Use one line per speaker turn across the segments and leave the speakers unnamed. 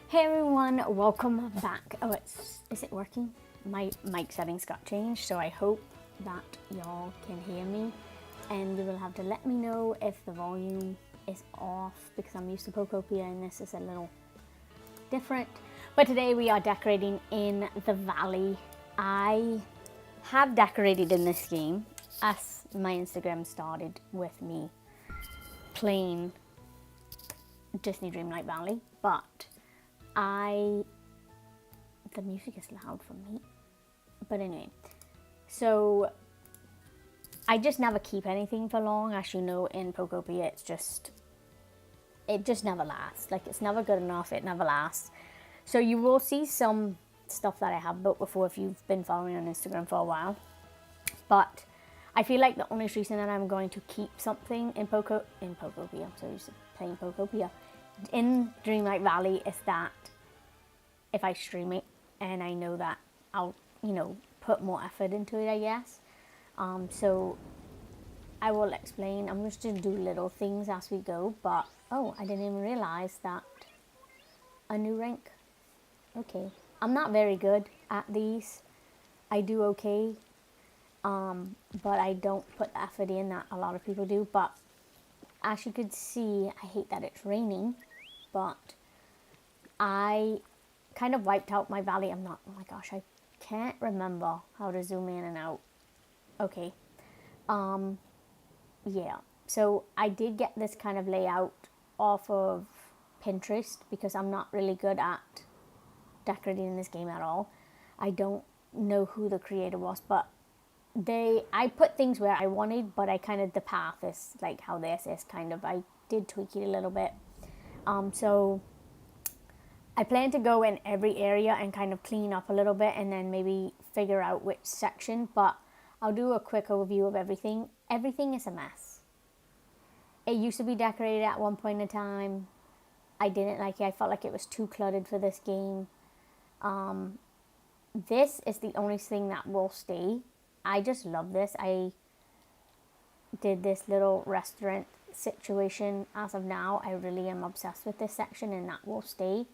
Hey everyone, welcome back. Oh, is it working? My mic settings got changed, so I hope that y'all can hear me. And you will have to let me know if the volume is off because I'm used to Pokopia and this is a little different. But today we are decorating in the valley. I have decorated in this game as my Instagram started with me playing Disney Dreamlight Valley, but the music is loud for me. But anyway, so I just never keep anything for long. As you know, in Pokopia, it just never lasts. Like, it's never good enough. It never lasts. So you will see some stuff that I have built before if you've been following on Instagram for a while. But I feel like the only reason that I'm going to keep something in Pokopia, I'm so used to playing Pokopia, in Dreamlight Valley is that if I stream it and I know that I'll, put more effort into it, I guess. So I will explain. I'm just going to do little things as we go. But, oh, I didn't even realize that a new rank. Okay. I'm not very good at these. I do okay. But I don't put the effort in that a lot of people do. But as you could see, I hate that it's raining. But I kind of wiped out my valley. Oh my gosh, I can't remember how to zoom in and out. Okay. Yeah. So I did get this kind of layout off of Pinterest because I'm not really good at decorating in this game at all. I don't know who the creator was, but I put things where I wanted, but the path is like how this is kind of, I did tweak it a little bit. So I plan to go in every area and kind of clean up a little bit and then maybe figure out which section, but I'll do a quick overview of everything. Everything is a mess. It used to be decorated at one point in time. I didn't like it. I felt like it was too cluttered for this game. This is the only thing that will stay. I just love this. I did this little restaurant situation. As of now, I really am obsessed with this section and that will stay.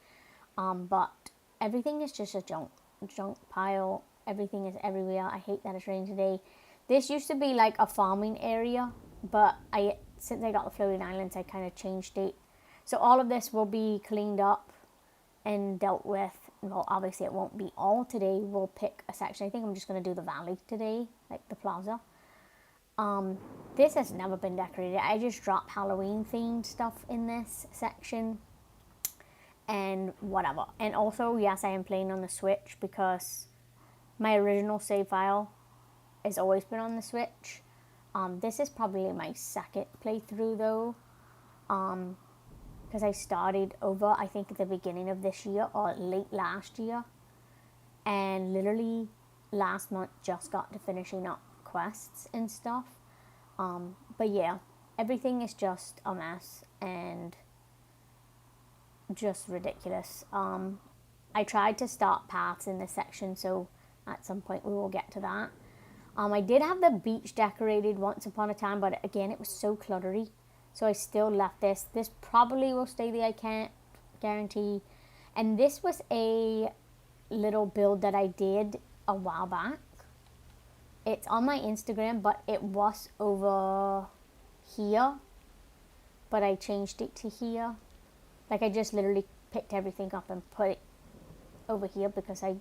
But everything is just a junk pile. Everything is everywhere. I hate that it's raining today. This used to be like a farming area, but since I got the floating islands, I kind of changed it. So all of this will be cleaned up and dealt with. Well, obviously it won't be all today. We'll pick a section. I think I'm just going to do the valley today, like the plaza. This has never been decorated. I just dropped Halloween themed stuff in this section and whatever. And also, yes, I am playing on the Switch because my original save file has always been on the Switch. This is probably my second playthrough though, because I started over, I think, at the beginning of this year or late last year, and literally last month just got to finishing up quests and stuff. But yeah, everything is just a mess and just ridiculous. I tried to start paths in this section, so at some point we will get to that. I did have the beach decorated once upon a time, but again, it was so cluttery, so I still left this. This probably will stay there, I can't guarantee. And this was a little build that I did a while back. It's on my Instagram, but it was over here, but I changed it to here. Like, I just literally picked everything up and put it over here because I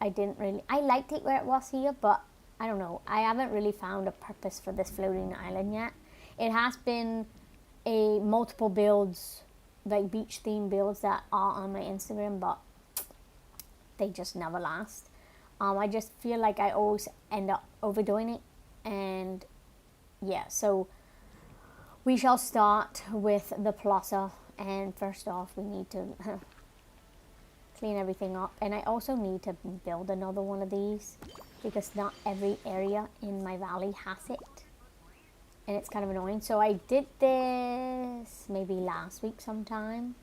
didn't really, I liked it where it was here, but I don't know. I haven't really found a purpose for this floating island yet. It has been multiple builds, like beach themed builds that are on my Instagram, but they just never last. I just feel like I always end up overdoing it, and yeah, so we shall start with the plaza. And first off, we need to clean everything up. And I also need to build another one of these because not every area in my valley has it. And it's kind of annoying. So I did this maybe last week sometime.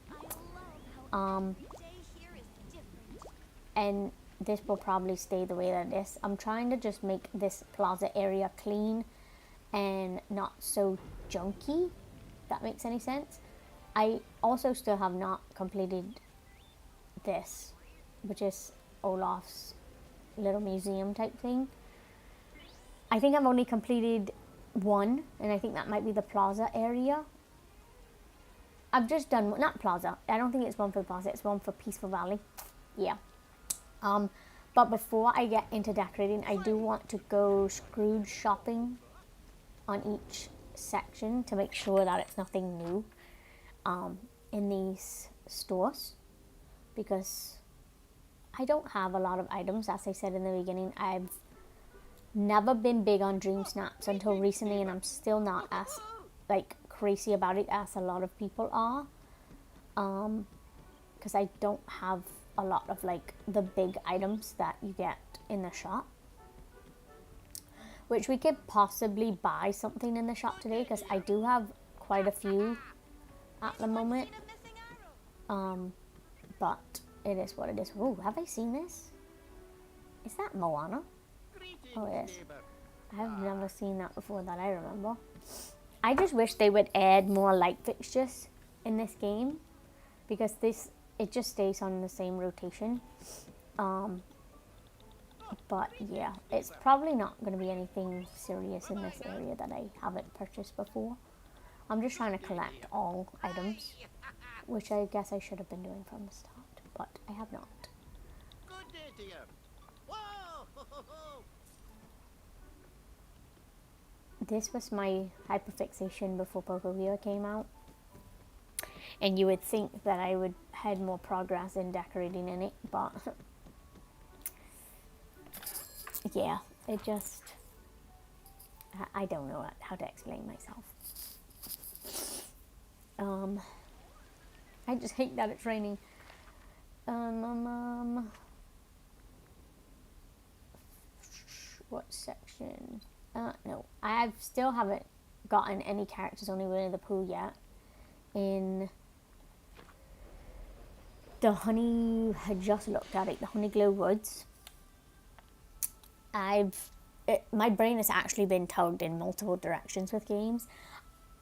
And this will probably stay the way that it is. I'm trying to just make this plaza area clean and not so junky, if that makes any sense. I also still have not completed this, which is Olaf's little museum type thing. I think I've only completed one, and I think that might be the plaza area. I've just done, not plaza, I don't think it's one for the plaza, it's one for Peaceful Valley. Yeah. But before I get into decorating, I do want to go Scrooge shopping on each section to make sure that it's nothing new in these stores, because I don't have a lot of items. As I said in the beginning, I've never been big on dream snaps until recently, and I'm still not as like crazy about it as a lot of people are, because I don't have a lot of like the big items that you get in the shop, which we could possibly buy something in the shop today, because I do have quite a few at the moment, but it is what it is. Oh, have I seen this? Is that Moana? Oh, it is. I have never seen that before that I remember. I just wish they would add more light fixtures in this game, because it just stays on the same rotation. But yeah, it's probably not going to be anything serious in this area that I haven't purchased before. I'm just trying to collect all items, which I guess I should have been doing from the start, but I have not.
Good day to you. Whoa!
This was my hyperfixation before Pokeviewer came out, and you would think that I would had more progress in decorating in it, but yeah, it just, I don't know how to explain myself. I just hate that it's raining. What section? No, I still haven't gotten any characters on Winnie the Pooh yet. In the Honey, I just looked at it, the Honeyglow Woods. My brain has actually been tugged in multiple directions with games.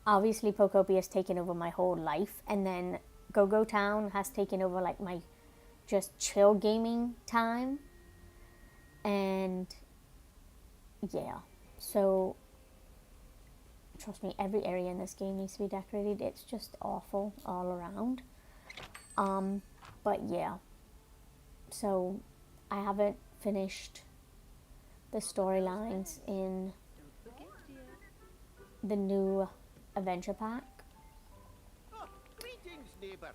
Obviously, Pokopia has taken over my whole life, and then Go-Go Town has taken over like my just chill gaming time. And yeah, so trust me, every area in this game needs to be decorated. It's just awful all around. But yeah, so I haven't finished the storylines in the new adventure pack.
Oh, greetings, neighbor.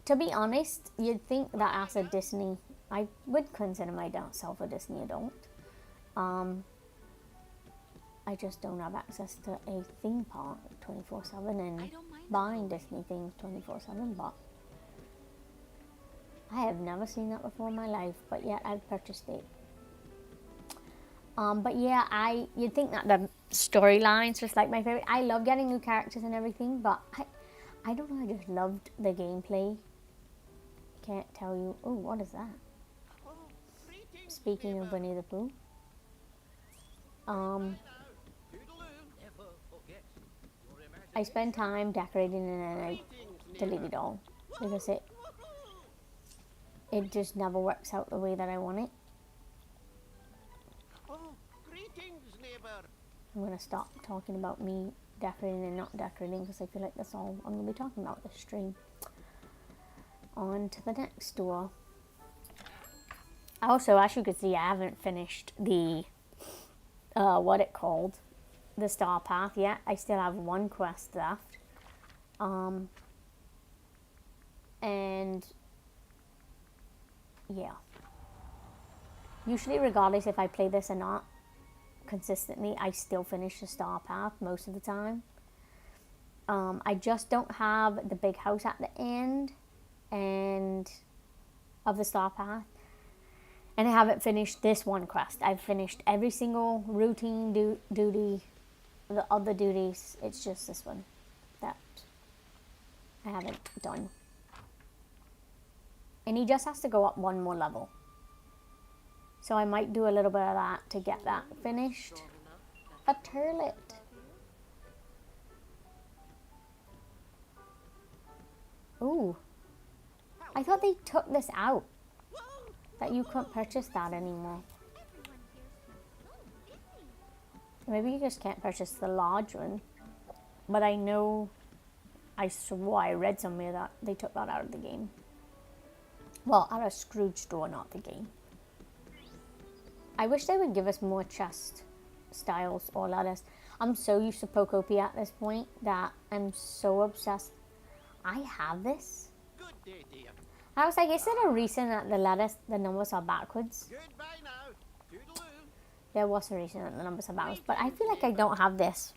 To be honest, you'd think that as a Disney, I would consider myself a Disney adult. I just don't have access to a theme park 24/7 and buying Disney things 24/7, but I have never seen that before in my life, but yet I've purchased it. But yeah, you'd think that the storyline's just like my favorite. I love getting new characters and everything, but I don't know, I just loved the gameplay. Can't tell you. Oh, what is that? Speaking of Winnie the Pooh. I spend time decorating and then I delete it all, because it just never works out the way that I want it. I'm going to stop talking about me decorating and not decorating, because I feel like that's all I'm going to be talking about this stream. On to the next door. Also, as you can see, I haven't finished the, the Star Path yet. I still have one quest left. And yeah. Usually, regardless if I play this or not, consistently, I still finish the Star Path most of the time. I just don't have the big house at the end and of the Star Path, and I haven't finished this one quest. I've finished every single routine duty, the other duties. It's just this one that I haven't done, and he just has to go up one more level. So I might do a little bit of that to get that finished. A turlet. Ooh. I thought they took this out. That you couldn't purchase that anymore. Maybe you just can't purchase the large one. But I know, I swore I read somewhere that they took that out of the game. Well, at a Scrooge store, not the game. I wish they would give us more chest styles or let us. I'm so used to Pocopi at this point that I'm so obsessed. I have this.
Good day, dear.
I was like, is it a reason that the numbers are backwards?
Goodbye now. Toodaloo.
There was a reason that the numbers are backwards, but I feel like I don't have this.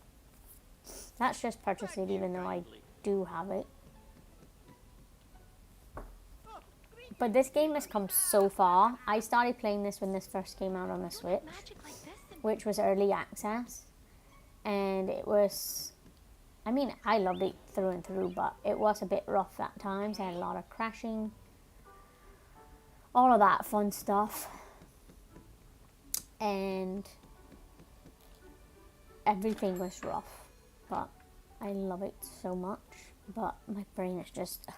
That's just purchase it, even though I do have it. But this game has come so far. I started playing this when this first came out on the Switch, which was early access. And it was, I mean, I loved it through and through, but it was a bit rough at times. I had a lot of crashing, all of that fun stuff. And everything was rough, but I love it so much. But my brain is just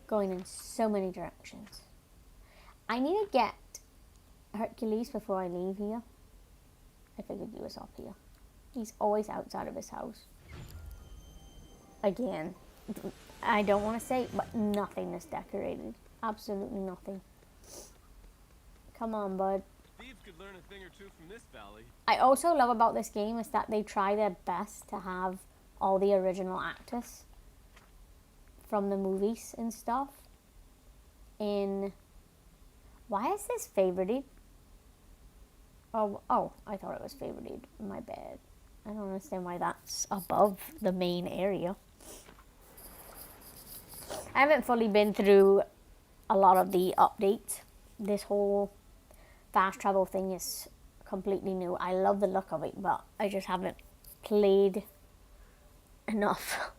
going in so many directions. I need to get Hercules before I leave here. I figured he was up here. He's always outside of his house. Again, I don't want to say, but nothing is decorated. Absolutely nothing. Come on, bud.
Thieves could learn a thing or two from this valley.
I also love about this game is that they try their best to have all the original actors from the movies and stuff in. Why is this favorited? Oh, I thought it was favorited. My bad. I don't understand why that's above the main area. I haven't fully been through a lot of the updates. This whole fast travel thing is completely new. I love the look of it, but I just haven't played enough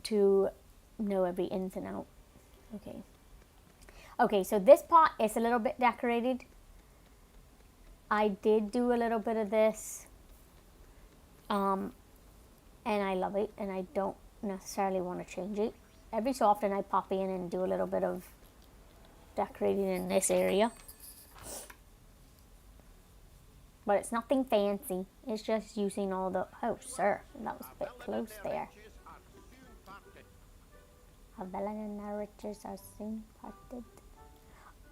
to know every ins and out. Okay, so this part is a little bit decorated. I did do a little bit of this, and I love it, and I don't necessarily want to change it. Every so often I pop in and do a little bit of decorating in this area. But it's nothing fancy. It's just using all the... Oh, sir, that was a bit close there. A villain and their riches are soon parted.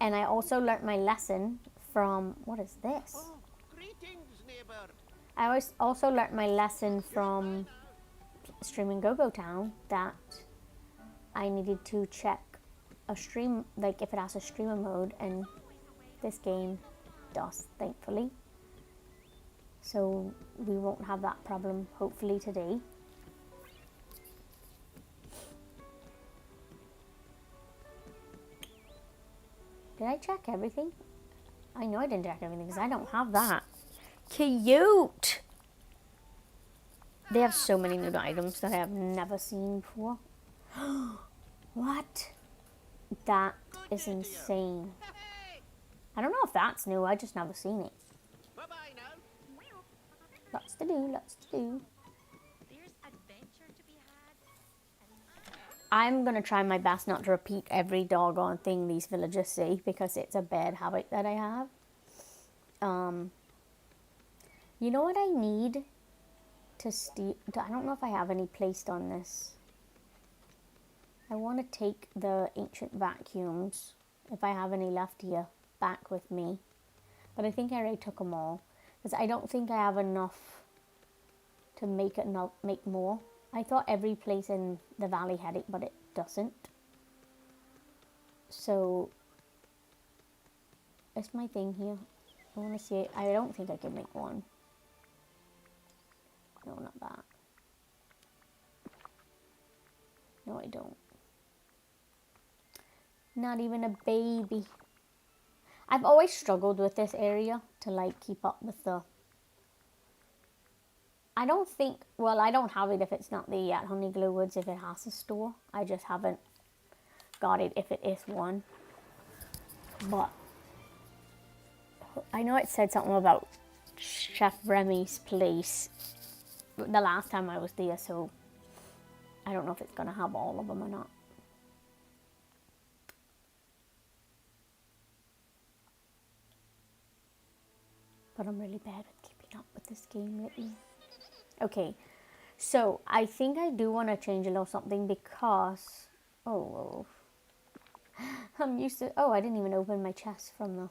And I also learnt my lesson from... What is this?
Oh, greetings, neighbor.
I also learnt my lesson from Streaming Go-Go Town that I needed to check a stream, like if it has a streamer mode, and this game does, thankfully. So we won't have that problem, hopefully, today. Did I check everything? I know I didn't check everything because I don't have that. Cute! They have so many new items that I have never seen before. What? That is insane. I don't know if that's new. I just never seen it.
Bye-bye now.
Lots to do, lots to do.
There's adventure to be had.
I'm going to try my best not to repeat every doggone thing these villagers say because it's a bad habit that I have. You know what I need to steal? I don't know if I have any placed on this. I want to take the ancient vacuums, if I have any left here, back with me. But I think I already took them all. Because I don't think I have enough to make more. I thought every place in the valley had it, but it doesn't. So, it's my thing here. I want to see it. I don't think I can make one. No, not that. No, I don't. Not even a baby. I've always struggled with this area to like keep up with the... I don't think... Well, I don't have it if it's not the Honeyglow Woods if it has a store. I just haven't got it if it is one. But I know it said something about Chef Remy's place the last time I was there, so I don't know if it's going to have all of them or not. But I'm really bad at keeping up with this game lately. Okay, so I think I do want to change a little something because... Oh, I'm used to... Oh, I didn't even open my chest from the...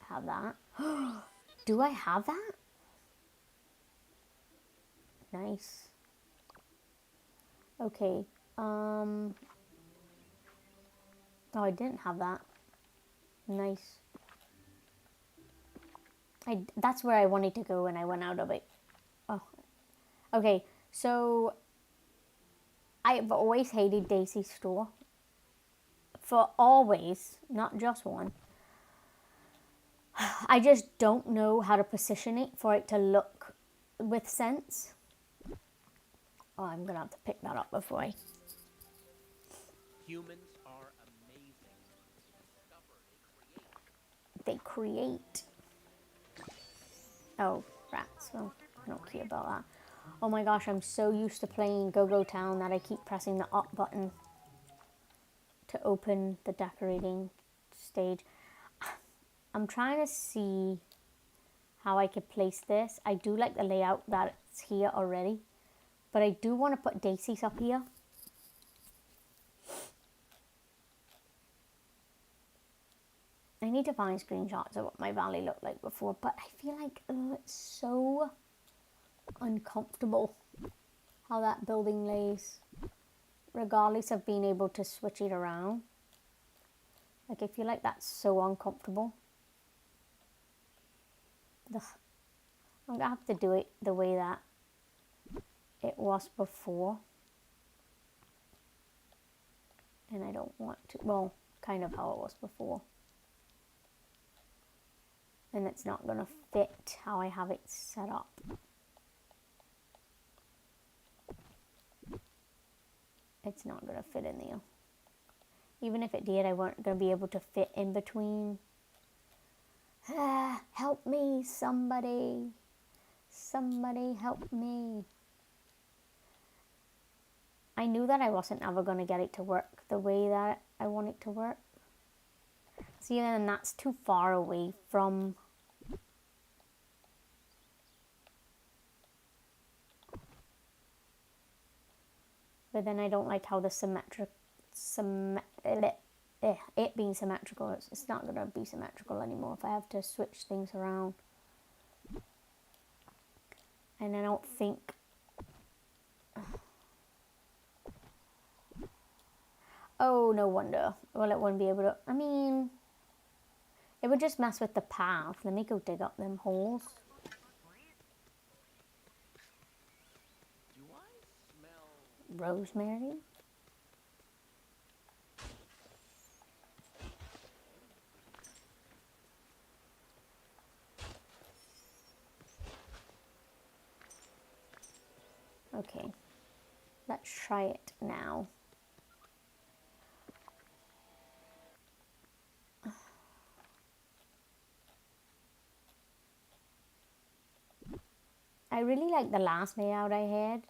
Have that. Do I have that? Nice. Okay. Oh, I didn't have that. Nice. That's where I wanted to go and I went out of it. Oh. Okay, so... I've always hated Daisy's store. For always, not just one. I just don't know how to position it for it to look with sense. Oh, I'm going to have to pick that up before I...
Humans are amazing. They
create. Oh, rats. Well, I don't care about that. Oh my gosh, I'm so used to playing Go-Go Town that I keep pressing the up button to open the decorating stage. I'm trying to see how I could place this. I do like the layout that's here already, but I do want to put Daisy's up here. I need to find screenshots of what my valley looked like before, but I feel like it's so uncomfortable how that building lays, regardless of being able to switch it around. Like, I feel like that's so uncomfortable. Ugh. I'm gonna have to do it the way that it was before. And I don't want to, well, kind of how it was before. And it's not gonna fit how I have it set up. It's not gonna fit in there. Even if it did, I weren't gonna be able to fit in between. Help me, somebody. Somebody help me. I knew that I wasn't ever going to get it to work the way that I want it to work. See, then that's too far away from... But then I don't like how the it being symmetrical, it's not going to be symmetrical anymore if I have to switch things around. And I don't think... Oh, no wonder. Well, it wouldn't be able to... I mean... It would just mess with the path. Let me go dig up them holes.
Do I smell
Rosemary? Okay, let's try it now. I really like the last layout I had,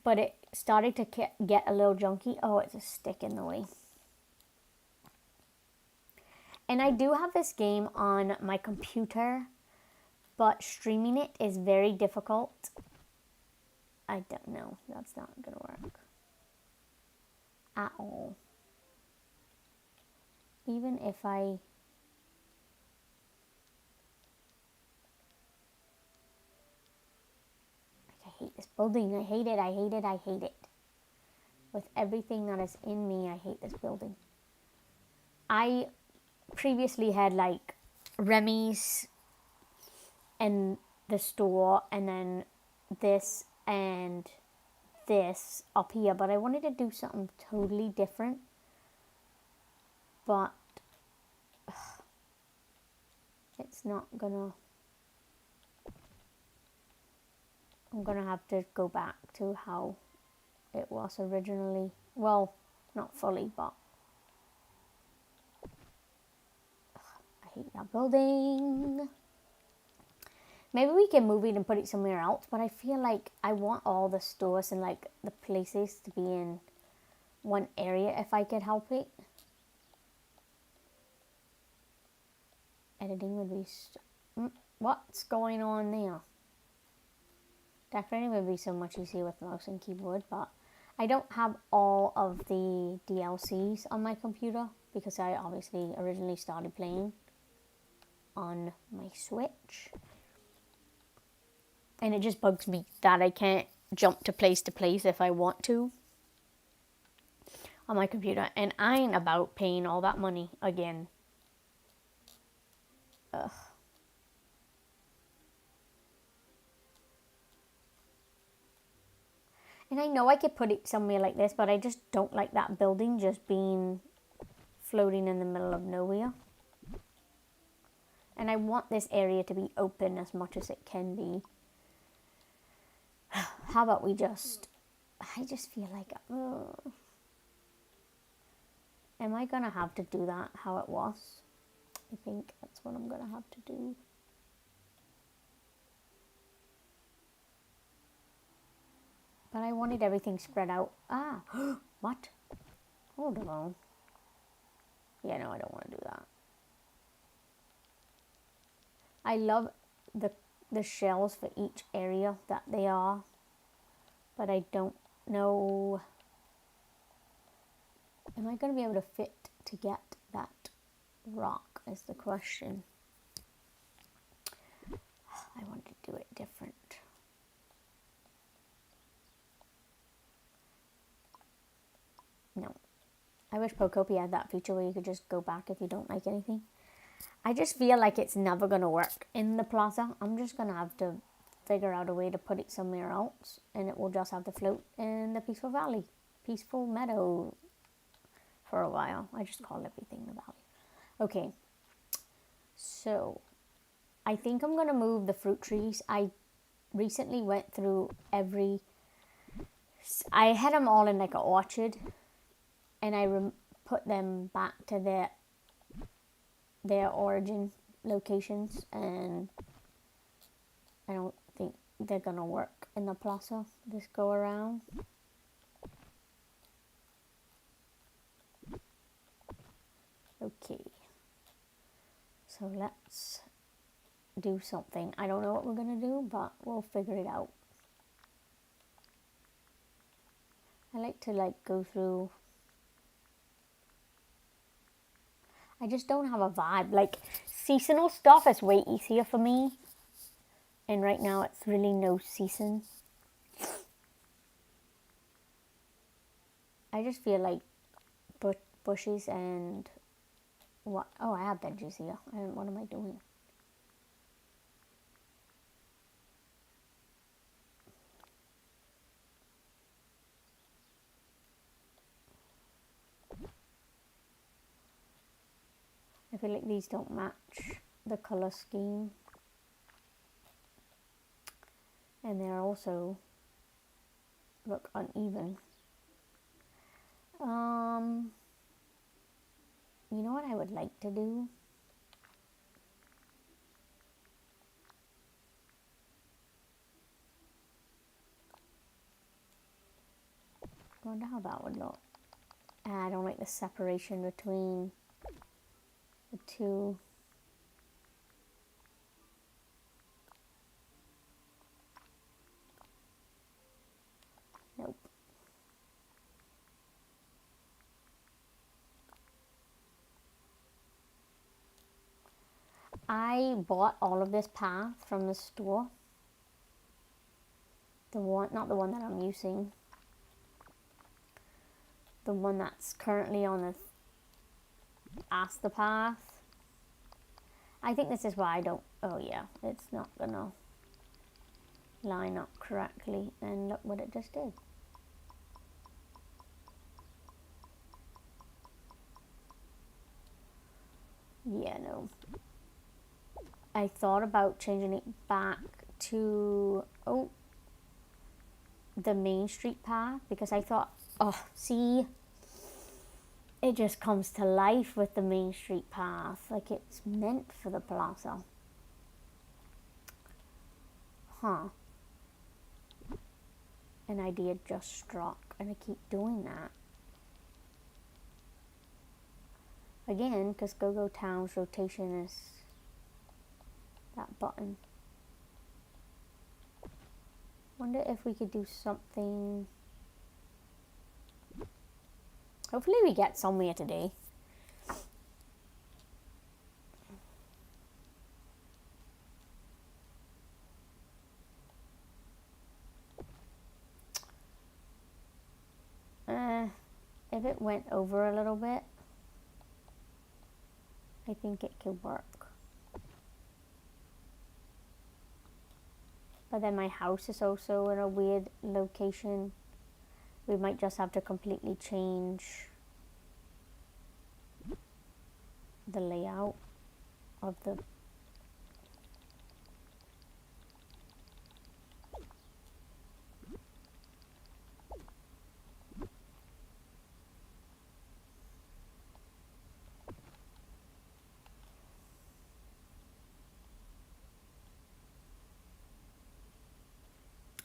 but it started to get a little junky. Oh, it's a stick in the way. And I do have this game on my computer, but streaming it is very difficult. I don't know. That's not going to work at all. Even if I... I hate this building. I hate it. I hate it. I hate it. With everything that is in me, I hate this building. I previously had like Remy's and the store, and then this and this up here, but I wanted to do something totally different. But it's not gonna... I'm gonna have to go back to how it was originally. Well, not fully, but I hate that building. Maybe we can move it and put it somewhere else, but I feel like I want all the stores and like the places to be in one area if I could help it. editing would be... what's going on there? Decorating would be so much easier with mouse and keyboard, but I don't have all of the DLCs on my computer because I obviously originally started playing on my Switch. And it just bugs me that I can't jump to place if I want to on my computer. And I ain't about paying all that money again. Ugh. And I know I could put it somewhere like this, but I just don't like that building just being floating in the middle of nowhere. And I want this area to be open as much as it can be. How about we just... I just feel like... am I going to have to do that how it was? I think that's what I'm going to have to do. But I wanted everything spread out. Ah, what? Hold on. Yeah, no, I don't want to do that. I love the shells for each area that they are. But I don't know. Am I going to be able to fit to get that rock is the question. I want to do it different. No. I wish Pocopia had that feature where you could just go back if you don't like anything. I just feel like it's never going to work in the plaza. I'm just going to have to figure out a way to put it somewhere else. And it will just have to float in the Peaceful Valley. Peaceful Meadow for a while. I just call everything the valley. Okay. So, I think I'm going to move the fruit trees. I recently went through I had them all in like an orchard. And I put them back to their origin locations, and I don't think they're gonna work in the plaza this go around. Okay, so let's do something. I don't know what we're gonna do, but we'll figure it out. I like to go through. I just don't have a vibe. Like, seasonal stuff is way easier for me. And right now it's really no season. I just feel like bushes and what? Oh, I have veggies here. What am I doing? I feel like these don't match the color scheme. And they're also look uneven. You know what I would like to do? I wonder how that would look. I don't like the separation between the two. Nope. I bought all of this path from the store. Not the one that I'm using. The one that's currently on the Ask the Path. I think this is why I don't... Oh yeah, it's not gonna line up correctly. And look what it just did. Yeah, no. I thought about changing it back to... Oh, the Main Street path. Because I thought... Oh, see... It just comes to life with the Main Street path. Like it's meant for the plaza. Huh. An idea just struck. And I keep doing that. Again, because Go-Go Town's rotation is that button. Wonder if we could do something. Hopefully we get somewhere today. If it went over a little bit, I think it could work. But then my house is also in a weird location. We might just have to completely change the layout of the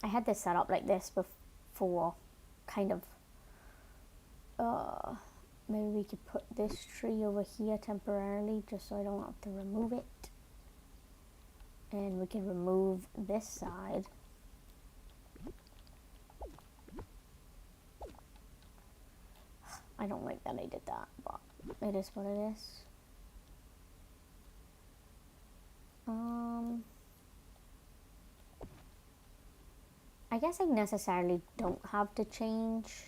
I had this set up like this before, kind of. Maybe we could put this tree over here temporarily, just so I don't have to remove it. And we can remove this side. I don't like that I did that, but it is what it is. I guess I necessarily don't have to change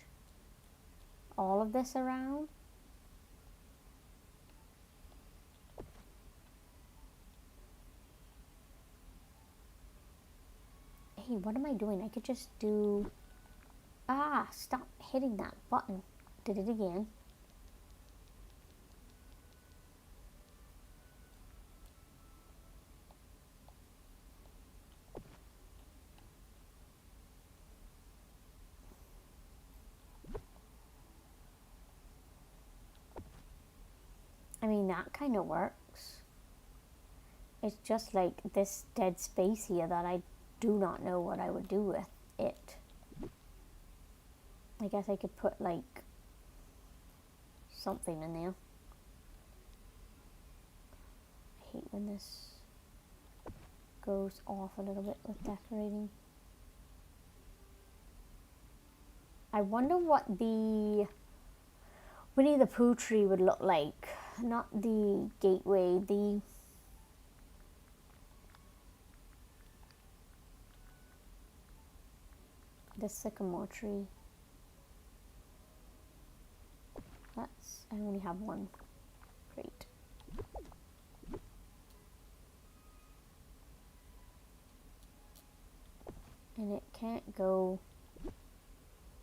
all of this around. Hey, what am I doing? I could just do... Ah, stop hitting that button. Did it again. I mean, that kind of works. It's just like this dead space here that I do not know what I would do with it. I guess I could put like something in there. I hate when this goes off a little bit with decorating. I wonder what the Winnie the Pooh tree would look like. Not the gateway, the sycamore tree. That's, I only have one. Great. And it can't go,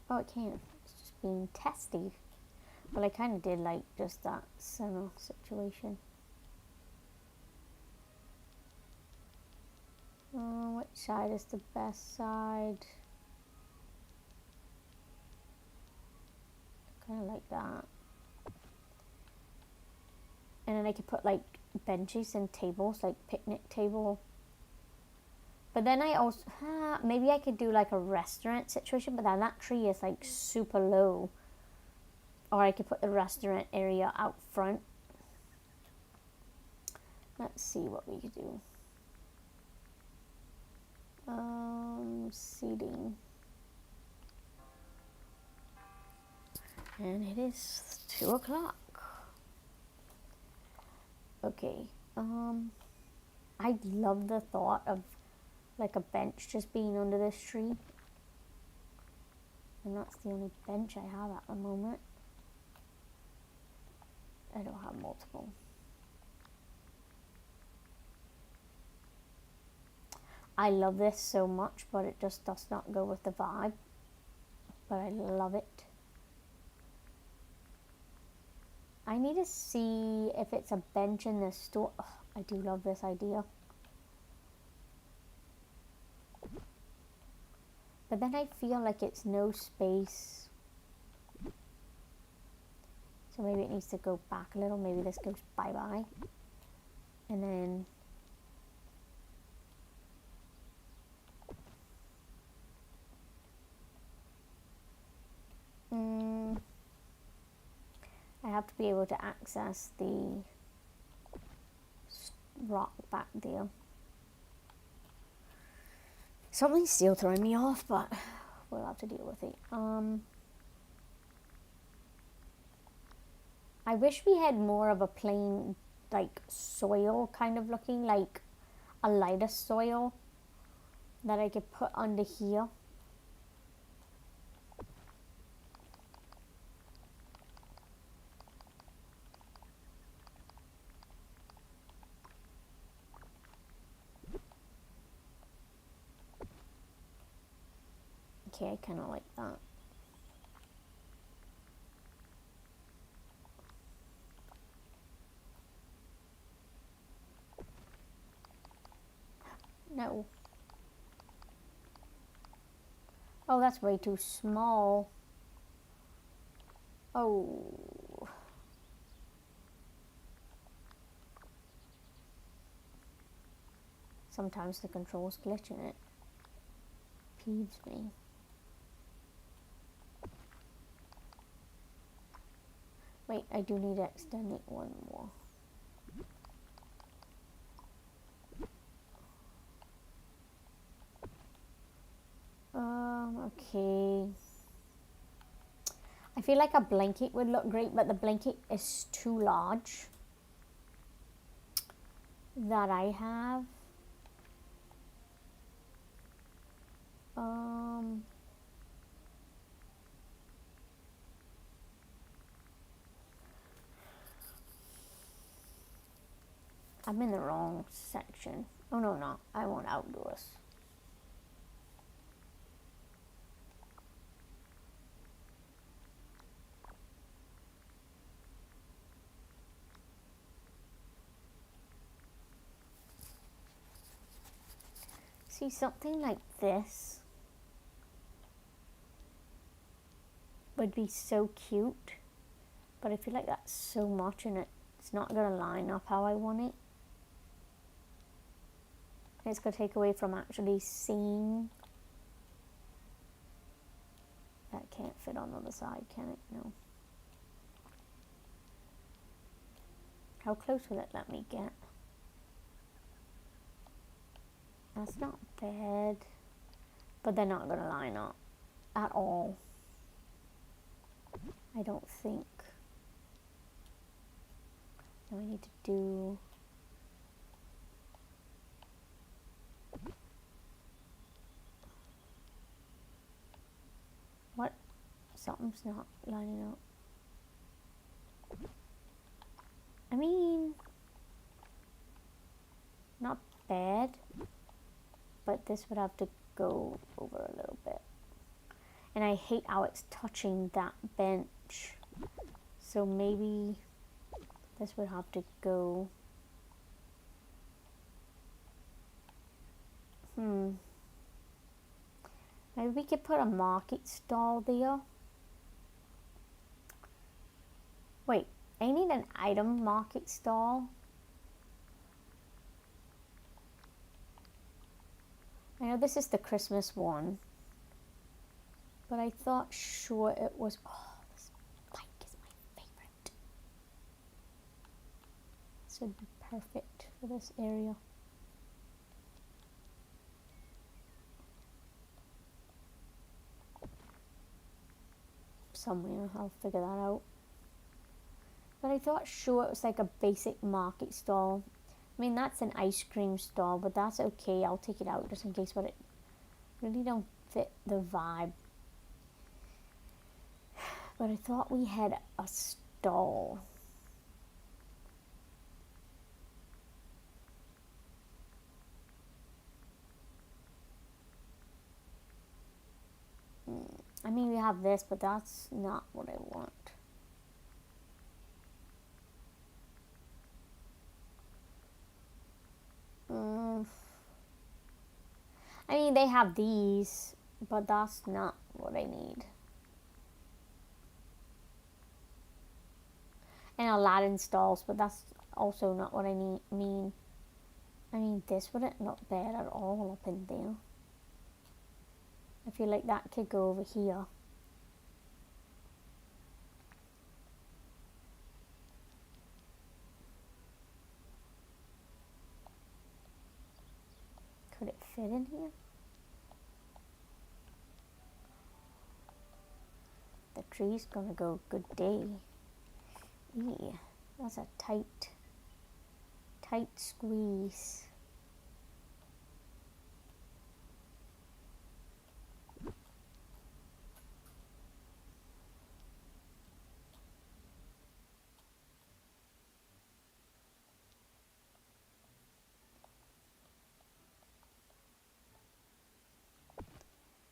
oh it can, it's just being testy. Well, I kind of did like just that center situation. Which side is the best side? Kind of like that. And then I could put like benches and tables, like picnic table. But then I also, maybe I could do like a restaurant situation, but then that tree is like super low. Or I could put the restaurant area out front. Let's see what we could do. Seating. And it is 2 o'clock. Okay. I love the thought of like a bench just being under this tree. And that's the only bench I have at the moment. I don't have multiple. I love this so much, but it just does not go with the vibe. But I love it. I need to see if it's a bench in the store. Oh, I do love this idea. But then I feel like it's no space. So maybe it needs to go back a little. Maybe this goes bye-bye. And then... I have to be able to access the rock back there. Something's still throwing me off, but we'll have to deal with it. I wish we had more of a plain, like, soil kind of looking, like a lighter soil that I could put under here. Okay, I kind of like that. No. Oh, that's way too small. Oh. Sometimes the controls glitch in it. Peeves me. Wait, I do need to extend it one more. Okay. I feel like a blanket would look great, but the blanket is too large that I have. I'm in the wrong section. Oh no, no, I want outdoors. See, something like this would be so cute, but I feel like that's so much and it's not gonna line up how I want it. It's gonna take away from actually seeing. That can't fit on the other side, can it? No. How close will it let me get? That's not bad, but they're not gonna line up at all. I don't think. Now I need to do. What? Something's not lining up. I mean, not bad, but this would have to go over a little bit. And I hate how it's touching that bench. So maybe this would have to go. Maybe we could put a market stall there. Wait, I need an item market stall. I know this is the Christmas one, but I thought sure it was. Oh, this bike is my favorite. This would be perfect for this area. Somewhere, I'll figure that out. But I thought sure it was like a basic market stall. I mean, that's an ice cream stall, but that's okay. I'll take it out just in case, but it really don't fit the vibe. But I thought we had a stall. I mean, we have this, but that's not what I want. I mean, they have these, but that's not what I need. And Aladdin stalls, but that's also not what I need. I mean, this wouldn't look bad at all up in there. I feel like that could go over here. Could it fit in here? battery's gonna go. Good day. Yeah, that's a tight squeeze.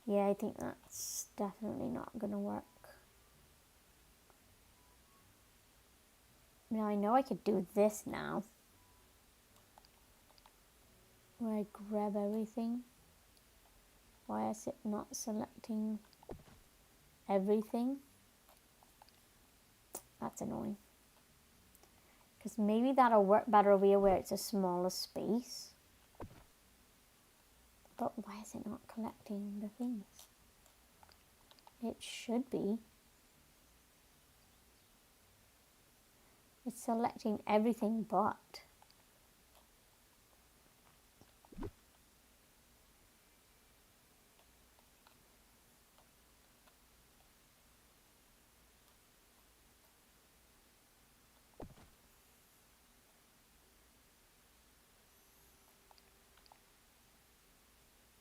Yeah, I think that's definitely not gonna work. Now I know I could do this now, where I grab everything. Why is it not selecting everything? That's annoying. Because maybe that'll work better over here where it's a smaller space. But why is it not collecting the things? It should be. It's selecting everything but.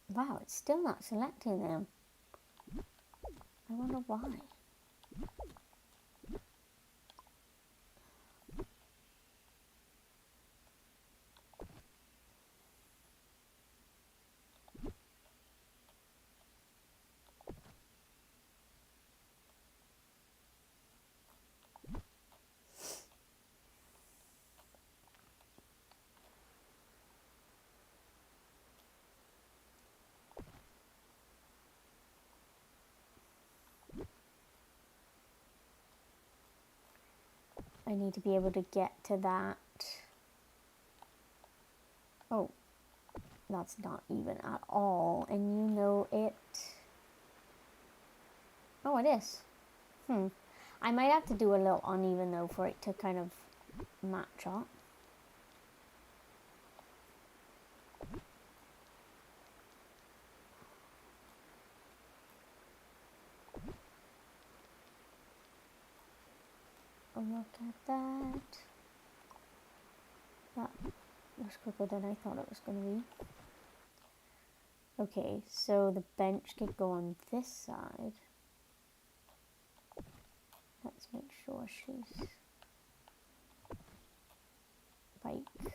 Wow, it's still not selecting them. I wonder why. I need to be able to get to that. Oh, that's not even at all. And you know it. Oh, it is. I might have to do a little uneven though for it to kind of match up. Oh, look at that. That was quicker than I thought it was going to be. Okay, so the bench could go on this side. Let's make sure she's bike.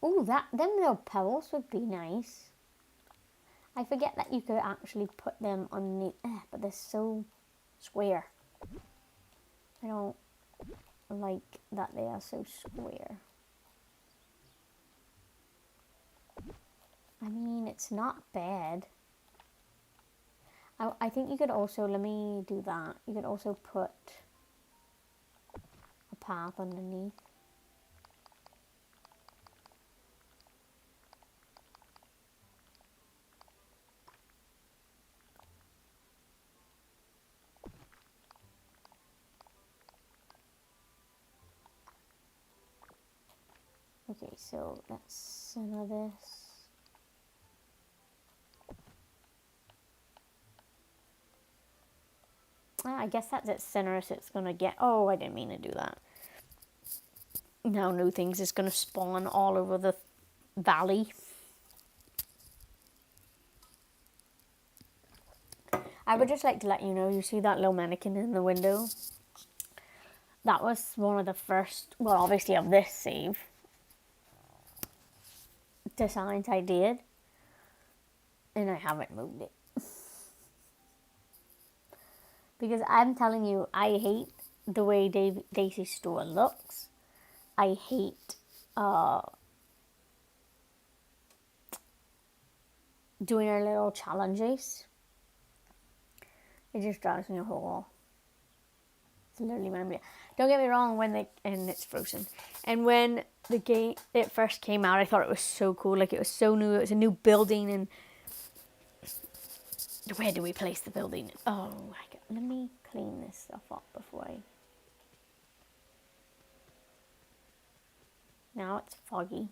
Oh, them little pebbles would be nice. I forget that you could actually put them underneath, but they're so square. I don't like that they are so square. I mean, it's not bad. I think you could also, let me do that. You could also put a path underneath. Okay, so let's center this. I guess that's its center, so it's gonna get. Oh, I didn't mean to do that. Now new things is gonna spawn all over the valley. I would just like to let you know, you see that little mannequin in the window? That was one of the first, well, obviously of this save, designs I did. And I haven't moved it. Because I'm telling you, I hate the way Daisy's store looks. I hate doing our little challenges. It just drives me a whole wall. It's literally my. Don't get me wrong, and it's frozen. And when the game it first came out, I thought it was so cool. Like, it was so new. It was a new building, and where do we place the building? Oh, let me clean this stuff up before I. Now it's foggy.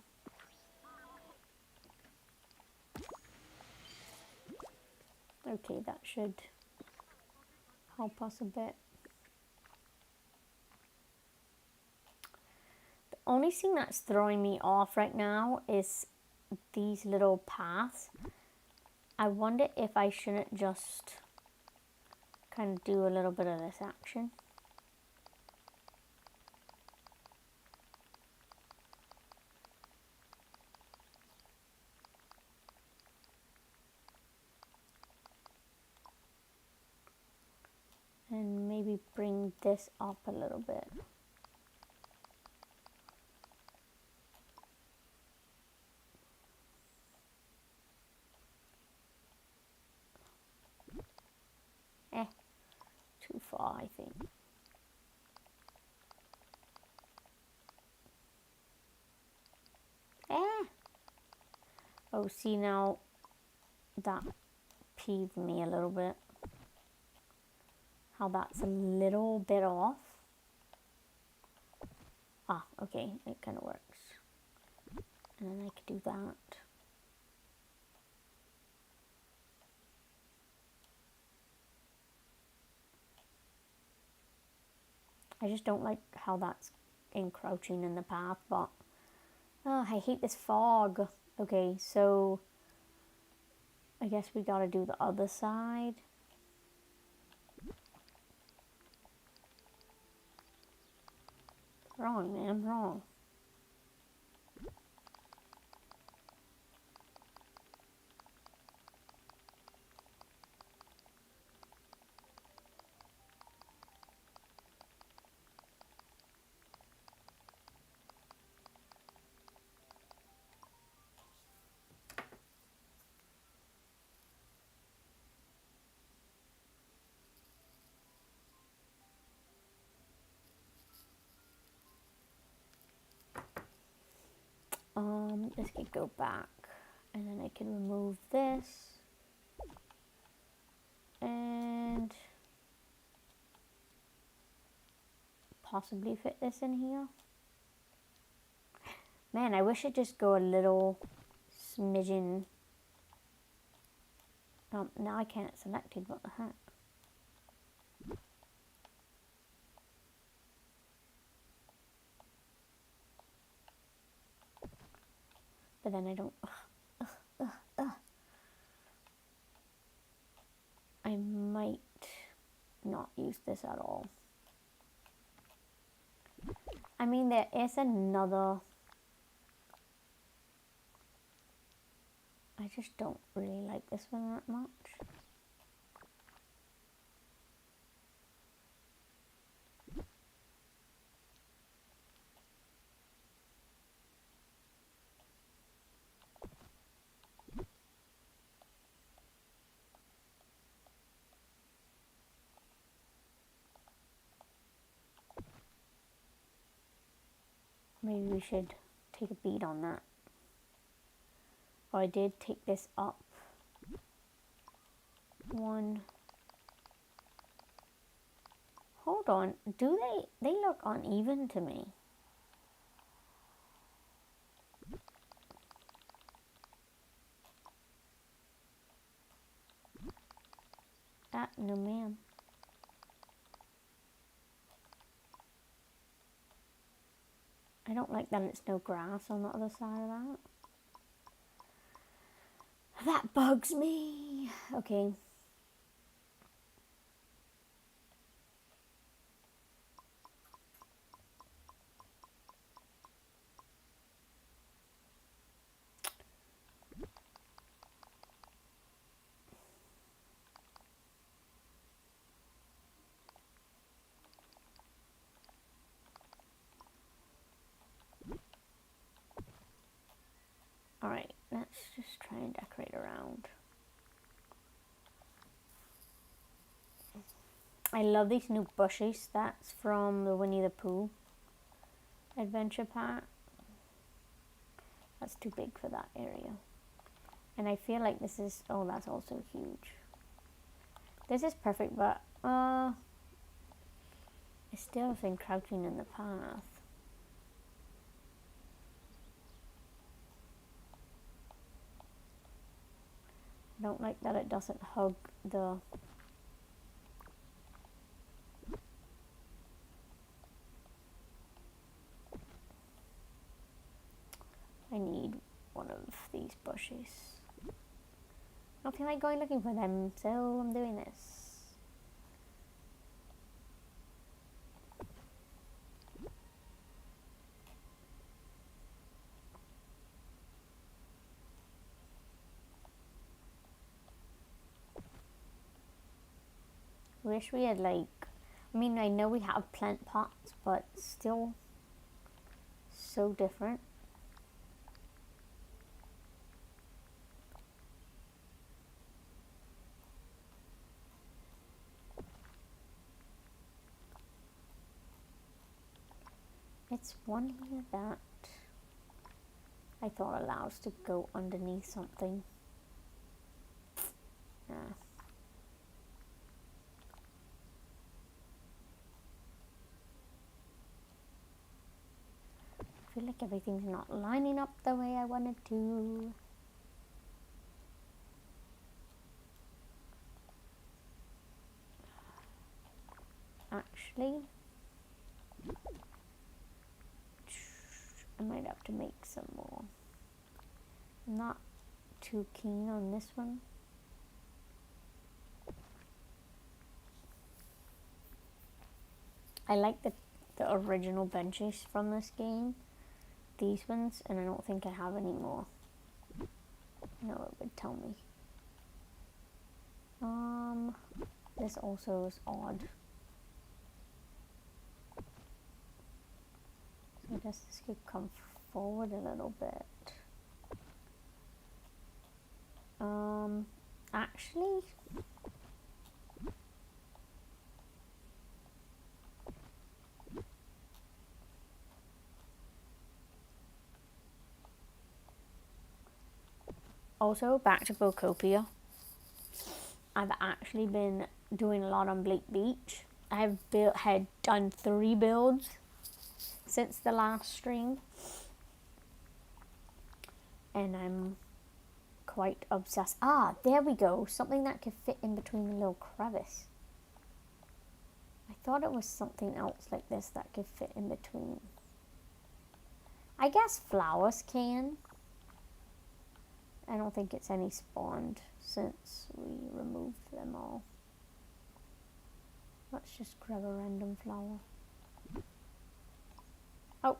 Okay, that should help us a bit. The only thing that's throwing me off right now is these little paths. I wonder if I shouldn't just kind of do a little bit of this action. And maybe bring this up a little bit. Too far, I think. Oh, see, now that peeved me a little bit. How that's a little bit off. Ah, okay, it kind of works. And then I could do that. I just don't like how that's encroaching in the path, but oh, I hate this fog. Okay, so I guess we gotta do the other side. Wrong, man, wrong. This could go back, and then I can remove this, and possibly fit this in here. Man, I wish it'd just go a little smidgen. Now I can't select it, what the heck? But then I don't, I might not use this at all. I mean, there is another, I just don't really like this one that much. Maybe we should take a beat on that. Oh, I did take this up one. Hold on, do they look uneven to me? No ma'am. I don't like that it's no grass on the other side of that. That bugs me. Okay. Alright, let's just try and decorate around. I love these new bushes. That's from the Winnie the Pooh adventure pack. That's too big for that area. And I feel like this is, oh, that's also huge. This is perfect, but it still is encroaching in the path. don't like that it doesn't hug the... I need one of these bushes. I don't feel like going looking for them, so I'm doing this. Wish we had like, I mean, I know we have plant pots, but still so different. It's one here that I thought allows to go underneath something. Nah. I feel like everything's not lining up the way I wanted to. Actually, I might have to make some more. I'm not too keen on this one. I like the original benches from this game. These ones, and I don't think I have any more. No, it would tell me. This also is odd. So I guess this could come forward a little bit. Actually, also back to Bocopia. I've actually been doing a lot on Blake Beach. I've had done 3 builds since the last stream, and I'm quite obsessed. Ah, there we go. Something that could fit in between the little crevice. I thought it was something else like this that could fit in between. I guess flowers can. I don't think it's any spawned since we removed them all. Let's just grab a random flower. Oh,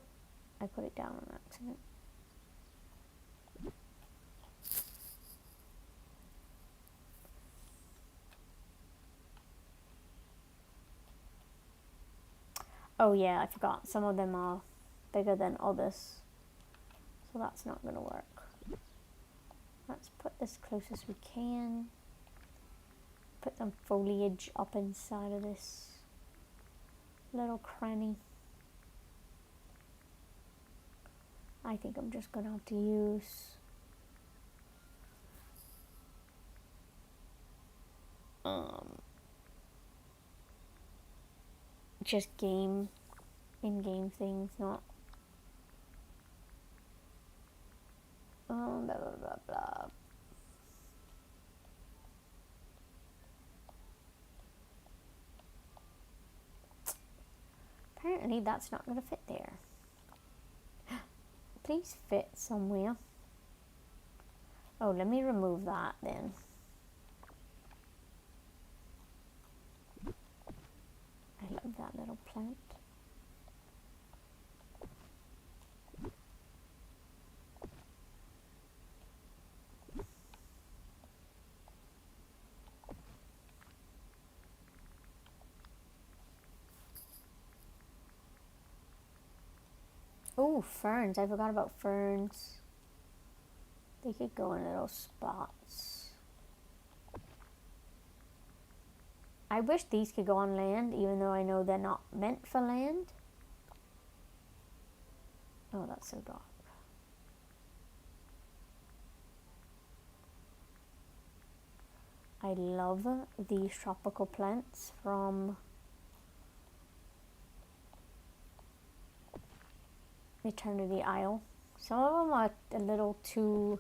I put it down on accident. Oh yeah, I forgot. Some of them are bigger than others. So that's not going to work. Let's put this close as we can. Put some foliage up inside of this little cranny. I think I'm just going to have to use just in-game things, not blah blah blah blah. Apparently that's not going to fit there. Please fit somewhere. Oh, let me remove that then. I love that little plant. Oh, ferns. I forgot about ferns. They could go in little spots. I wish these could go on land, even though I know they're not meant for land. Oh, that's so dark. I love these tropical plants from Eternity Isle. Some of them are a little too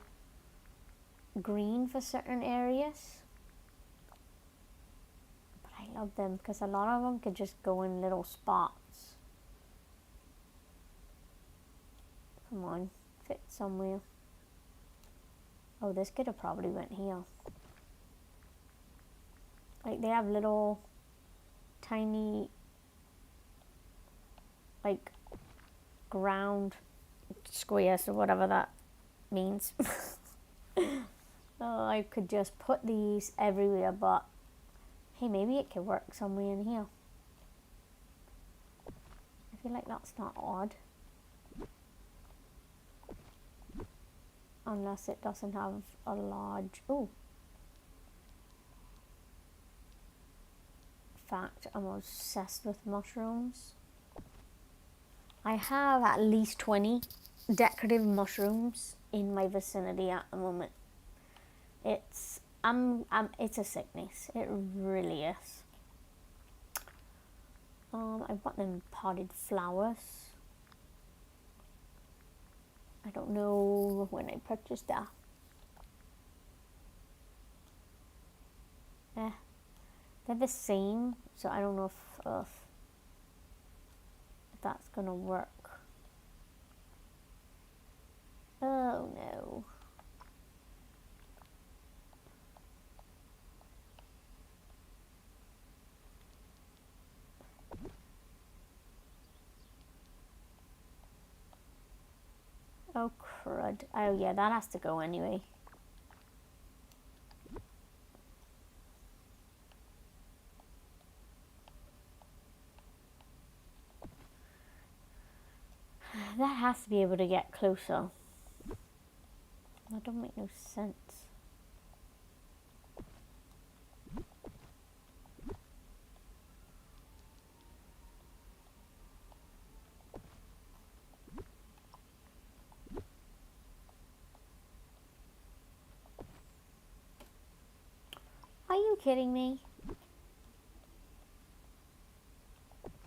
green for certain areas. But I love them because a lot of them could just go in little spots. Come on, fit somewhere. Oh, this could have probably went here. Like, they have little tiny, like, ground squares or whatever that means. Oh, I could just put these everywhere, but hey, maybe it could work somewhere in here. I feel like that's not odd. Unless it doesn't have a large... Ooh. In fact, I'm obsessed with mushrooms. I have at least 20 decorative mushrooms in my vicinity at the moment. It's it's a sickness. It really is. I bought them potted flowers. I don't know when I purchased that. They're the same, so I don't know if that's gonna work. Oh no. Oh crud. Oh yeah, that has to go anyway. That has to be able to get closer. That don't make no sense. Are you kidding me?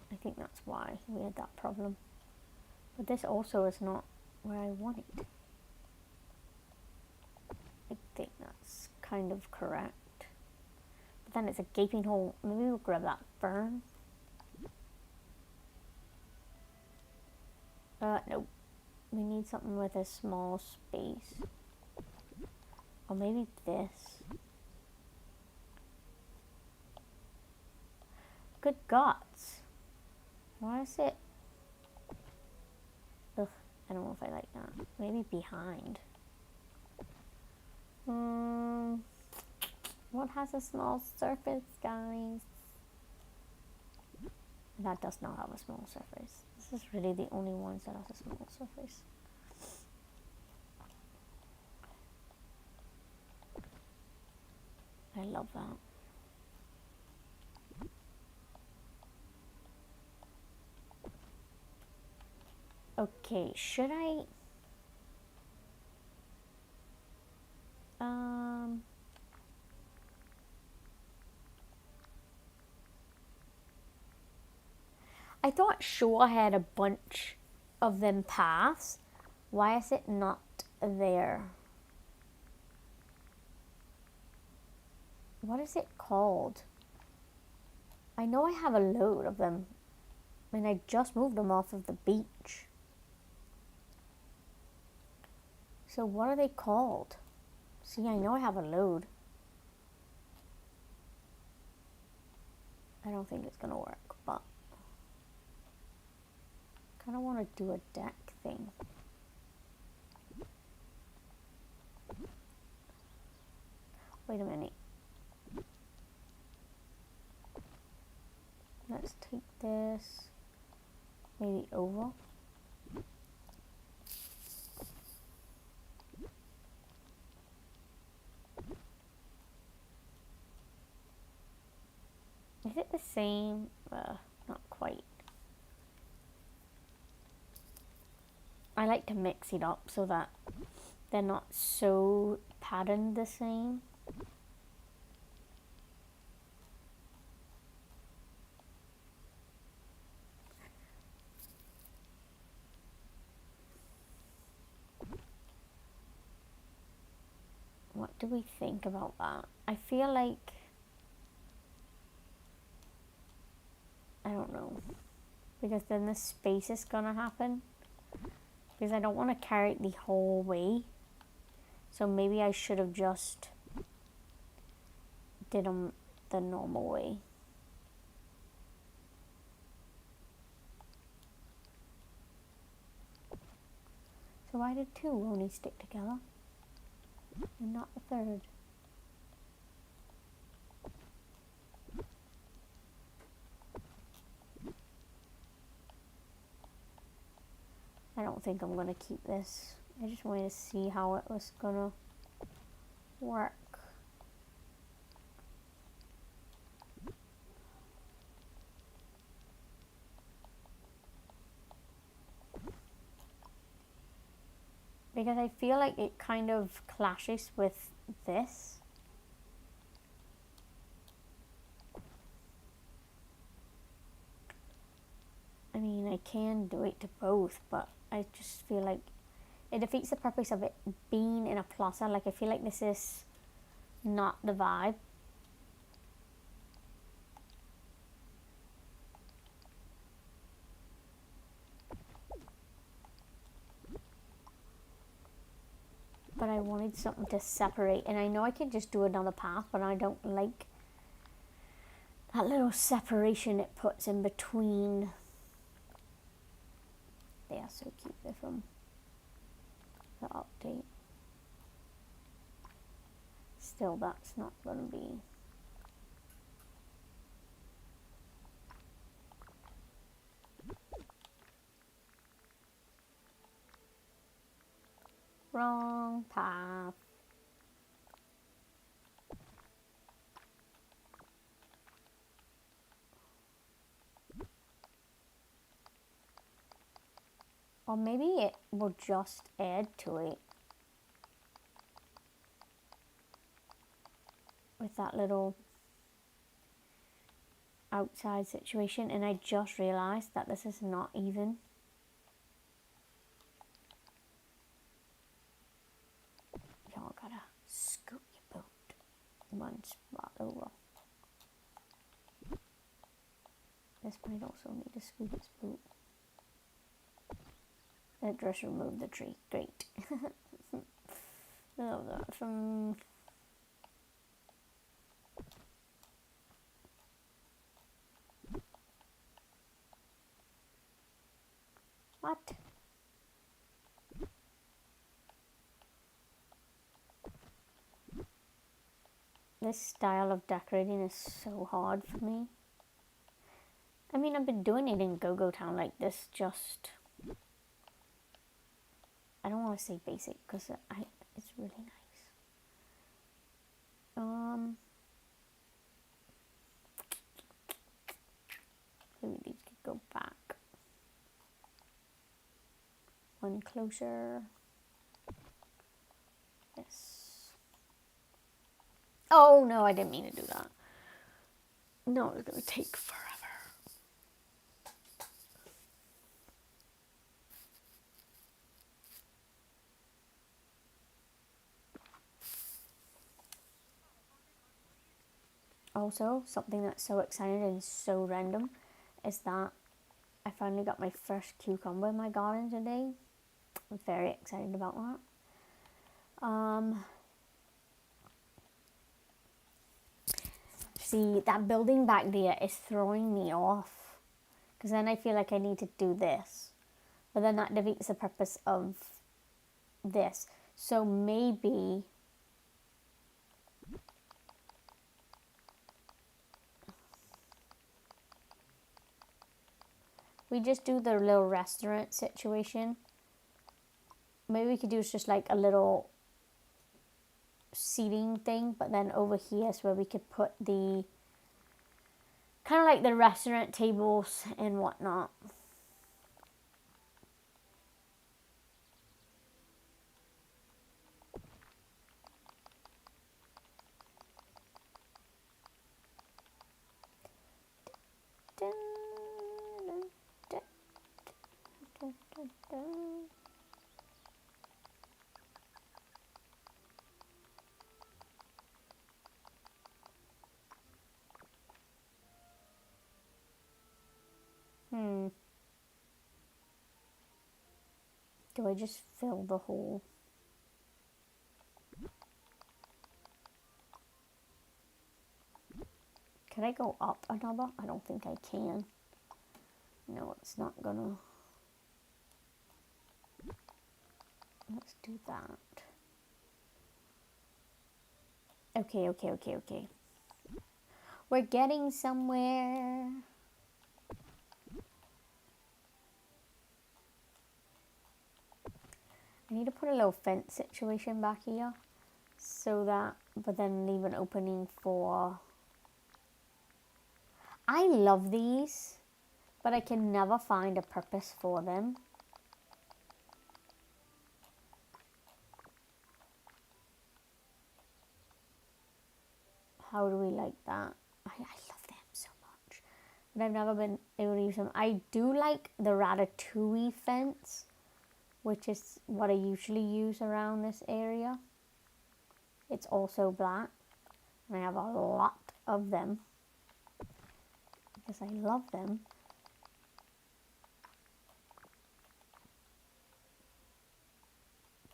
I think that's why we had that problem. But this also is not where I want it. I think that's kind of correct. But then it's a gaping hole. Maybe we'll grab that fern. Nope. We need something with a small space. Or maybe this. Good gods. Why is it? Ugh, I don't know if I like that. Maybe behind. What has a small surface, guys? That does not have a small surface. This is really the only ones that has a small surface. I love that. Okay, should I... I thought Shore had a bunch of them paths. Why is it not there? What is it called? I know I have a load of them. And I just moved them off of the beach. So what are they called? See, I know I have a load. I don't think it's gonna work, but I kinda wanna do a deck thing. Wait a minute. Let's take this maybe over. Is it the same? Not quite. I like to mix it up so that they're not so patterned the same. What do we think about that? I feel like, I don't know, because then the space is gonna happen, because I don't want to carry it the whole way. So maybe I should have just did them the normal way. So why did two only stick together and not the third? I don't think I'm going to keep this. I just wanted to see how it was going to work. Because I feel like it kind of clashes with this. I mean, I can do it to both, but I just feel like it defeats the purpose of it being in a plaza. Like, I feel like this is not the vibe. But I wanted something to separate, and I know I could just do another path, but I don't like that little separation it puts in between. They are so cute. They're from the update. Still, that's not going to be. Wrong path. Or maybe it will just add to it with that little outside situation. And I just realized that this is not even. Y'all gotta scoot your boat one spot over. This might also need to scoot its boat. It just removed the tree. Great. Oh, that from. What? This style of decorating is so hard for me. I mean, I've been doing it in Go-Go Town like this, just. I don't want to say basic because it's really nice. Maybe these could go back. One closer. Yes. Oh no, I didn't mean to do that. No, it's gonna take forever. Also, something that's so exciting and so random is that I finally got my first cucumber in my garden today. I'm very excited about that. See, that building back there is throwing me off. Because then I feel like I need to do this. But then that defeats the purpose of this. So maybe we just do the little restaurant situation. Maybe we could do just like a little seating thing, but then over here is where we could put the kind of like the restaurant tables and whatnot. Do I just fill the hole? Can I go up another? I don't think I can. No, it's not gonna. Let's do that. Okay. We're getting somewhere. I need to put a little fence situation back here so that, but then leave an opening for. I love these, but I can never find a purpose for them. How do we like that? I love them so much, but I've never been able to use them. I do like the Ratatouille fence, which is what I usually use around this area. It's also black, and I have a lot of them because I love them.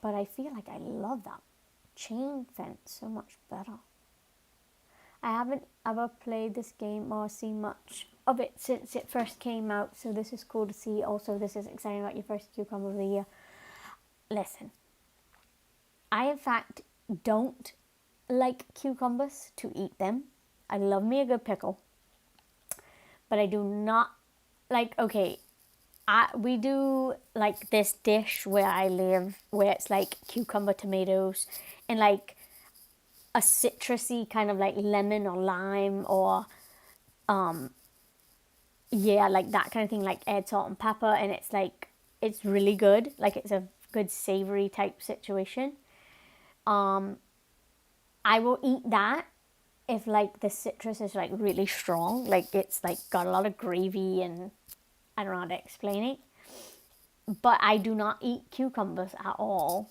But I feel like I love that chain fence so much better. I haven't ever played this game or seen much of it since it first came out, so this is cool to see. Also, this is exciting about your first cucumber of the year. Listen, I in fact don't like cucumbers to eat them. I love me a good pickle, but I do not like, okay, we do like this dish where I live where it's like cucumber, tomatoes, and like a citrusy kind of like lemon or lime or yeah, like that kind of thing, like add salt and pepper, and it's like, it's really good, like it's a good savory type situation. I will eat that if like the citrus is like really strong, like it's like got a lot of gravy, and I don't know how to explain it. But I do not eat cucumbers at all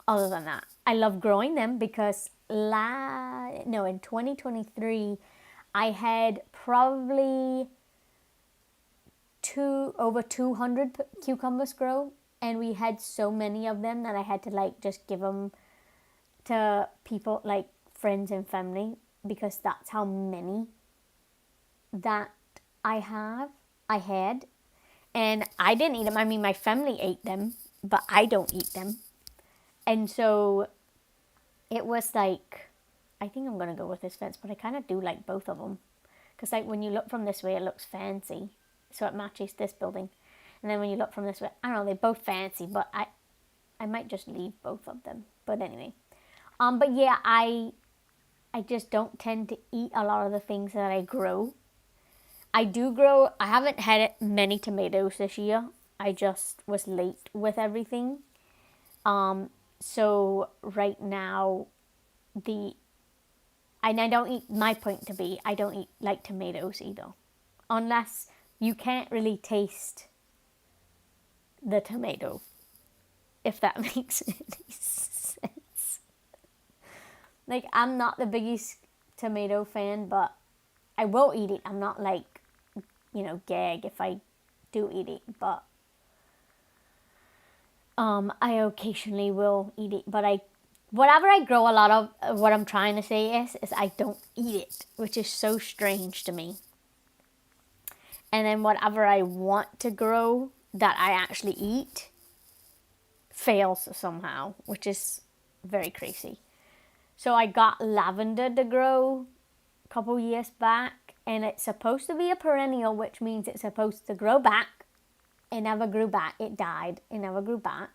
other than that. I love growing them because in 2023 I had probably over 200 cucumbers grow, and we had so many of them that I had to like just give them to people like friends and family because that's how many that I had. And I didn't eat them. I mean, my family ate them, but I don't eat them. And so it was like, I think I'm going to go with this fence, but I kind of do like both of them. Because like when you look from this way, it looks fancy. So it matches this building. And then when you look from this way, I don't know, they're both fancy, but I might just leave both of them. But anyway. But yeah, I just don't tend to eat a lot of the things that I grow. I haven't had many tomatoes this year. I just was late with everything. So right now, I don't eat, my point to be, I don't eat like tomatoes either. Unless you can't really taste the tomato, if that makes any sense. Like, I'm not the biggest tomato fan, but I will eat it. I'm not like, gag if I do eat it, but I occasionally will eat it. But whatever I grow, a lot of what I'm trying to say is I don't eat it, which is so strange to me. And then whatever I want to grow that I actually eat fails somehow, which is very crazy. So I got lavender to grow a couple years back, and it's supposed to be a perennial, which means it's supposed to grow back. It never grew back. It died. It never grew back.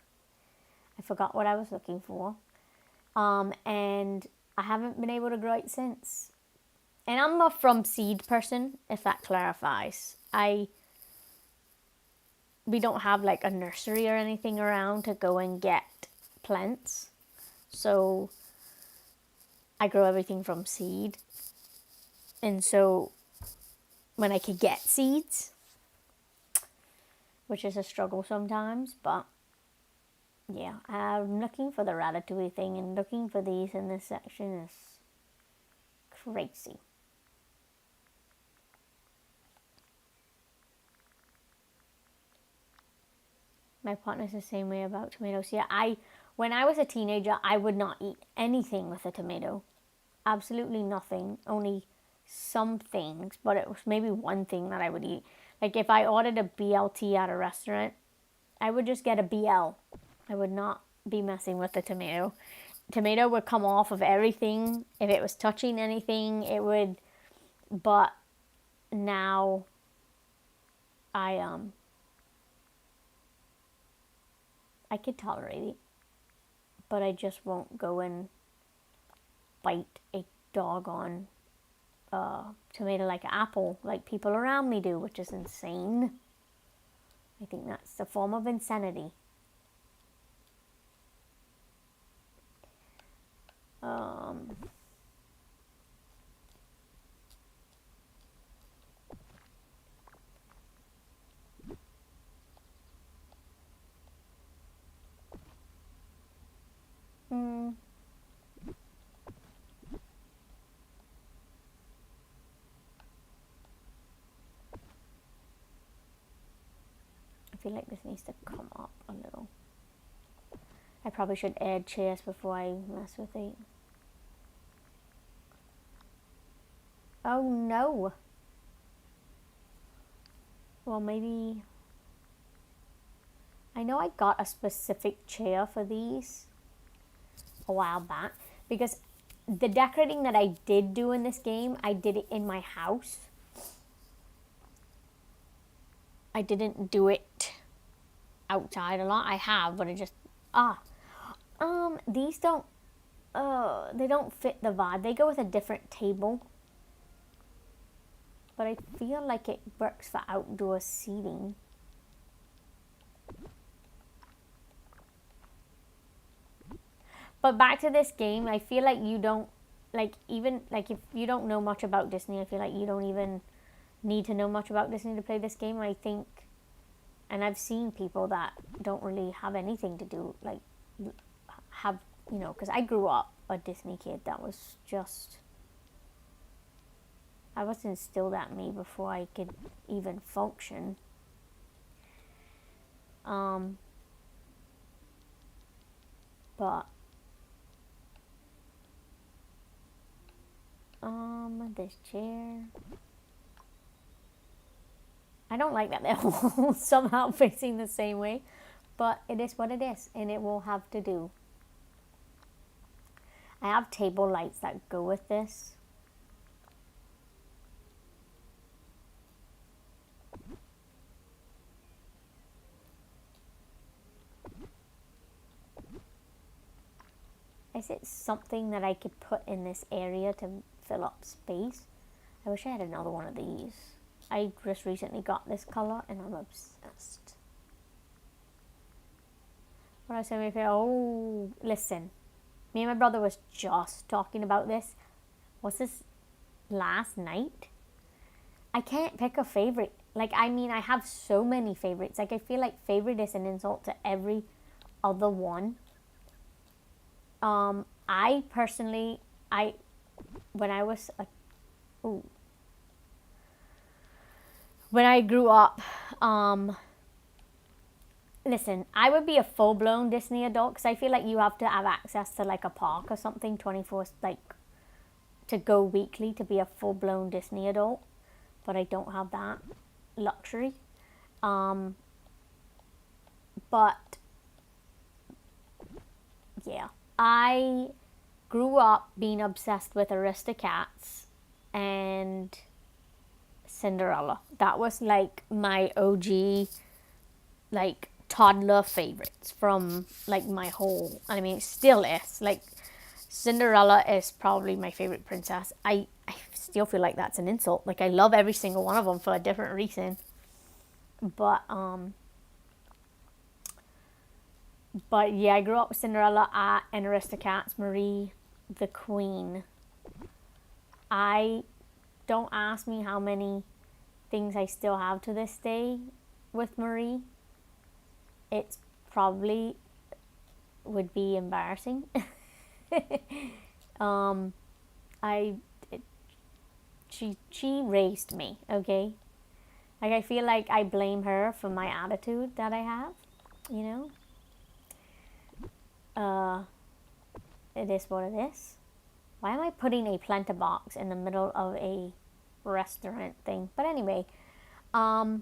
I forgot what I was looking for. And I haven't been able to grow it since. And I'm a from seed person, if that clarifies. We don't have like a nursery or anything around to go and get plants. So I grow everything from seed. And so when I could get seeds, which is a struggle sometimes, but yeah, I'm looking for the ratatouille thing, and looking for these in this section is crazy. My partner's the same way about tomatoes. Yeah, when I was a teenager, I would not eat anything with a tomato. Absolutely nothing. Only some things, but it was maybe one thing that I would eat. Like if I ordered a BLT at a restaurant, I would just get a BL. I would not be messing with the tomato. Tomato would come off of everything. If it was touching anything, it would. But now I could tolerate it, but I just won't go and bite a doggone tomato like an apple, like people around me do, which is insane. I think that's a form of insanity. I feel like this needs to come up a little. I probably should add chairs before I mess with it. Oh no. Well, maybe... I know I got a specific chair for these a while back, because the decorating that I did do in this game, I did it in my house. I didn't do it outside a lot. I have, but it just... these don't... they don't fit the vibe. They go with a different table. But I feel like it works for outdoor seating. But back to this game, I feel like you don't... Like, even... Like, if you don't know much about Disney, I feel like you don't even need to know much about Disney to play this game. I think... And I've seen people that don't really have anything to do, like, have, you know, because I grew up a Disney kid. That was just... I was instilled at me before I could even function. But... this chair... I don't like that they're all somehow facing the same way, but it is what it is, and it will have to do. I have table lights that go with this. Is it something that I could put in this area to fill up space? I wish I had another one of these. I just recently got this color and I'm obsessed. What I say, oh, listen. Me and my brother was just talking about this. Was this last night? I can't pick a favorite. Like, I mean, I have so many favorites. Like, I feel like favorite is an insult to every other one. I personally, when I was a, when I grew up, listen, I would be a full-blown Disney adult, because I feel like you have to have access to like a park or something 24, like, to go weekly to be a full-blown Disney adult, but I don't have that luxury. But yeah, I grew up being obsessed with Aristocats and Cinderella. That was like my OG, like, toddler favorites from like my whole, I mean, it still is. Like, Cinderella is probably my favorite princess. I still feel like that's an insult. Like, I love every single one of them for a different reason. But yeah, I grew up with Cinderella and Aristocats, Marie the Queen. Don't ask me how many things I still have to this day with Marie. It's probably would be embarrassing. She raised me, okay? Like, I feel like I blame her for my attitude that I have. you know? It is what it is. Why am I putting a planter box in the middle of a restaurant thing? But anyway, I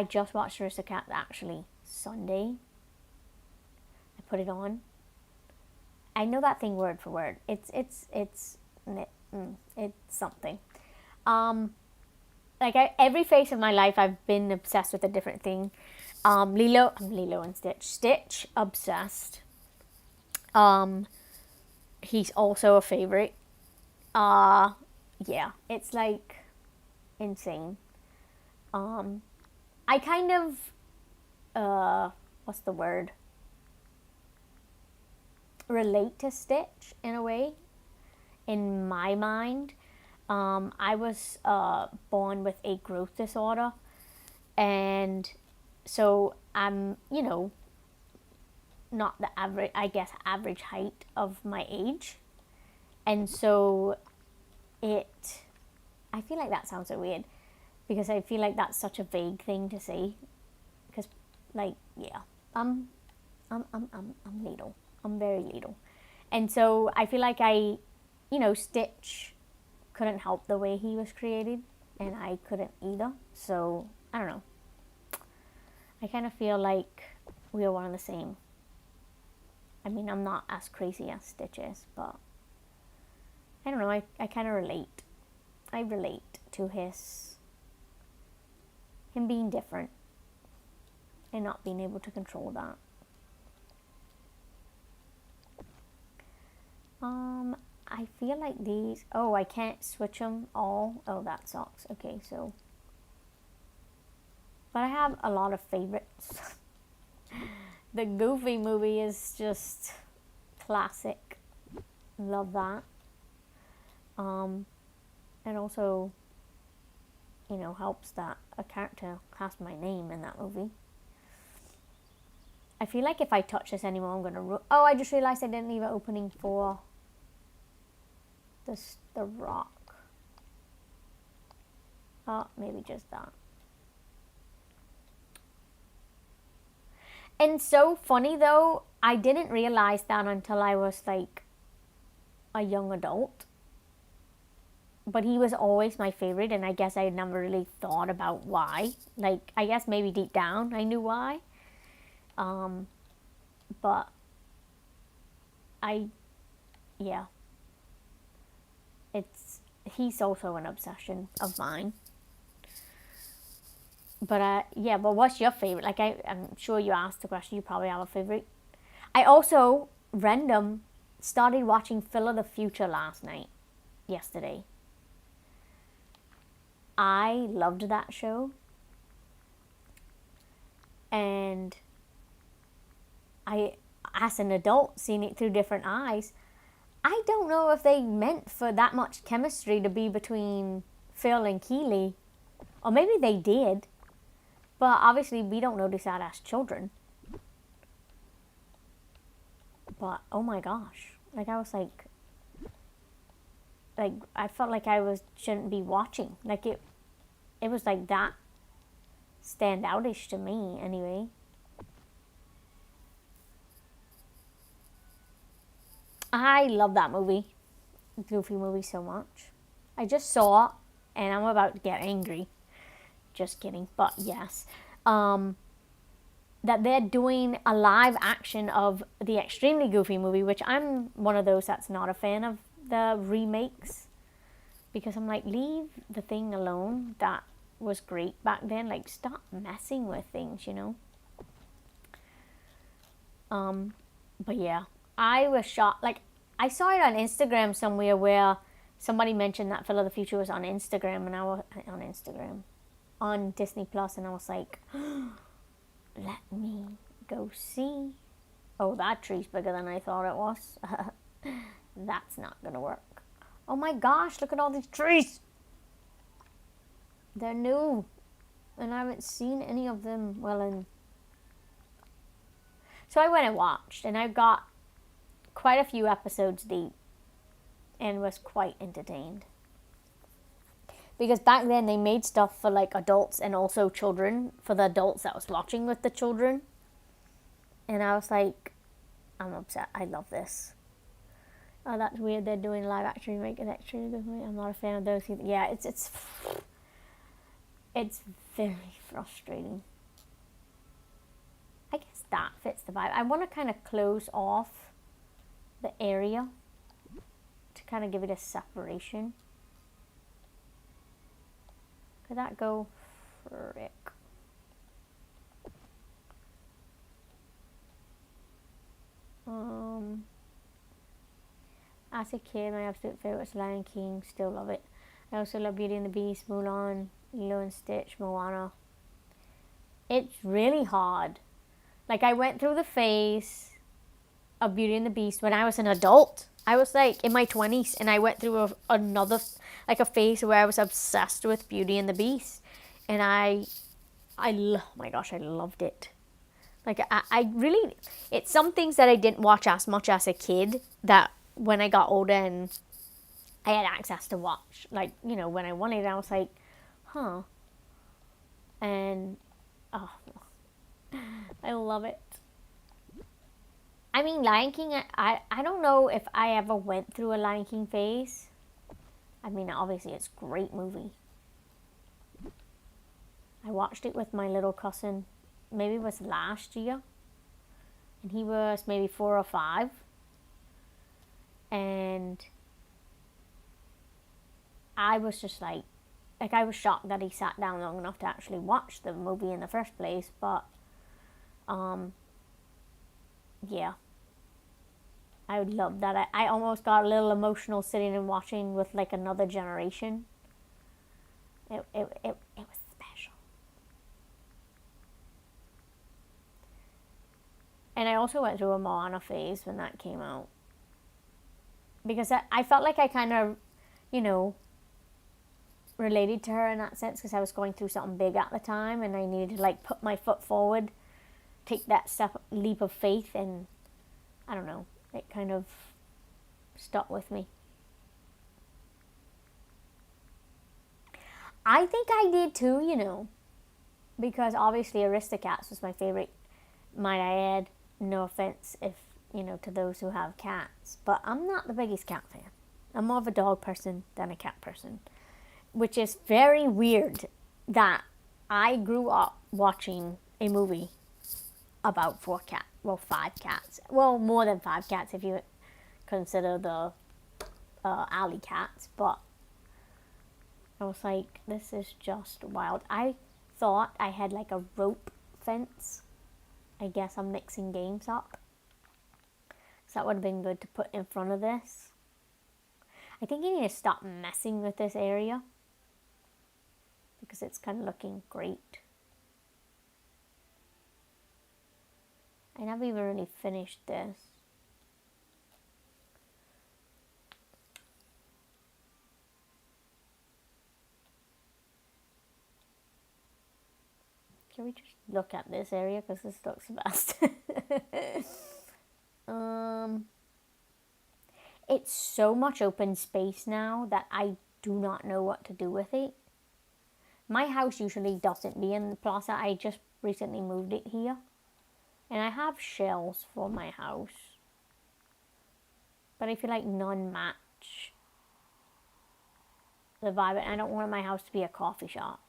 just watched Aristocats actually Sunday. I put it on. I know that thing word for word. It's something. Every phase of my life, I've been obsessed with a different thing. Lilo and Stitch. Stitch, obsessed. He's also a favorite. Yeah, it's like insane. I kind of, what's the word? Relate to Stitch in a way. In my mind, I was born with a growth disorder, and so I'm, not the average height of my age, and so I feel like that sounds so weird, because I feel like that's such a vague thing to say, because I'm little. I'm very little. And so I feel like Stitch couldn't help the way he was created, and I couldn't either. So, I don't know. I kind of feel like we are one and the same. I mean, I'm not as crazy as Stitch is, but I don't know. I kind of relate. I relate to him being different and not being able to control that. I feel like these, I can't switch them all. Oh, that sucks. Okay, so, but I have a lot of favorites. The Goofy movie is just classic. Love that. It also, helps that a character has my name in that movie. I feel like if I touch this anymore, I'm gonna. I just realized I didn't leave an opening for the rock. Maybe just that. And so funny though, I didn't realize that until I was like a young adult. But he was always my favorite, and I guess I had never really thought about why. Like, I guess maybe deep down I knew why. But he's also an obsession of mine. But but what's your favorite? Like, I'm sure you asked the question, you probably have a favorite. I also, random, started watching Phil of the Future yesterday. I loved that show. And as an adult, seeing it through different eyes, I don't know if they meant for that much chemistry to be between Phil and Keely. Or maybe they did. But obviously we don't notice that as children. But, oh my gosh. Like, I was like, I felt like shouldn't be watching. Like, it was like that standoutish to me, anyway. I love that movie, Goofy movie, so much. I just saw it, and I'm about to get angry. Just kidding, but yes. That they're doing a live action of the Extremely Goofy movie, which I'm one of those that's not a fan of the remakes. Because I'm like, leave the thing alone. That was great back then. Like, stop messing with things, But yeah, I was shocked. Like, I saw it on Instagram somewhere where somebody mentioned that Phil of the Future was on Instagram, and I was on Disney Plus, and I was like, let me go see. Oh, that tree's bigger than I thought it was. That's not gonna work. Oh my gosh, look at all these trees. They're new, and I haven't seen any of them So I went and watched, and I got quite a few episodes deep and was quite entertained. Because back then they made stuff for like adults and also children, for the adults that was watching with the children. And I was like, I'm upset. I love this. Oh, that's weird. They're doing live action remake and extra. I'm not a fan of those either. Yeah, it's very frustrating. I guess that fits the vibe. I want to kind of close off the area to kind of give it a separation. Could that go? Frick. As a kid, my absolute favorite was Lion King. Still love it. I also love Beauty and the Beast, Mulan, Lilo and Stitch, Moana. It's really hard. Like, I went through the phase of Beauty and the Beast when I was an adult. I was like in my 20s, and I went through another, like a phase where I was obsessed with Beauty and the Beast. And oh my gosh, I loved it. Like, I really, it's some things that I didn't watch as much as a kid that when I got older and I had access to watch, like, you know, when I wanted, I was like, huh. And, oh, I love it. I mean, Lion King, I don't know if I ever went through a Lion King phase. I mean, obviously, it's a great movie. I watched it with my little cousin, maybe it was last year. And he was maybe 4 or 5. And I was just like I was shocked that he sat down long enough to actually watch the movie in the first place. But, yeah. I would love that. I almost got a little emotional sitting and watching with like another generation. It was special. And I also went through a Moana phase when that came out. Because I felt like I kind of, you know, related to her in that sense because I was going through something big at the time and I needed to like put my foot forward, take that leap of faith, and I don't know, it kind of stuck with me. I think I did too, you know, because obviously Aristocats was my favorite, might I add. No offense if, you know, to those who have cats, but I'm not the biggest cat fan. I'm more of a dog person than a cat person, which is very weird that I grew up watching a movie about 5 cats. Well, more than 5 cats if you consider the alley cats, but I was like, this is just wild. I thought I had like a rope fence. I guess I'm mixing games up. So that would have been good to put in front of this. I think you need to stop messing with this area because it's kind of looking great. I never even really finished this. Can we just look at this area because this looks the best. It's so much open space now that I do not know what to do with it. My house usually doesn't be in the plaza. I just recently moved it here. And I have shells for my house. But I feel like none match the vibe. And I don't want my house to be a coffee shop.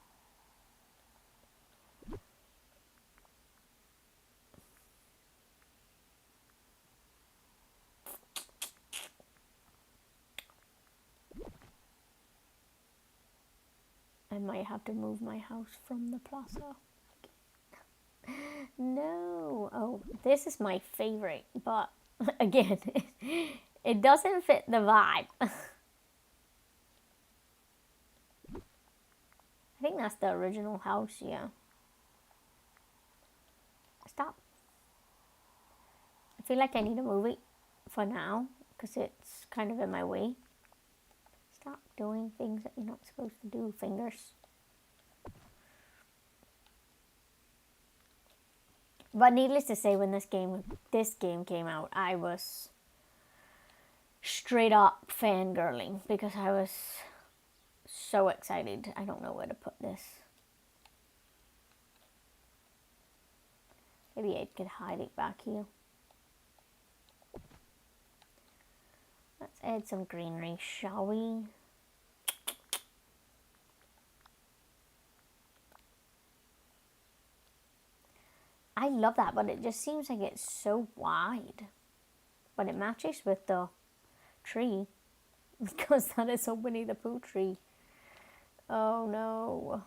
I might have to move my house from the plaza. No. Oh, this is my favorite. But, again, it doesn't fit the vibe. I think that's the original house, yeah. Stop. I feel like I need to move it for now because it's kind of in my way. Stop doing things that you're not supposed to do, fingers. But needless to say, when this game came out, I was straight up fangirling because I was so excited. I don't know where to put this. Maybe I could hide it back here. Let's add some greenery, shall we? I love that, but it just seems like it's so wide. But it matches with the tree, because that is so Winnie the Pooh tree. Oh no.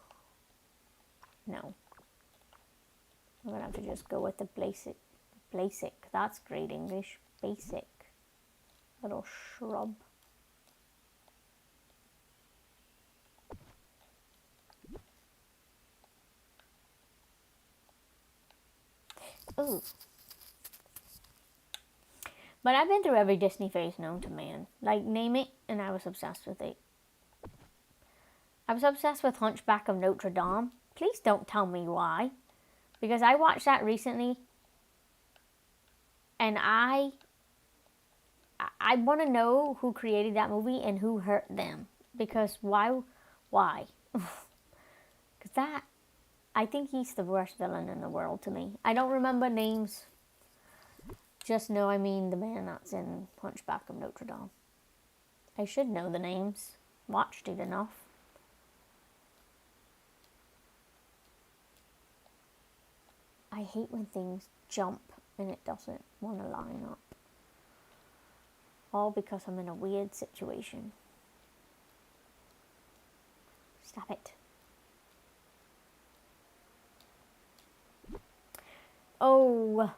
No. I'm gonna have to just go with the basic. That's great English. Basic. Little shrub. Ooh. But I've been through every Disney phase known to man. Like, name it, and I was obsessed with it. I was obsessed with Hunchback of Notre Dame. Please don't tell me why. Because I watched that recently, and I want to know who created that movie and who hurt them. Because why? Because I think he's the worst villain in the world to me. I don't remember names. Just know, I mean, the man that's in Hunchback of Notre Dame. I should know the names. Watched it enough. I hate when things jump and it doesn't want to line up. All because I'm in a weird situation. Stop it. Oh.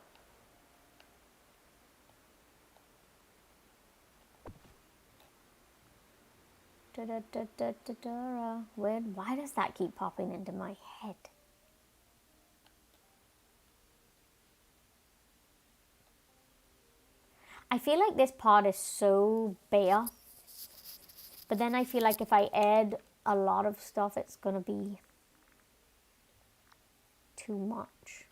Why does that keep popping into my head? I feel like this part is so bare, but then I feel like if I add a lot of stuff, it's gonna be too much.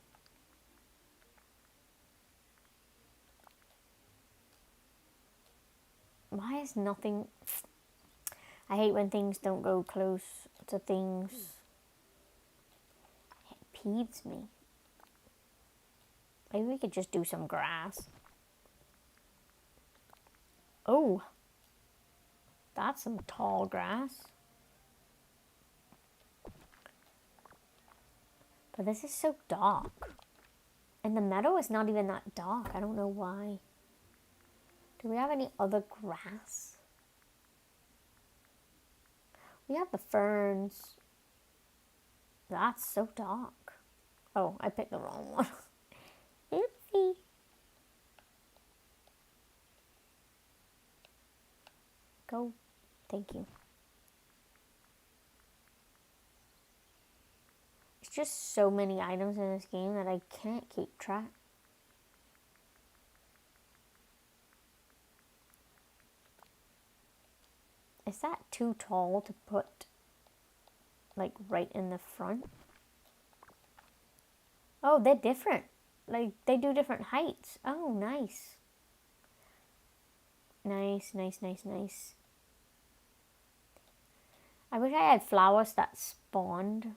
Why is nothing... I hate when things don't go close to things. It peeves me. Maybe we could just do some grass. Oh, that's some tall grass. But this is so dark. And the meadow is not even that dark. I don't know why. Do we have any other grass? We have the ferns. That's so dark. Oh, I picked the wrong one. Oopsie. Go. Thank you. It's just so many items in this game that I can't keep track. Is that too tall to put, like, right in the front? Oh, they're different. Like, they do different heights. Oh, nice. Nice, nice, nice, nice. I wish I had flowers that spawned.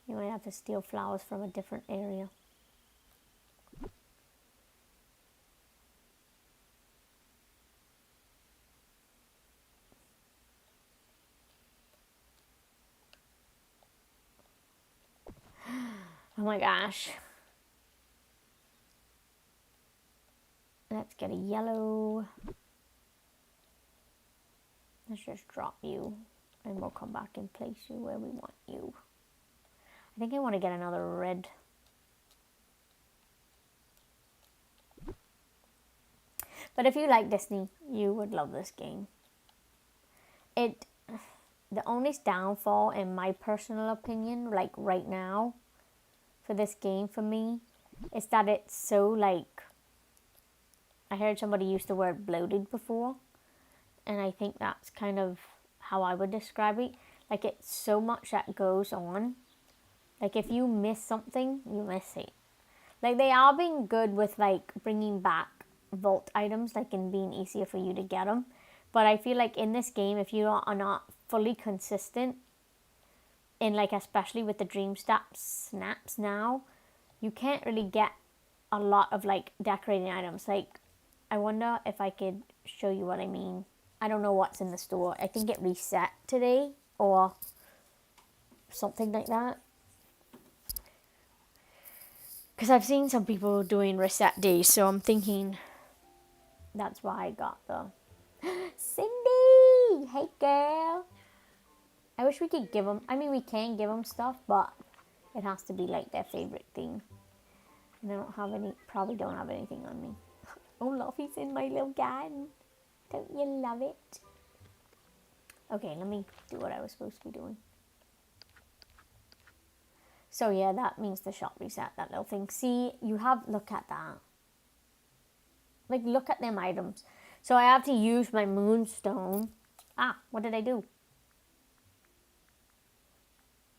You might have to steal flowers from a different area. Oh my gosh. Let's get a yellow. Let's just drop you and we'll come back and place you where we want you. I think I want to get another red. But if you like Disney, you would love this game. The only downfall, in my personal opinion, like right now, for this game for me, is that it's so, like, I heard somebody use the word bloated before, and I think that's kind of how I would describe it. Like, it's so much that goes on Like, if you miss something, you miss it. Like, they are being good with, like, bringing back vault items, like, and being easier for you to get them. But I feel like in this game, if you are not fully consistent, in, like, especially with the dream snaps now, you can't really get a lot of, like, decorating items. Like, I wonder if I could show you what I mean. I don't know what's in the store. I think it reset today or something like that. Because I've seen some people doing reset days, so I'm thinking that's why I got the... Cindy! Hey, girl! I wish we could give them... I mean, we can give them stuff, but it has to be, like, their favorite thing. And I don't have any... Probably don't have anything on me. Oh, Luffy's in my little garden. Don't you love it? Okay, let me do what I was supposed to be doing. So yeah, that means the shop reset, that little thing. See, you have, look at that. Like, look at them items. So I have to use my moonstone. Ah, what did I do?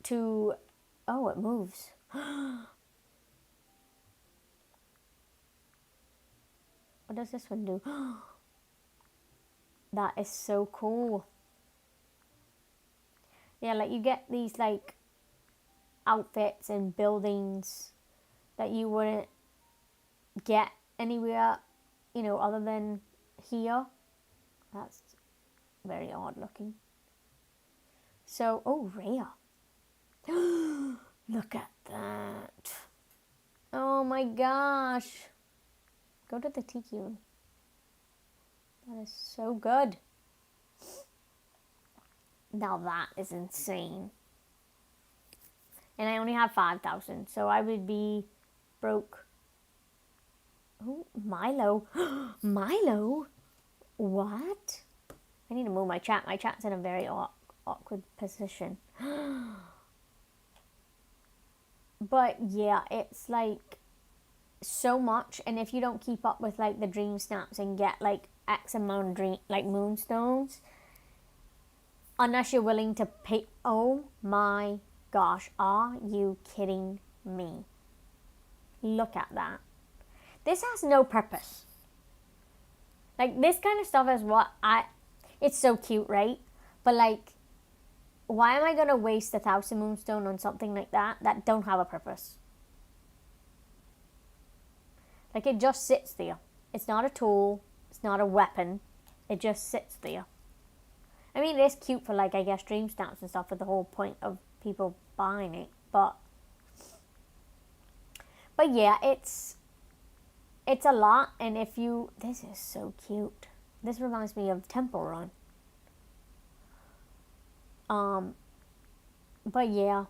To, oh, it moves. What does this one do? That is so cool. Yeah, like, you get these, like, outfits and buildings that you wouldn't get anywhere, you know, other than here. That's very odd looking. So, oh, rare. Look at that. Oh my gosh. Go to the tiki room. That is so good. Now that is insane. And I only have 5,000, so I would be broke. Oh, Milo. Milo? What? I need to move my chat. My chat's in a very awkward position. But yeah, it's like so much. And if you don't keep up with like the dream snaps and get like X amount of moonstones, unless you're willing to pay. Oh my gosh, are you kidding me? Look at that. This has no purpose. Like, this kind of stuff is what it's so cute, right? But like, why am I gonna waste 1,000 moonstone on something like that don't have a purpose? Like, it just sits there. It's not a tool. It's not a weapon. It just sits there. I mean, it is cute for, like, I guess, dream snaps and stuff, for the whole point of people buying it. But yeah, it's a lot. And if you... This is so cute. This reminds me of Temple Run. But yeah.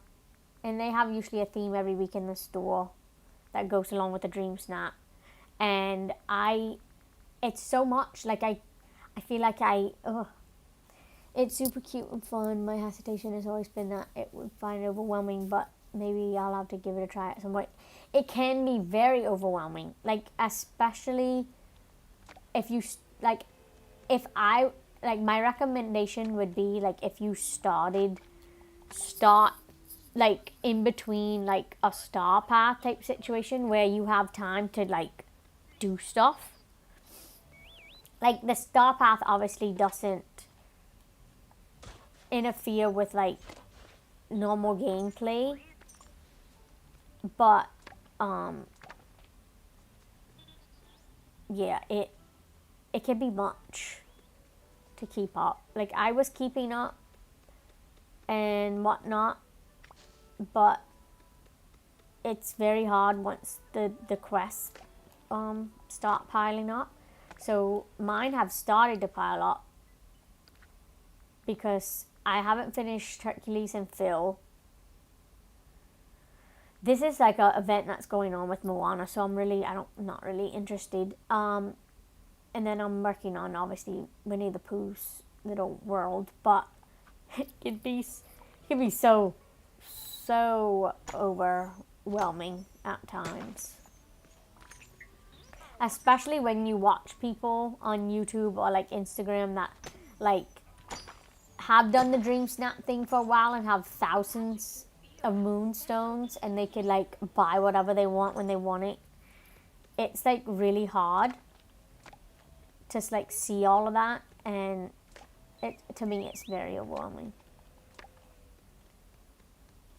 And they have usually a theme every week in the store that goes along with the dream snap. And it's so much. Like, I feel like it's super cute and fun. My hesitation has always been that it would find it overwhelming, but maybe I'll have to give it a try at some point. It can be very overwhelming, like, especially if you, like, my recommendation would be, like, if you start, like, in between, like, a star path type situation where you have time to, like, do stuff. Like, the star path obviously doesn't interfere with, like, normal gameplay, but yeah, it can be much to keep up. Like, I was keeping up and whatnot, but it's very hard once the quests start piling up. So mine have started to pile up because I haven't finished Hercules and Phil. This is like an event that's going on with Moana, so I'm not really interested. And then I'm working on, obviously, Winnie the Pooh's little world, but it could be so overwhelming at times. Especially when you watch people on YouTube or like Instagram that like have done the dream snap thing for a while and have thousands of moonstones, and they could like buy whatever they want when they want it. It's like really hard to like see all of that, and to me it's very overwhelming.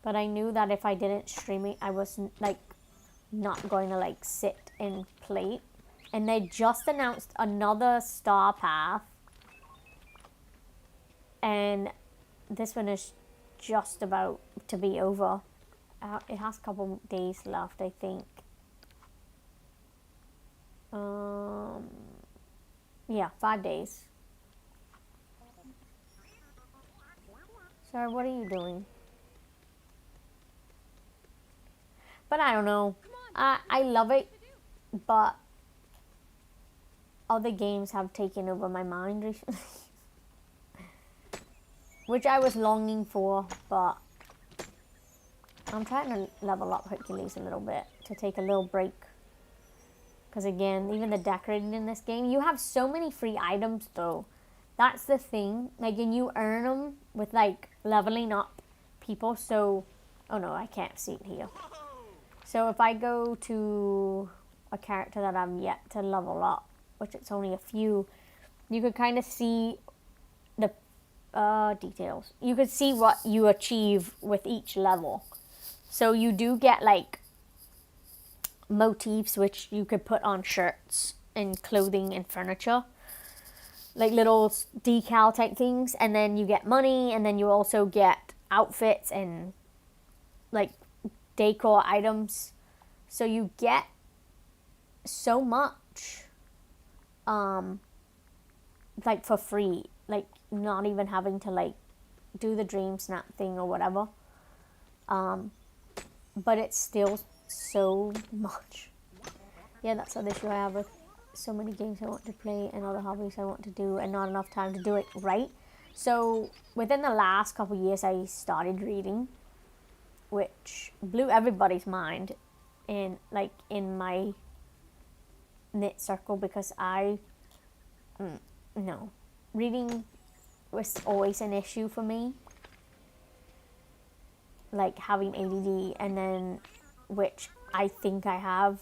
But I knew that if I didn't stream it, I was like not going to like sit and play it. And they just announced another star path, and this one is just about to be over. It has a couple days left, I think. Yeah, 5 days. Sir, what are you doing? But I don't know. I love it, but other games have taken over my mind recently. Which I was longing for, but I'm trying to level up Hercules a little bit to take a little break. Because again, even the decorating in this game, you have so many free items though. That's the thing. Like, and you earn them with like leveling up people. So, oh no, I can't see it here. So if I go to a character that I'm yet to level up, which it's only a few, you could kind of see the details. You could see what you achieve with each level. So you do get like motifs which you could put on shirts and clothing and furniture, like little decal type things, and then you get money, and then you also get outfits and like decor items. So you get so much like for free, like not even having to like do the dream snap thing or whatever, but it's still so much. Yeah, that's the issue I have with so many games I want to play and other hobbies I want to do, and not enough time to do it right. So within the last couple of years I started reading, which blew everybody's mind in like in my knit circle, because no, reading was always an issue for me, like having ADD, and then which I think I have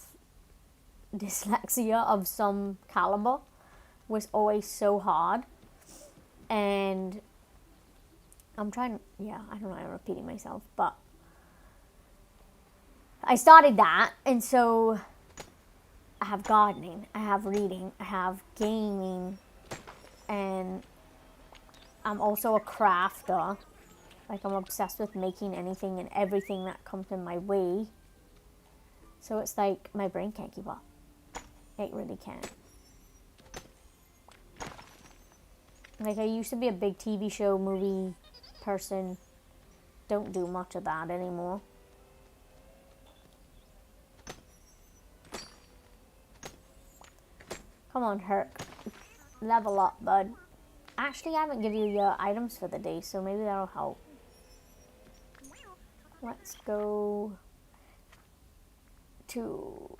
dyslexia of some caliber, was always so hard. And I'm trying, yeah, I don't know, I'm repeating myself, but I started that, and so I have gardening, I have reading, I have gaming, and I'm also a crafter. Like, I'm obsessed with making anything and everything that comes in my way. So it's like my brain can't keep up. It really can't. Like, I used to be a big TV show, movie person. Don't do much of that anymore. Come on, Herc. Level up, bud. Actually, I haven't given you your items for the day, so maybe that'll help. Let's go to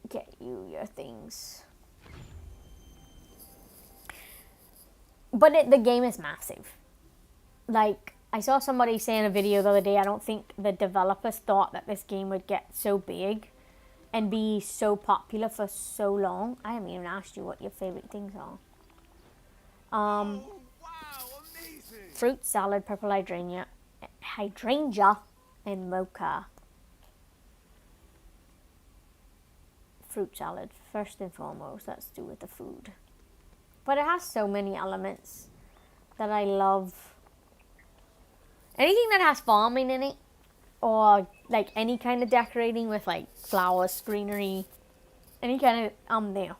get you your things. But the game is massive. Like, I saw somebody say in a video the other day, I don't think the developers thought that this game would get so big and be so popular for so long. I haven't even asked you what your favorite things are.
Oh, wow, amazing!
Fruit salad, purple hydrangea, and mocha. Fruit salad, first and foremost. Let's do with the food. But it has so many elements that I love. Anything that has farming in it, or like any kind of decorating with like flowers, greenery, any kind of, I'm there.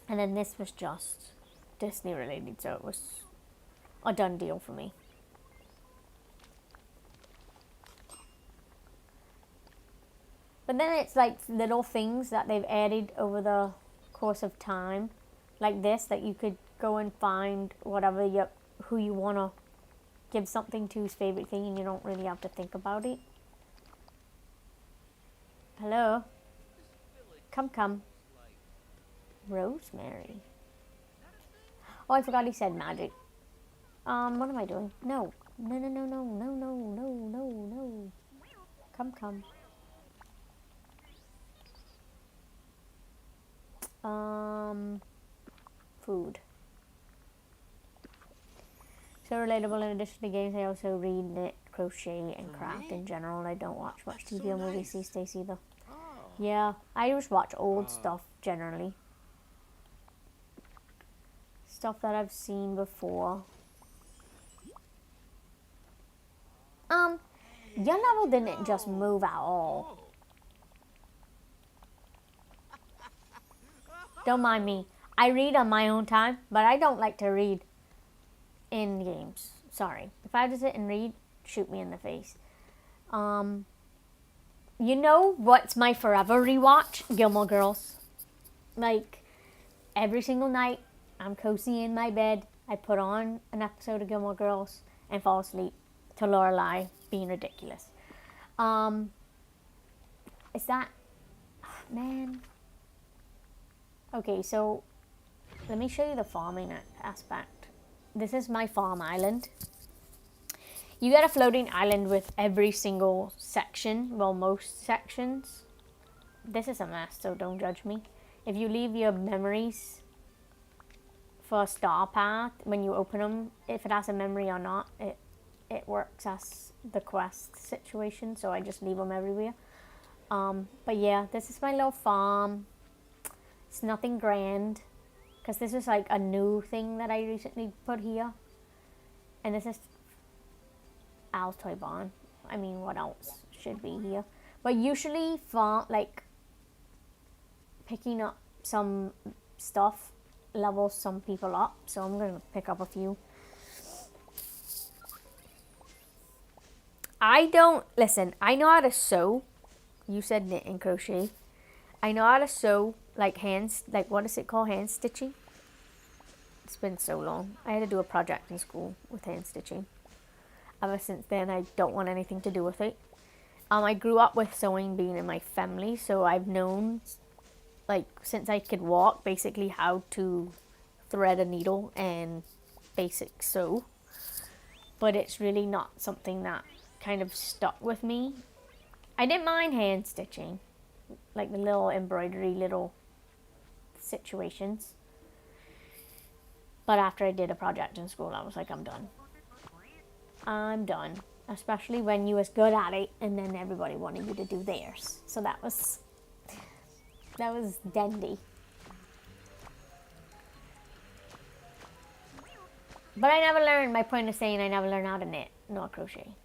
And then this was just Disney related, so it was a done deal for me. But then it's like little things that they've added over the course of time, like this, that you could go and find whatever who you want to give something to's favorite thing, and you don't really have to think about it. Hello? Come. Rosemary. Oh, I forgot he said magic. What am I doing? No. come. Food. So relatable. In addition to games, I also read, knit, crochet, and craft in general. I don't watch much TV or movies these days either. Yeah, I just watch old stuff generally. Stuff that I've seen before. Your level didn't just move at all. Don't mind me. I read on my own time, but I don't like to read in games. Sorry. If I have to sit and read, shoot me in the face. You know what's my forever rewatch? Gilmore Girls. Like, every single night, I'm cozy in my bed. I put on an episode of Gilmore Girls and fall asleep to Lorelai being ridiculous. Is that... man. Okay, so let me show you the farming aspect. This is my farm island. You get a floating island with every single section. Well, most sections. This is a mess, so don't judge me. If you leave your memories for a star path, when you open them, if it has a memory or not, it works as the quest situation, so I just leave them everywhere. But yeah, this is my little farm. It's nothing grand, because this is like a new thing that I recently put here. And this is Al's toy barn. I mean, what else should be here? But usually, like, picking up some stuff levels some people up. So I'm going to pick up a few. Listen, I know how to sew. You said knit and crochet. I know how to sew, like what is it called? Hand stitching? It's been so long. I had to do a project in school with hand stitching. Ever since then, I don't want anything to do with it. I grew up with sewing being in my family, so I've known, like, since I could walk, basically how to thread a needle and basic sew. But it's really not something that kind of stuck with me. I didn't mind hand stitching, like the little embroidery little situations. But after I did a project in school, I was like, I'm done. I'm done. Especially when you was good at it and then everybody wanted you to do theirs. So that was dandy. But I never learned, my point is saying I never learned how to knit nor crochet.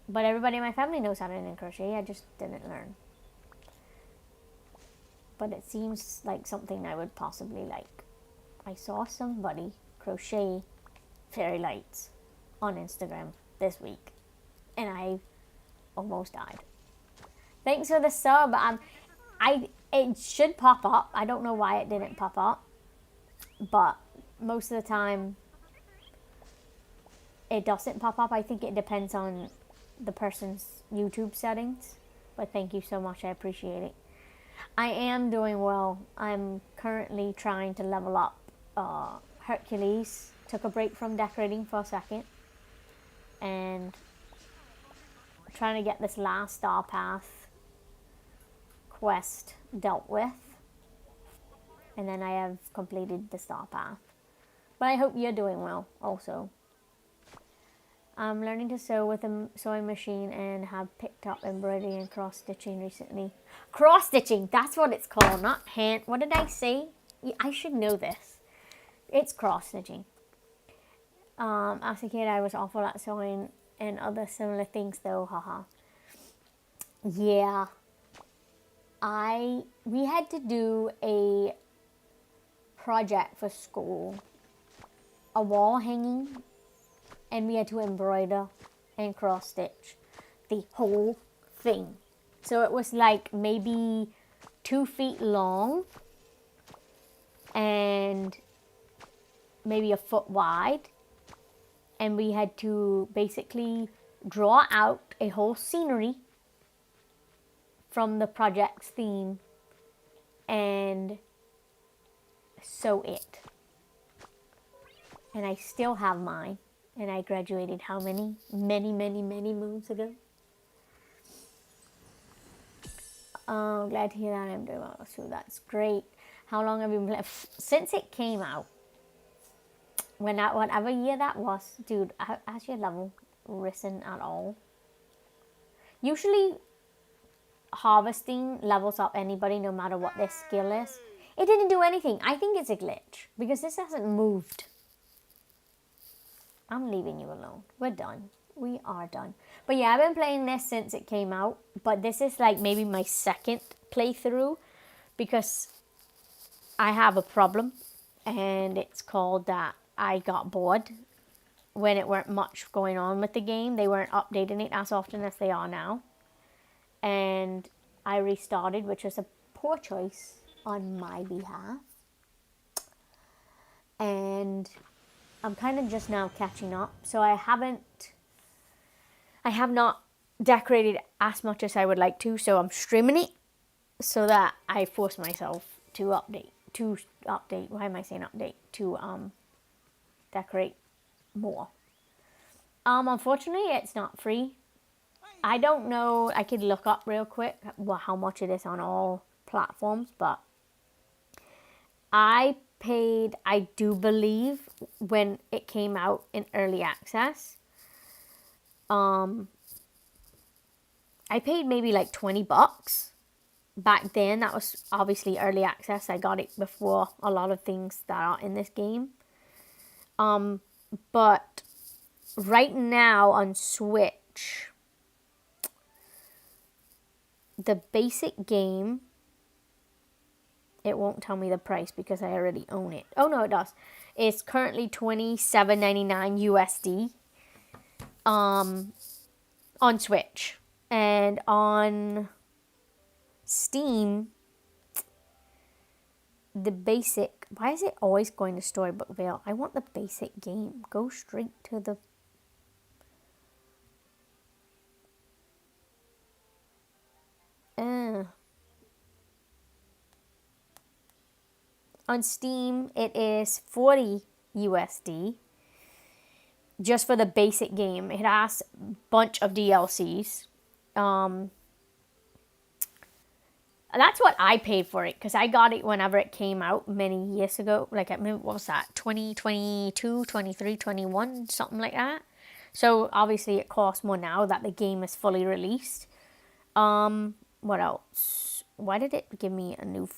But everybody in my family knows how to knit and crochet, I just didn't learn. But it seems like something I would possibly like. I saw somebody crochet fairy lights on Instagram this week, and I almost died. Thanks for the sub. It should pop up. I don't know why it didn't pop up, but most of the time it doesn't pop up. I think it depends on the person's YouTube settings, but thank you so much. I appreciate it. I am doing well. I'm currently trying to level up Hercules. Took a break from decorating for a second and trying to get this last star path quest dealt with, and then I have completed the star path. But I hope you're doing well also. I'm learning to sew with a sewing machine and have picked up embroidery and cross stitching recently. Cross stitching, that's what it's called, not hand. What did I say? I should know this. It's cross stitching. As a kid, I was awful at sewing and other similar things, though. Haha. Yeah. We had to do a project for school, a wall hanging, and we had to embroider and cross stitch the whole thing. So it was like maybe 2 feet long and maybe a foot wide. And we had to basically draw out a whole scenery from the project's theme and sew it. And I still have mine. And I graduated how many? Many moons ago. Oh, glad to hear that. I'm doing well. So that's great. How long have you been playing? Since it came out. Whatever year that was, dude, has your level risen at all? Usually, harvesting levels up anybody no matter what their skill is. It didn't do anything. I think it's a glitch because this hasn't moved. I'm leaving you alone. We're done. We are done. But yeah, I've been playing this since it came out. But this is like maybe my second playthrough because I have a problem. And it's called that I got bored when it weren't much going on with the game. They weren't updating it as often as they are now. And I restarted, which was a poor choice on my behalf. And I'm kind of just now catching up. So I have not decorated as much as I would like to. So I'm streaming it so that I force myself to update. Why am I saying update? To decorate more. Unfortunately, it's not free. I don't know. I could look up real quick how much it is on all platforms, but I paid, I do believe, when it came out in early access, I paid maybe like $20. Back then, that was obviously early access. I got it before a lot of things that are in this game. But right now on Switch, the basic game, it won't tell me the price because I already own it. Oh no, it does. It's currently $27.99 USD on Switch. And on Steam, the basic, why is it always going to Storybook Vale? I want the basic game. Go straight to the on Steam, it is $40 USD just for the basic game. It has a bunch of DLCs. That's what I paid for it because I got it whenever it came out many years ago. Like, what was that? 2022, 23, 21, something like that. So obviously it costs more now that the game is fully released. What else? Why did it give me a new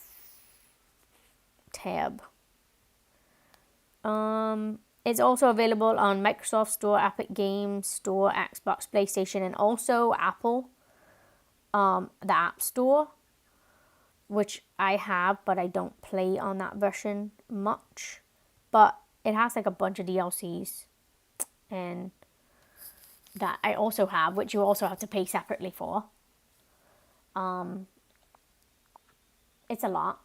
tab? It's also available on Microsoft Store, Epic Games Store, Xbox, PlayStation, and also Apple, the App Store, which I have, but I don't play on that version much. But it has like a bunch of DLCs, and that I also have, which you also have to pay separately for. It's a lot.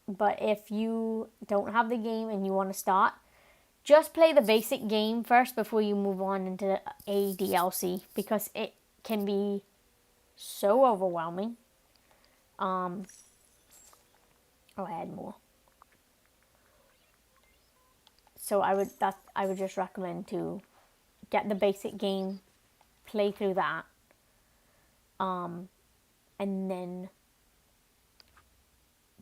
But if you don't have the game and you want to start, just play the basic game first before you move on into a DLC, because it can be so overwhelming. Oh, I had more. So I would just recommend to get the basic game, play through that, and then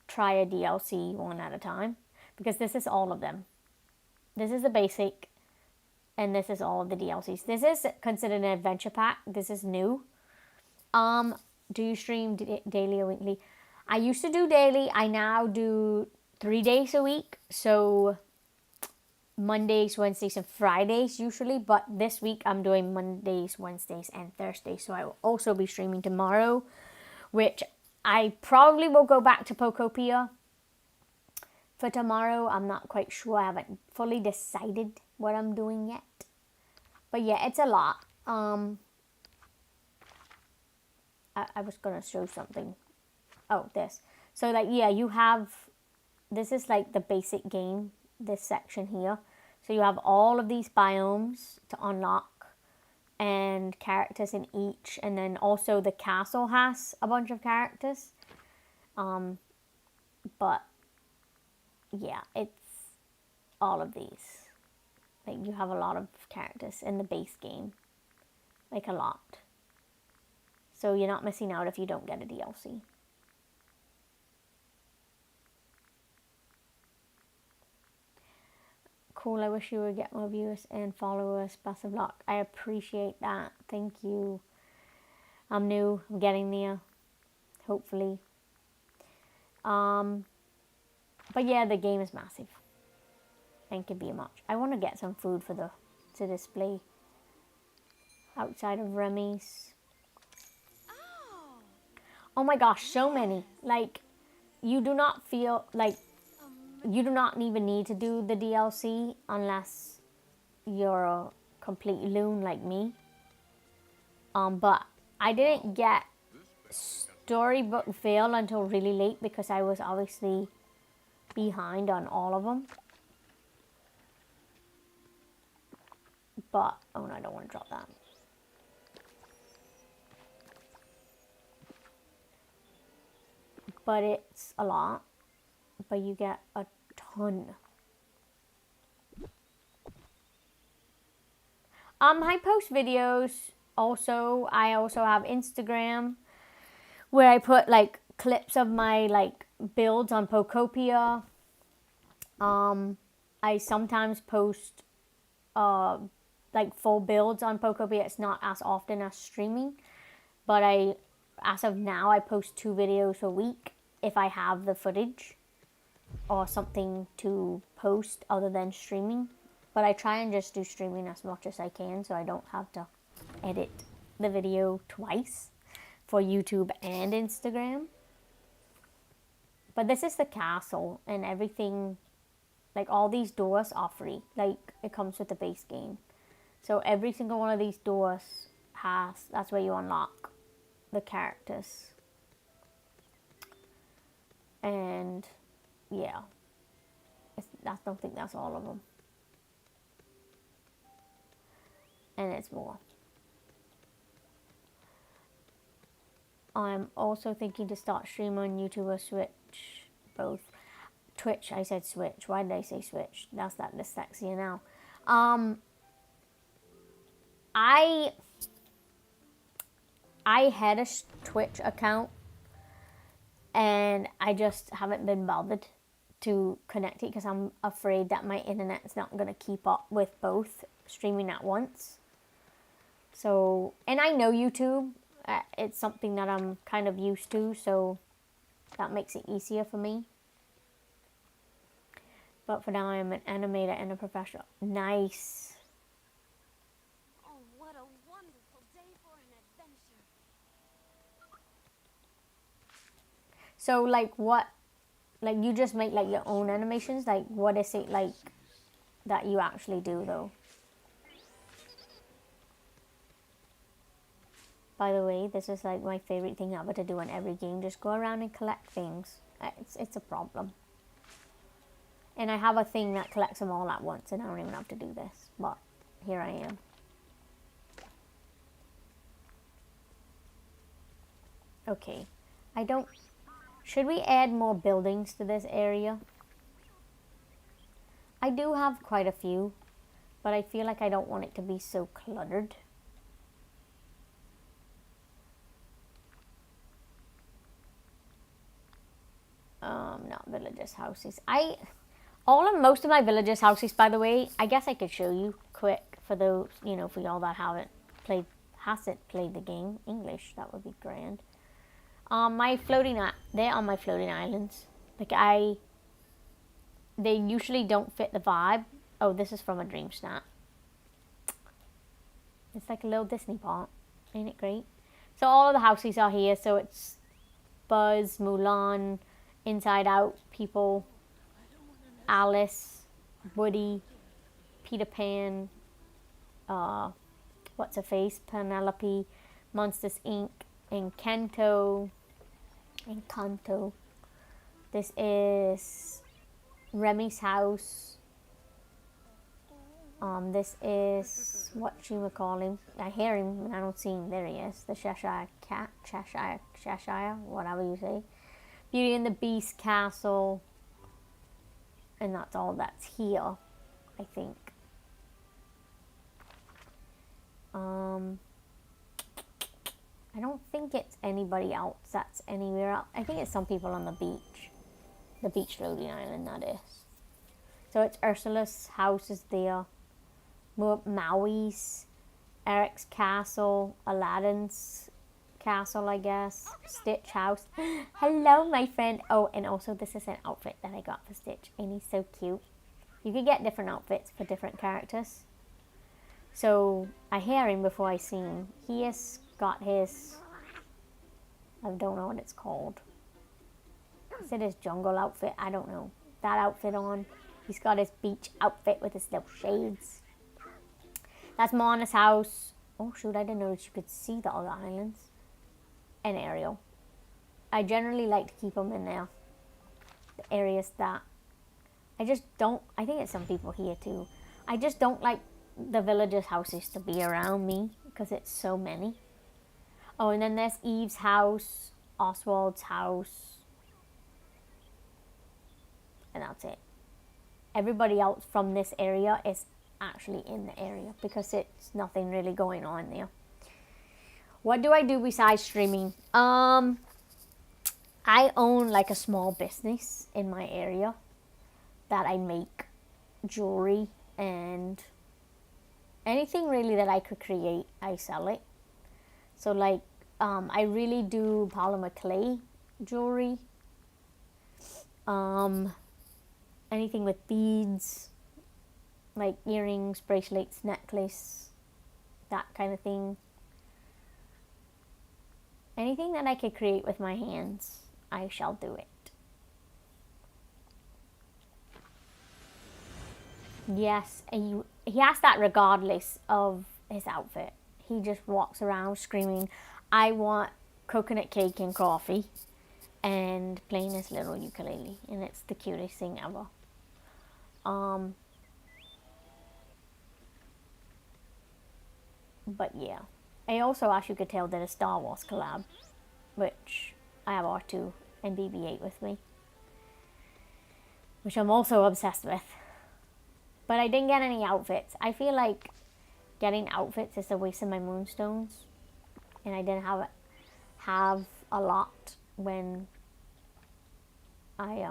try a DLC one at a time, because this is all of them. This is the basic, and this is all of the DLCs. This is considered an adventure pack. This is new. Do you stream daily or weekly? I used to do daily. I now do 3 days a week. So Mondays, Wednesdays, and Fridays usually. But this week I'm doing Mondays, Wednesdays, and Thursdays. So I will also be streaming tomorrow, which I probably will go back to Pokopia for tomorrow. I'm not quite sure. I haven't fully decided what I'm doing yet. But yeah, it's a lot. I was going to show something. Oh, this. So, like, yeah, you have, this is like the basic game, this section here. So you have all of these biomes to unlock and characters in each. And then also the castle has a bunch of characters. But, yeah, it's all of these. Like, you have a lot of characters in the base game. Like, a lot. So you're not missing out if you don't get a DLC. Cool, I wish you would get more viewers and followers. Best of luck. I appreciate that. Thank you. I'm new. I'm getting there. Hopefully. But yeah, the game is massive. And can be much. I want to get some food for to display outside of Remy's. Oh my gosh, so many. Like, you do not feel like you do not even need to do the DLC unless you're a complete loon like me. But I didn't get Storybook Vale until really late because I was obviously behind on all of them. But, oh no, I don't want to drop that. But it's a lot. But you get a ton. I post videos also. I also have Instagram where I put like clips of my like builds on Pokopia. I sometimes post like full builds on Pokopia. It's not as often as streaming, but as of now, I post 2 videos a week if I have the footage or something to post other than streaming. But I try and just do streaming as much as I can so I don't have to edit the video twice for YouTube and Instagram. But this is the castle and everything, like all these doors are free. Like it comes with the base game. So every single one of these doors that's where you unlock the characters. And yeah, I don't think that's all of them. And it's more. I'm also thinking to start streaming on YouTube or Switch, both. Twitch, I said Switch. Why did I say Switch? That's that dyslexia now. I had a Twitch account and I just haven't been bothered to connect it because I'm afraid that my internet's not going to keep up with both streaming at once. So, and I know YouTube, it's something that I'm kind of used to, so that makes it easier for me. But for now, I'm an animator and a professional. Nice.
Oh, what a wonderful day for an adventure.
So, like, what, like, you just make, like, your own animations? Like, what is it, like, that you actually do, though? By the way, this is, like, my favorite thing ever to do in every game. Just go around and collect things. It's a problem. And I have a thing that collects them all at once, and I don't even have to do this. But here I am. Okay. Should we add more buildings to this area? I do have quite a few, but I feel like I don't want it to be so cluttered. Not villagers' houses. Most of my villagers' houses, by the way, I guess I could show you quick for those, for y'all that hasn't played the game English. That would be grand. They're on my floating islands. Like they usually don't fit the vibe. Oh, this is from a Dream Snap. It's like a little Disney park. Ain't it great? So all of the houses are here. So it's Buzz, Mulan, Inside Out people, Alice, Woody, Peter Pan, what's her face, Penelope, Monsters Inc., Encanto. This is Remy's house. This is what you would call him. I hear him and I don't see him. There he is. The Cheshire Cat, Cheshire, whatever you say. Beauty and the Beast castle. And that's all that's here, I think. I don't think it's anybody else that's anywhere else. I think it's some people on the beach floating island, that is. So it's Ursula's house is there, Maui's, Eric's castle, Aladdin's castle, I guess, Stitch house. Hello, my friend. Oh, and also this is an outfit that I got for Stitch, and he's so cute. You could get different outfits for different characters. So I hear him before I see him. He has got his, I don't know what it's called. Is it his jungle outfit? I don't know. That outfit on. He's got his beach outfit with his little shades. That's Moana's house. Oh shoot, I didn't know you could see the other islands. And Ariel. I generally like to keep them in there. The areas that I just don't, I think it's some people here too. I just don't like the villagers' houses to be around me because it's so many. Oh, and then there's Eve's house, Oswald's house. And that's it. Everybody else from this area is actually in the area because it's nothing really going on there. What do I do besides streaming? I own like a small business in my area that I make jewelry and anything really that I could create, I sell it. So like I really do polymer clay jewelry. Anything with beads, like earrings, bracelets, necklace, that kind of thing. Anything that I could create with my hands, I shall do it. Yes, and he has that regardless of his outfit. He just walks around screaming, I want coconut cake and coffee, and playing his little ukulele, and it's the cutest thing ever. But yeah, I also, as you could tell, did a Star Wars collab, which I have R2 and BB-8 with me, which I'm also obsessed with. But I didn't get any outfits. I feel like getting outfits is a waste of my moonstones, and I didn't have a lot when I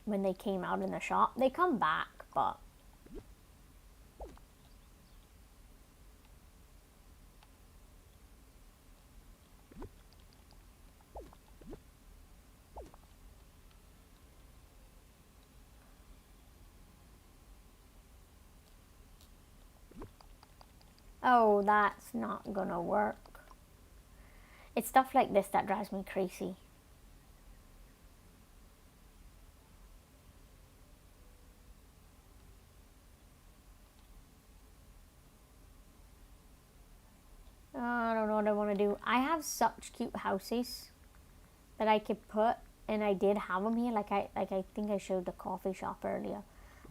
when they came out in the shop. They come back, but oh, that's not gonna work. It's stuff like this that drives me crazy. I don't know what I want to do. I have such cute houses that I could put, and I did have them here. Like I think I showed the coffee shop earlier.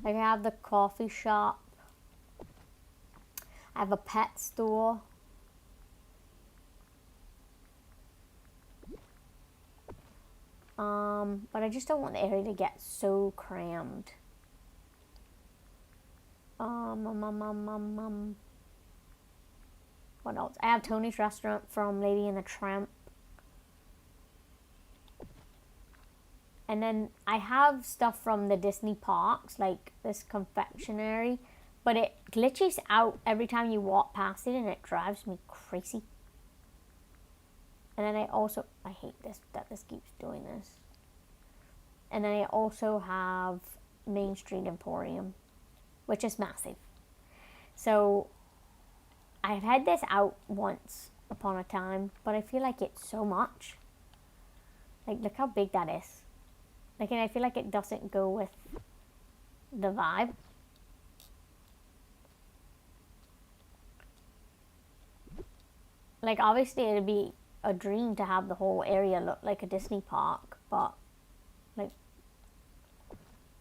Like I have the coffee shop. I have a pet store. But I just don't want the area to get so crammed. What else? I have Tony's restaurant from Lady and the Tramp. And then I have stuff from the Disney parks, like this confectionery, but it glitches out every time you walk past it, and it drives me crazy. And then I hate this, that this keeps doing this. And then I also have Main Street Emporium, which is massive. So I've had this out once upon a time, but I feel like it's so much. Like, look how big that is. Like, and I feel like it doesn't go with the vibe. Like, obviously it'd be a dream to have the whole area look like a Disney park, but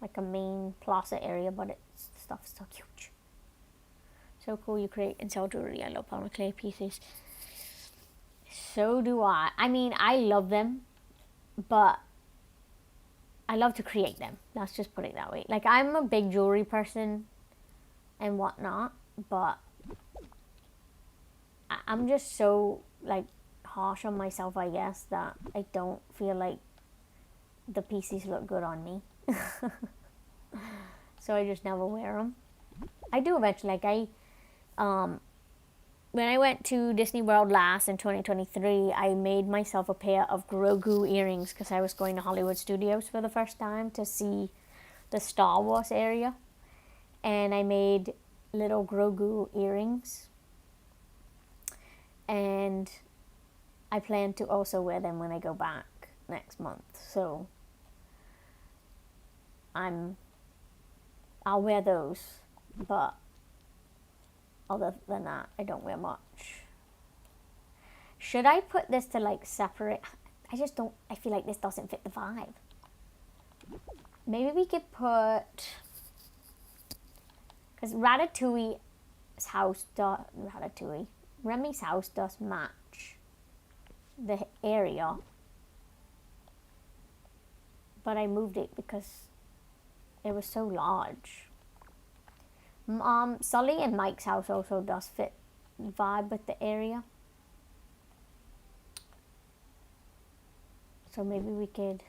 like a main plaza area, but it's stuff's so huge. So cool. You create and sell jewelry. I love polymer clay pieces. So do I. I mean, I love them, but I love to create them. Let's just put it that way. Like, I'm a big jewelry person and whatnot, but I'm just so like harsh on myself, I guess, that I don't feel like the pieces look good on me. So I just never wear them. I do eventually. Like when I went to Disney World last in 2023, I made myself a pair of Grogu earrings because I was going to Hollywood Studios for the first time to see the Star Wars area. And I made little Grogu earrings. And I plan to also wear them when I go back next month. So I'll wear those, but other than that, I don't wear much. Should I put this to like separate? I just don't, I feel like this doesn't fit the vibe. Maybe we could put, because Ratatouille's house, Remy's house does match the area. But I moved it because it was so large. Sully and Mike's house also does fit the vibe with the area. So maybe we could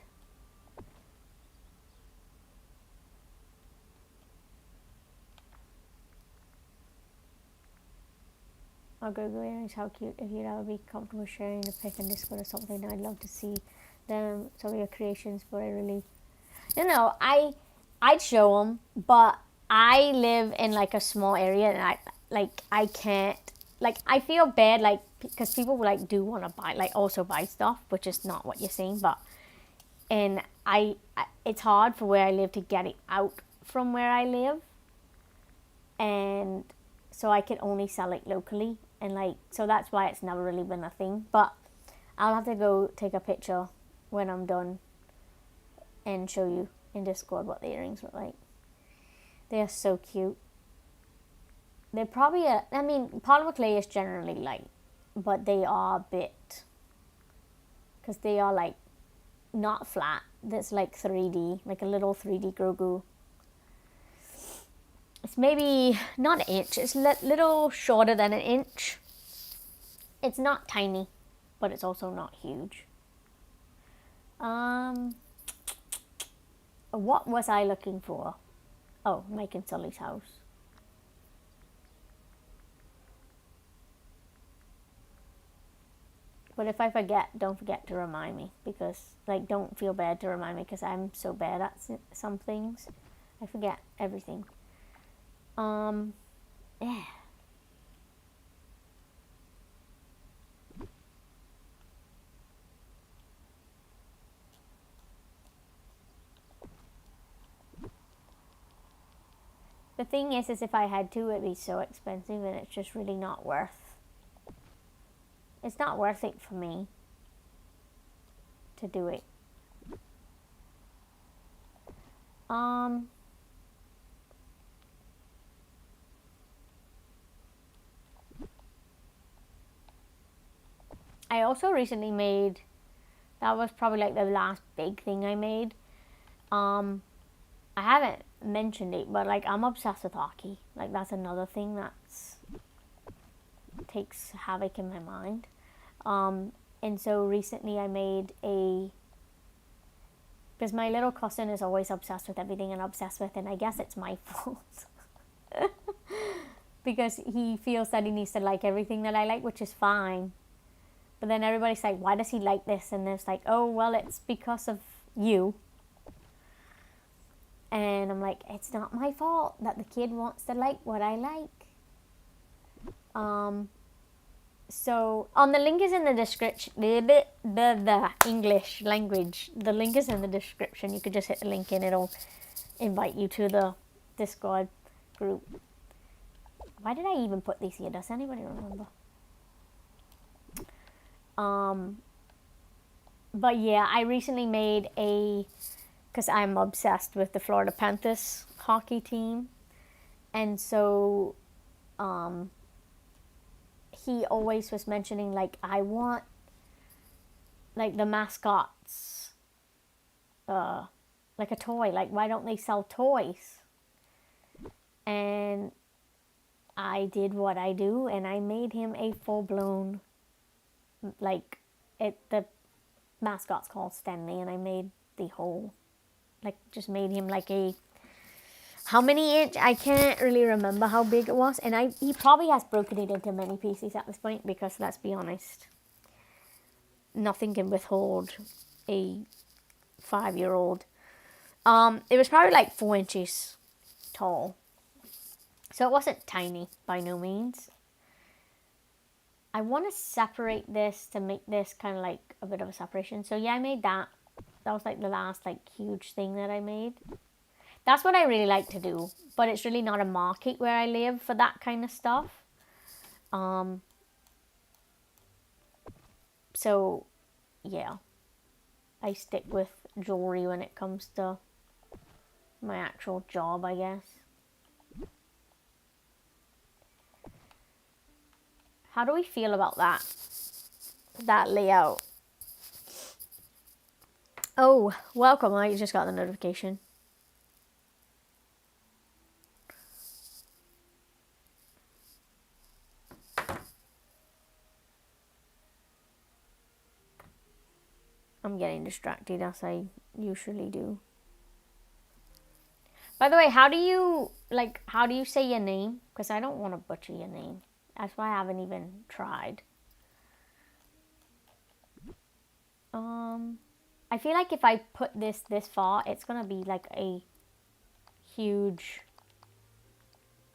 I'll go earrings, how cute. If you'd ever be comfortable sharing a pic in Discord or something, I'd love to see them, some of your creations, but I really, I'd show them, but I live in like a small area and I can't, like, I feel bad, like, because people like do want to buy, like, also buy stuff, which is not what you're saying, but, and it's hard for where I live to get it out from where I live, and so I can only sell it locally, and like, so that's why it's never really been a thing, but I'll have to go take a picture when I'm done and show you in Discord what the earrings look like. They are so cute. They're probably Polymer clay is generally light, but they are a bit, because they are like not flat. That's like 3D, like a little 3D Grogu. It's maybe not an inch. It's a little shorter than an inch. It's not tiny, but it's also not huge. What was I looking for? Oh, Mike and Sully's house. But if I forget, don't forget to remind me, because, like, don't feel bad to remind me, because I'm so bad at some things. I forget everything. Yeah. The thing is if I had to, it'd be so expensive, and it's just really not worth. It's not worth it for me to do it. I also recently made, that was probably like the last big thing I made. I haven't mentioned it, but like I'm obsessed with hockey. Like that's another thing that's takes havoc in my mind. And so recently I made because my little cousin is always obsessed with everything and obsessed with, and I guess it's my fault. Because he feels that he needs to like everything that I like, which is fine. But then everybody's like, why does he like this? And it's like, oh, well, it's because of you. And I'm like, it's not my fault that the kid wants to like what I like. So, the link is in the description. The English language. The link is in the description. You could just hit the link and it'll invite you to the Discord group. Why did I even put these here? Does anybody remember? But yeah, I recently made because I'm obsessed with the Florida Panthers hockey team. And so, he always was mentioning, like, I want, like, the mascots, like a toy. Like, why don't they sell toys? And I did what I do, and I made him a full-blown, like, the mascot's called Stanley, and I made the whole, like, just made him like a, how many inch? I can't really remember how big it was, and he probably has broken it into many pieces at this point, because let's be honest, nothing can withhold a 5-year-old. It was probably like 4 inches tall, so it wasn't tiny by no means. I want to separate this to make this kind of like a bit of a separation. So yeah, I made that. That was like the last like huge thing that I made. That's what I really like to do, but it's really not a market where I live for that kind of stuff. So yeah, I stick with jewelry when it comes to my actual job, I guess. How do we feel about that layout? Oh, welcome. I just got the notification. I'm getting distracted as I usually do. By the way, how do you say your name? Because I don't want to butcher your name. That's why I haven't even tried. I feel like if I put this far, it's going to be like a huge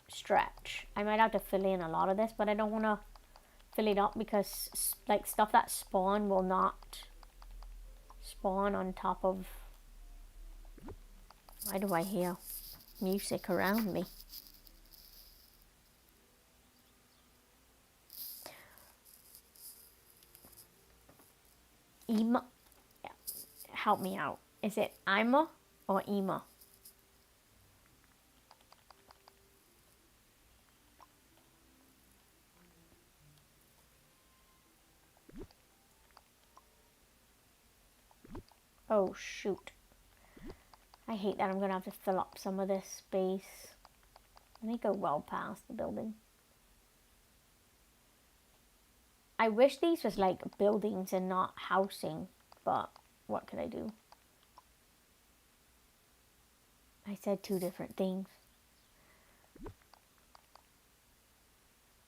stretch. I might have to fill in a lot of this, but I don't want to fill it up because like stuff that spawn will not spawn on top of... Why do I hear music around me? Ima, help me out. Is it Ima or Ima? Oh shoot. I hate that I'm going to have to fill up some of this space. Let me go well past the building. I wish these was like buildings and not housing, but what could I do? I said two different things.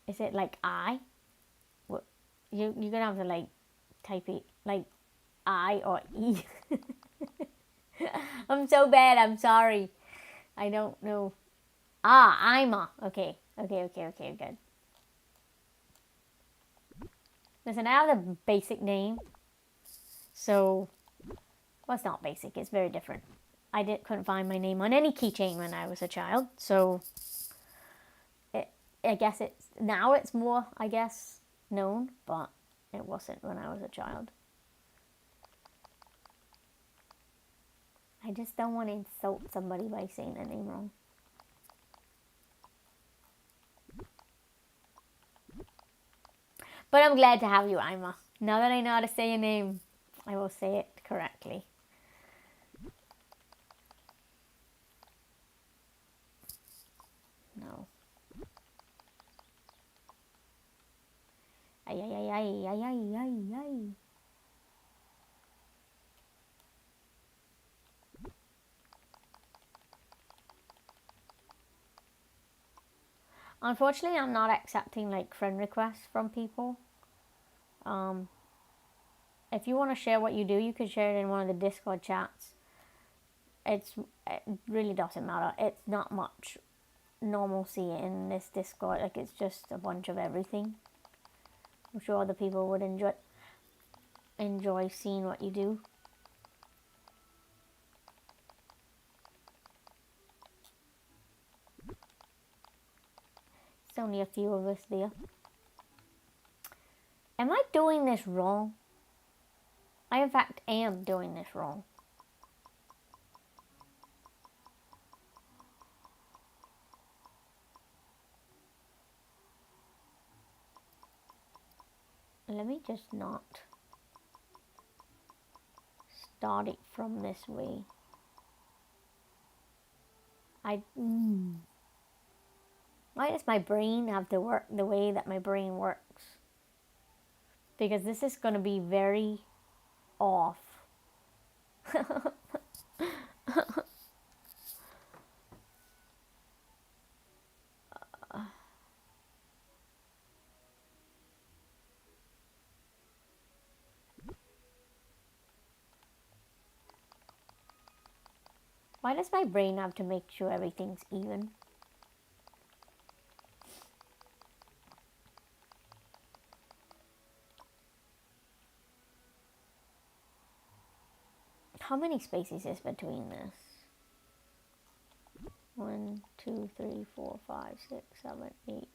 Is it like I? What? You're going to have to like type it like I or E. I'm so bad. I'm sorry. I don't know. Ah, Ima. Okay. Okay. Good. Listen, I have the basic name. So, well, it's not basic. It's very different. I couldn't find my name on any keychain when I was a child. So, I guess now it's more, I guess, known. But it wasn't when I was a child. I just don't want to insult somebody by saying their name wrong. But I'm glad to have you, Ima. Now that I know how to say your name, I will say it correctly. No. Ay, ay, ay, ay, ay, ay, ay, ay. Unfortunately, I'm not accepting like friend requests from people. If you want to share what you do, you can share it in one of the Discord chats. It really doesn't matter. It's not much normalcy in this Discord. Like, it's just a bunch of everything. I'm sure other people would enjoy seeing what you do. It's only a few of us there. Am I doing this wrong? I, in fact, am doing this wrong. Let me just not start it from this way. Why does my brain have to work the way that my brain works? Because this is going to be very off. Why does my brain have to make sure everything's even? How many spaces is between this? 1, 2, 3, 4, 5, 6, 7, 8.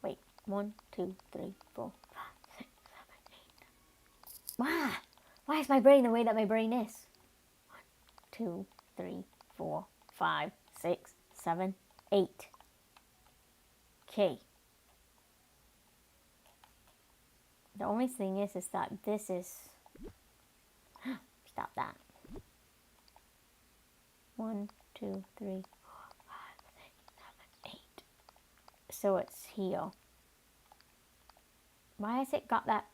Wait, 1, 2, 3, 4, 5, 6, 7, 8. Why? Why is my brain the way that my brain is? 1, 2, 3, 4, 5, 6, 7, 8. Okay. The only thing is that this is... Stop that. 1, 2, 3, 4, 5, 6, 7, 8. So it's here. Why has it got that?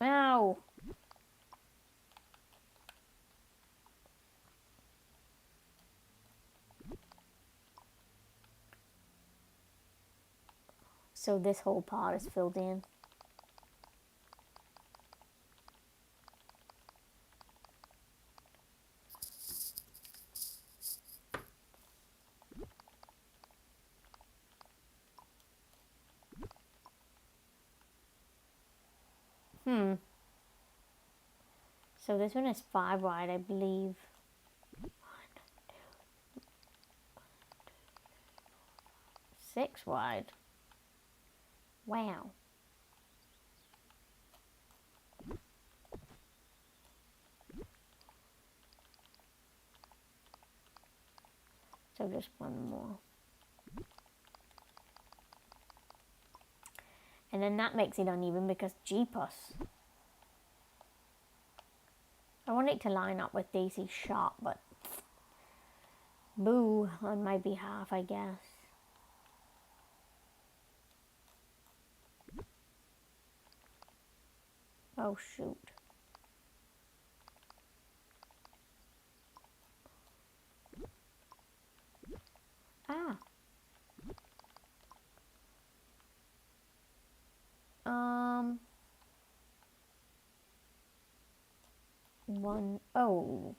Ow! So this whole part is filled in. So this one is 5 wide, I believe. 1, 2, 6 wide. Wow. So just one more. And then that makes it uneven because jeepers. I want it to line up with Daisy's shop, but boo on my behalf, I guess. Oh, shoot. Ah. One, oh.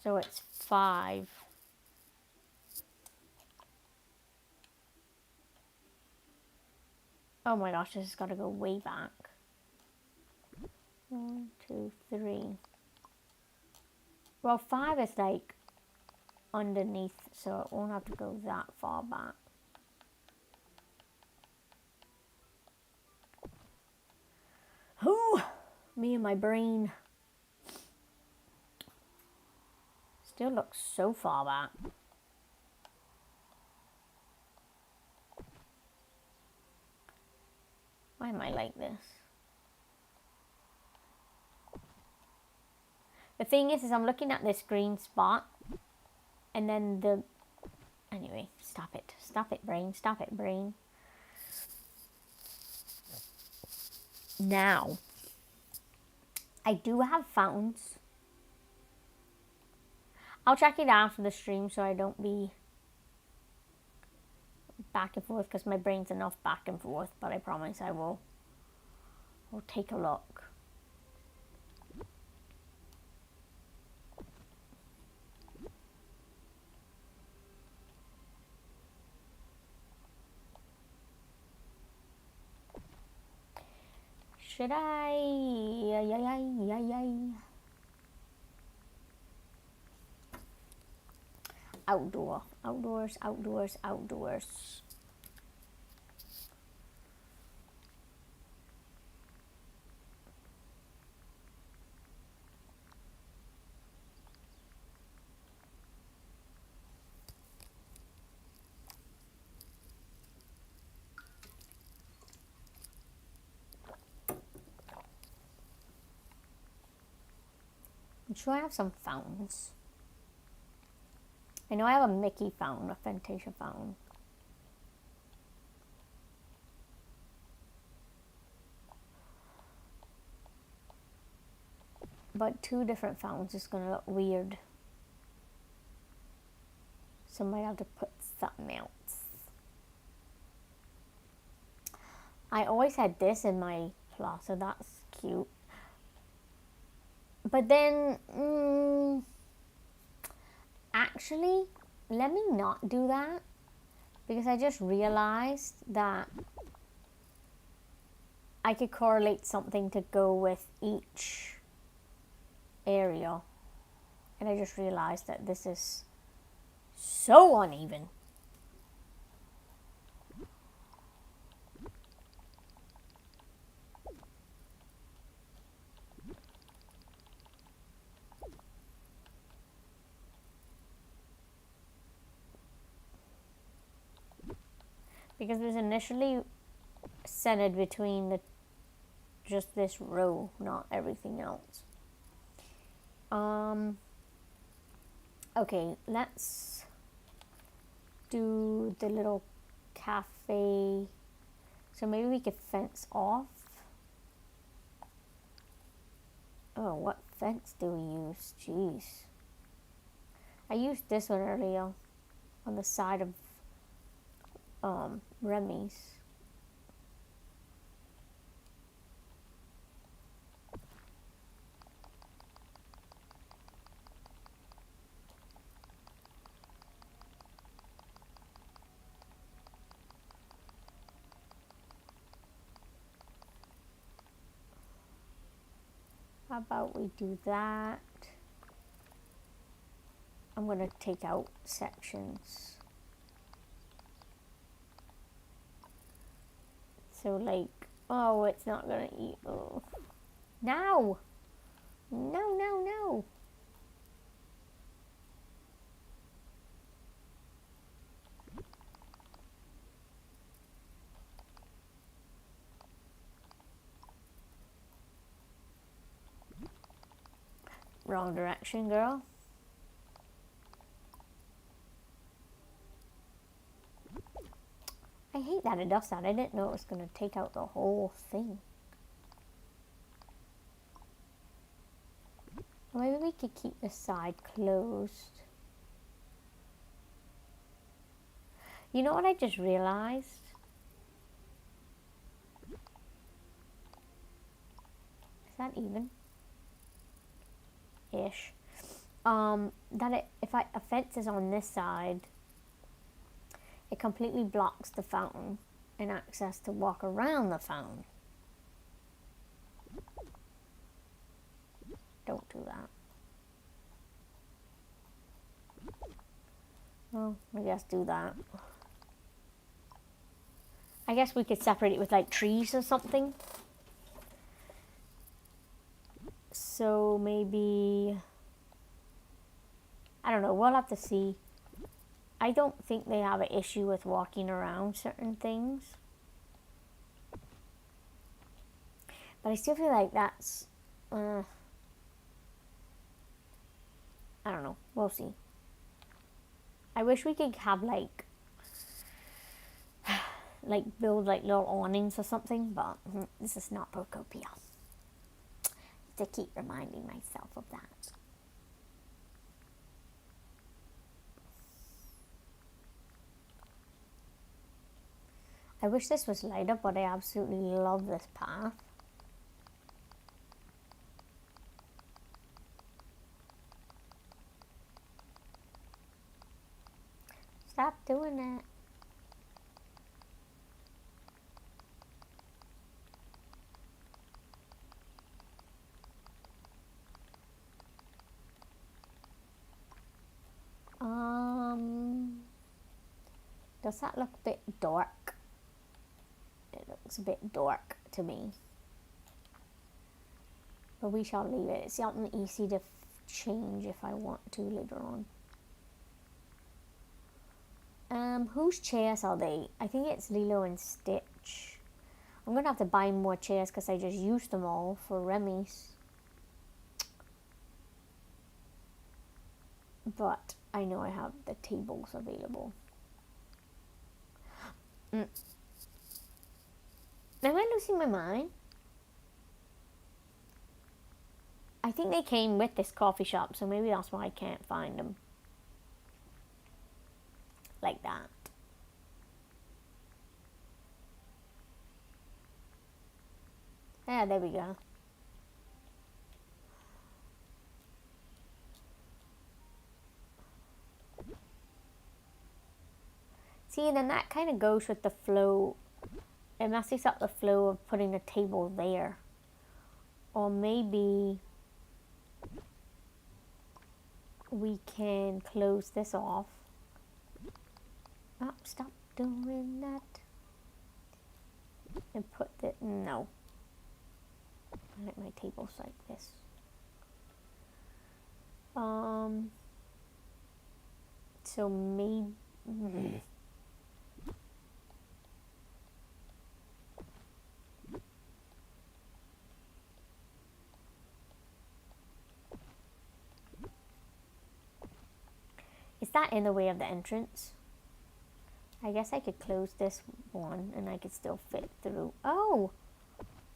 So it's 5. Oh my gosh, this has got to go way back. 1, 2, 3. Well, 5 is like underneath, so it won't have to go that far back. Ooh, me and my brain. Still looks so far back. Why am I like this? The thing is I'm looking at this green spot, and then the... Anyway, stop it. Stop it, brain. Stop it, brain. Now, I do have fountains. I'll check it after the stream so I don't be back and forth, because my brain's enough back and forth, but I promise I will take a look. Should I? Outdoors. I'm sure I have some fountains. I know I have a Mickey fountain, a Fantasia fountain. But 2 different fountains is going to look weird. So I might have to put something else. I always had this in my plaza. That's cute. But then, actually, let me not do that. Because I just realized that I could correlate something to go with each area. And I just realized that this is so uneven. Because it was initially centered between just this row, not everything else. Okay, let's do the little cafe. So maybe we could fence off. Oh, what fence do we use? Jeez. I used this one earlier on the side of Remy's. How about we do that? I'm going to take out sections. So like, oh, it's not going to eat. Oh. No! No, no, no! Wrong direction, girl. I hate that it does that. I didn't know it was going to take out the whole thing. Maybe we could keep the side closed. You know what I just realized? Is that even? Ish. That if a fence is on this side, it completely blocks the fountain and access to walk around the fountain. Don't do that. Well, I guess do that. I guess we could separate it with like trees or something. So maybe, I don't know, we'll have to see. I don't think they have an issue with walking around certain things. But I still feel like that's, I don't know, we'll see. I wish we could have like build like little awnings or something, but this is not Procopia. To keep reminding myself of that. I wish this was lighter, but I absolutely love this path. Stop doing that. Does that look a bit dark? It looks a bit dark to me. But we shall leave it. It's something easy to change if I want to later on. Whose chairs are they? I think it's Lilo and Stitch. I'm going to have to buy more chairs because I just used them all for Remy's. But I know I have the tables available. Am I losing my mind? I think they came with this coffee shop, so maybe that's why I can't find them. Like that. Yeah, there we go. See, then that kind of goes with the flow. It messes up the flow of putting the table there. Or maybe we can close this off. Oh, stop doing that. And put the, no. I like my tables like this. So maybe... Is that in the way of the entrance? I guess I could close this one and I could still fit through. Oh!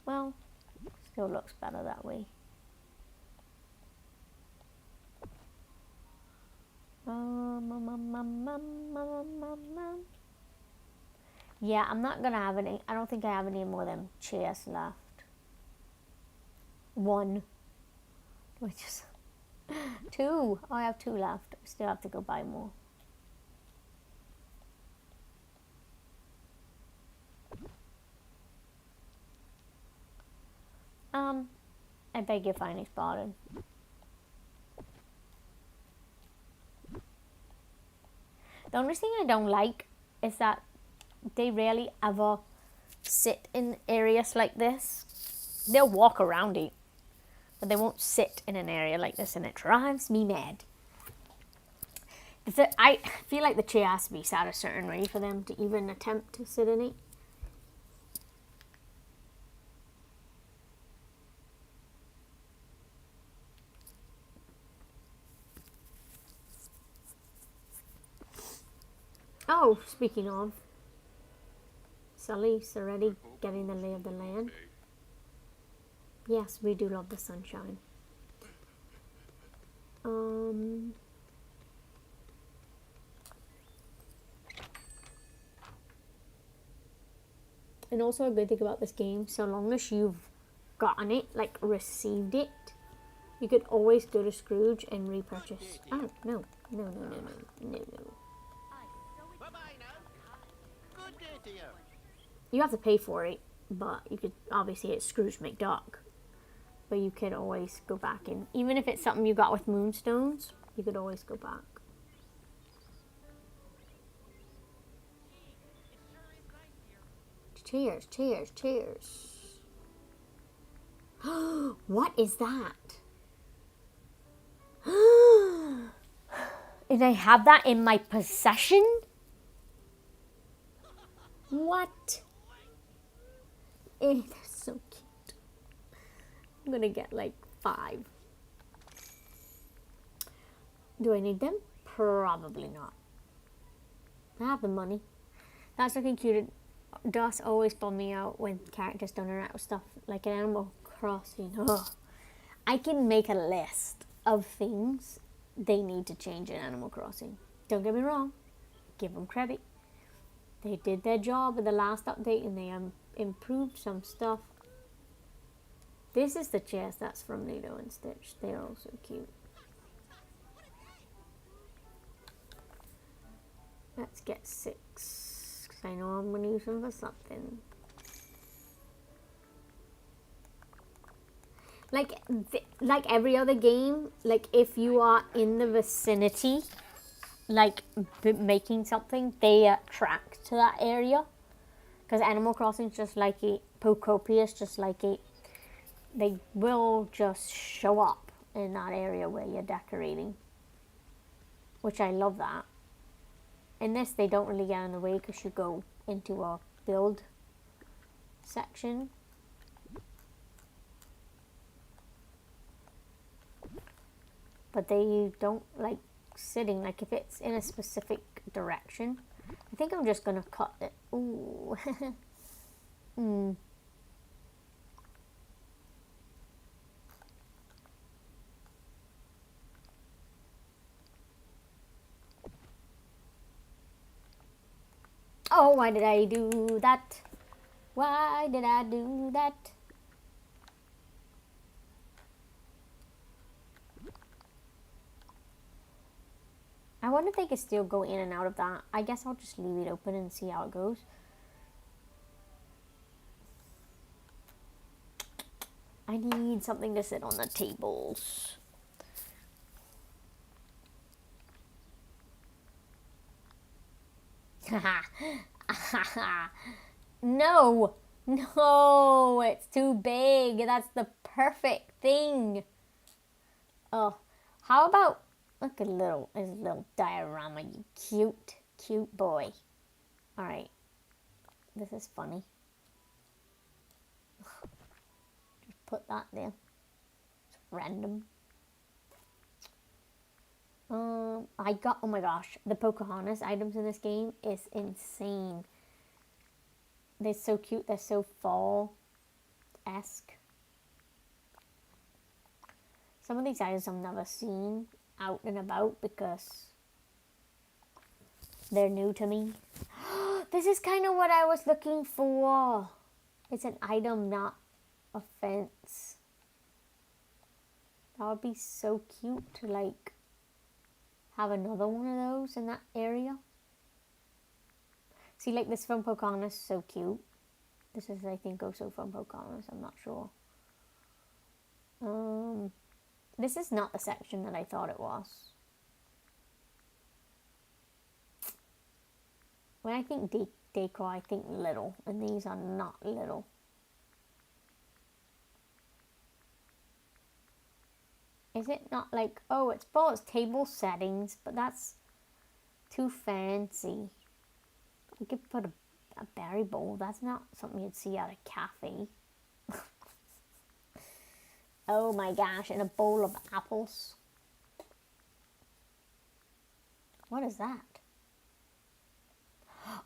Well, still looks better that way. Yeah, I'm not gonna have any. I don't think I have any more than chairs left. One. Which is... Two. Oh, I have two left. I still have to go buy more. I beg your finest pardon. The only thing I don't like is that they rarely ever sit in areas like this. They'll walk around it, but they won't sit in an area like this, and it drives me mad. I feel like the chair has to be sat a certain way for them to even attempt to sit in it. Oh, speaking of, Sully's already getting the lay of the land. Yes, we do love the sunshine. And also a good thing about this game, so long as you've gotten it, like received it, you could always go to Scrooge and repurchase. Oh, no. No, no, no, no, no, no.
Bye-bye now. Good day to you.
You have to pay for it, but you could, obviously it's Scrooge McDuck. But you could always go back in. Even if it's something you got with Moonstones, you could always go back. Cheers, cheers, cheers. What is that? And I have that in my possession? What? They're so cute. I'm gonna get like 5. Do I need them? Probably not. I have the money. That's looking cute. It does always bum me out when characters don't interact with stuff like an Animal Crossing. Ugh. I can make a list of things they need to change in Animal Crossing. Don't get me wrong. Give them credit. They did their job with the last update and they improved some stuff. This is the chest that's from Lilo and Stitch. They're also cute. Let's get 6, because I know I'm going to use them for something. Like every other game, like if you are in the vicinity, like making something, they attract to that area. Because Animal Crossing is just like it, Pokopia is just like it. They will just show up in that area where you're decorating. Which I love that. In this, they don't really get in the way because you go into a build section. But they don't like sitting, like if it's in a specific direction. I think I'm just gonna cut it. Ooh. Oh, why did I do that? Why did I do that? I wonder if they could still go in and out of that. I guess I'll just leave it open and see how it goes. I need something to sit on the tables. No, no, it's too big. That's the perfect thing. Oh, how about look at his little diorama, you cute boy. All right, this is funny. Just put that there. It's random. Oh my gosh, the Pocahontas items in this game is insane. They're so cute. They're so fall-esque. Some of these items I've never seen out and about because they're new to me. This is kind of what I was looking for. It's an item, not a fence. That would be so cute to like have another one of those in that area. See, like this from Pocahontas, so cute. This is, I think, also from Pocahontas. I'm not sure. This is not the section that I thought it was. When I think decor, I think little, and these are not little. Is it not like, oh, it's for its table settings, but that's too fancy. You could put a berry bowl. That's not something you'd see at a cafe. Oh my gosh, and a bowl of apples. What is that?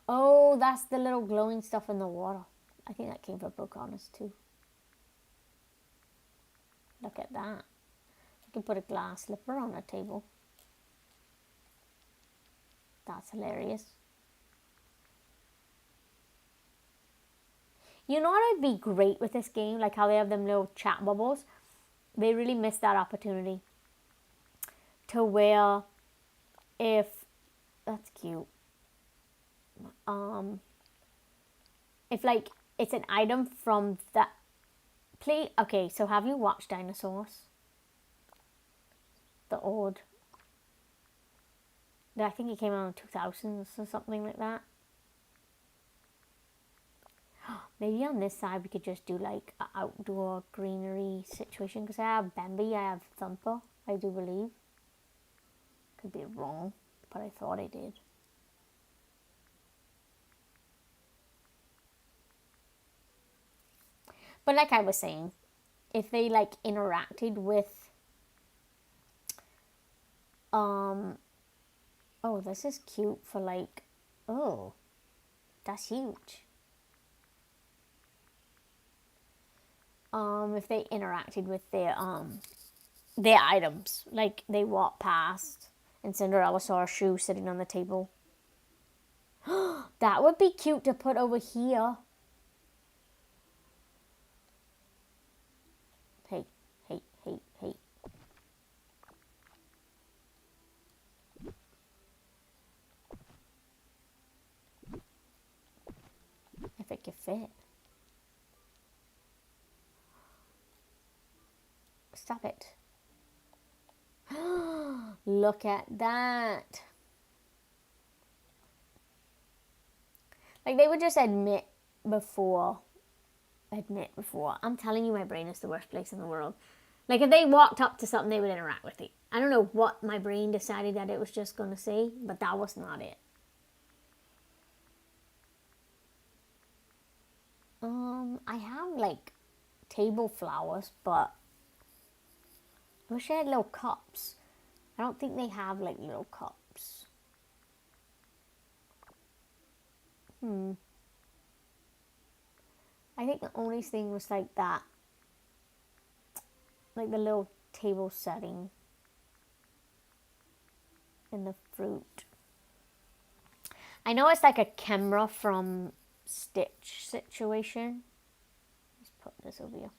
Oh, that's the little glowing stuff in the water. I think that came from Pocahontas too. Look at that. You can put a glass slipper on a table. That's hilarious. You know what would be great with this game? Like how they have them little chat bubbles. They really missed that opportunity. To where if... That's cute. If like it's an item from that... Okay, so have you watched Dinosaurs? The old... I think it came out in 2000s or something like that. Maybe on this side we could just do like an outdoor greenery situation. Because I have Bambi, I have Thumper, I do believe. Could be wrong, but I thought I did. But like I was saying, if they like interacted with... Oh, this is cute for like... Oh, that's huge. If they interacted with their items, like they walked past and Cinderella saw a shoe sitting on the table. That would be cute to put over here. Hey. If it could fit. Stop it. Look at that. Like they would just admit before. I'm telling you, my brain is the worst place in the world. Like if they walked up to something, they would interact with it. I don't know what my brain decided that it was just going to say, but that was not it. I have like table flowers, but I wish I had little cups. I don't think they have like little cups. I think the only thing was like that, like the little table setting in the fruit. I know it's like a camera from Stitch situation. Let's put this over here.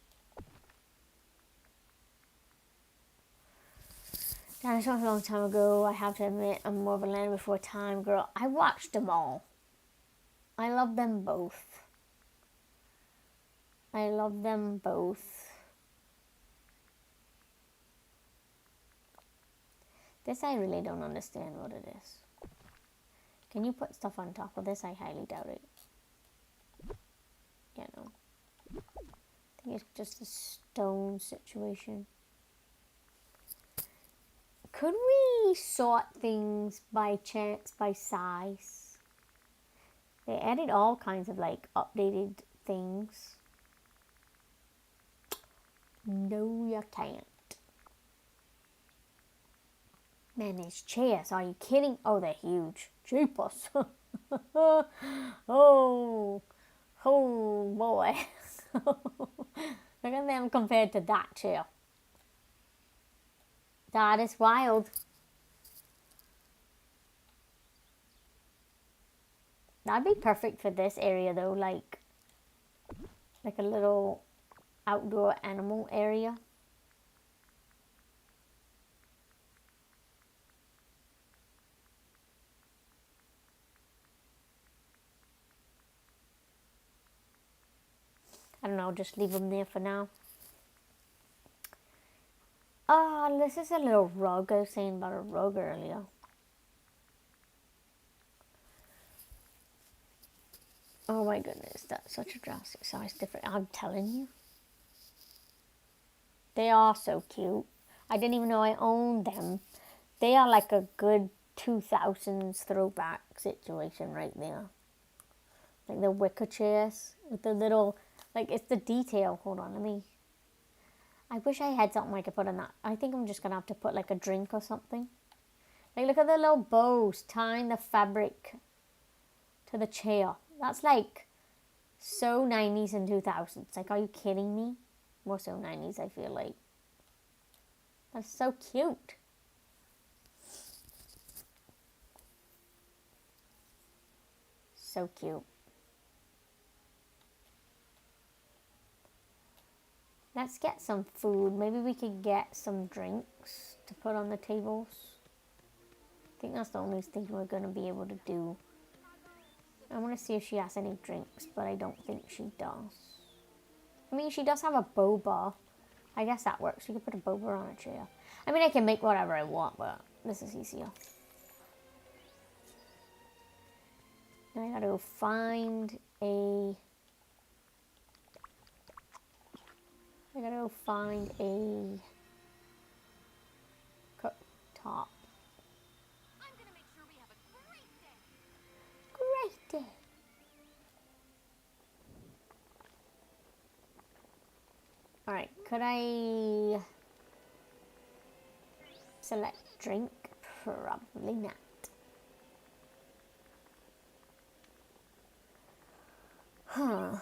Dinosaurs a long time ago. I have to admit, I'm more of a Land Before Time girl. I watched them all. I love them both. I love them both. This I really don't understand what it is. Can you put stuff on top of this? I highly doubt it. Yeah, no. I think it's just a stone situation. Could we sort things by chance, by size? They added all kinds of like updated things. No, you can't. Man, these chairs, are you kidding? Oh, they're huge. Jeepers. Oh boy. Look at them compared to that chair. That is wild. That'd be perfect for this area though, like a little outdoor animal area. I don't know, just leave them there for now. Oh, this is a little rug. I was saying about a rug earlier. Oh my goodness, that's such a drastic size difference. I'm telling you. They are so cute. I didn't even know I owned them. They are like a good 2000s throwback situation right there. Like the wicker chairs with the little, like it's the detail. Hold on, let me. I wish I had something I could put on that. I think I'm just going to have to put like a drink or something. Like look at the little bows tying the fabric to the chair. That's like so 90s and 2000s. Like, are you kidding me? More so 90s, I feel like. That's so cute. So cute. Let's get some food. Maybe we could get some drinks to put on the tables. I think that's the only thing we're going to be able to do. I want to see if she has any drinks, but I don't think she does. I mean, she does have a boba. I guess that works. You can put a boba on a chair. I mean, I can make whatever I want, but this is easier. Now I gotta go find a... cooktop.
I'm gonna make sure we have a great day.
Great day. Alright, could I select drink? Probably not. Huh.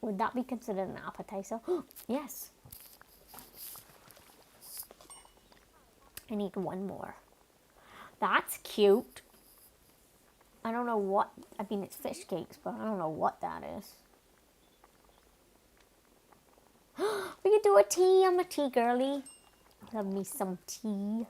Would that be considered an appetizer? Yes. I need one more. That's cute. I don't know what, I mean it's fish cakes, but I don't know what that is. We could do a tea. I'm a tea girly. Love me some tea.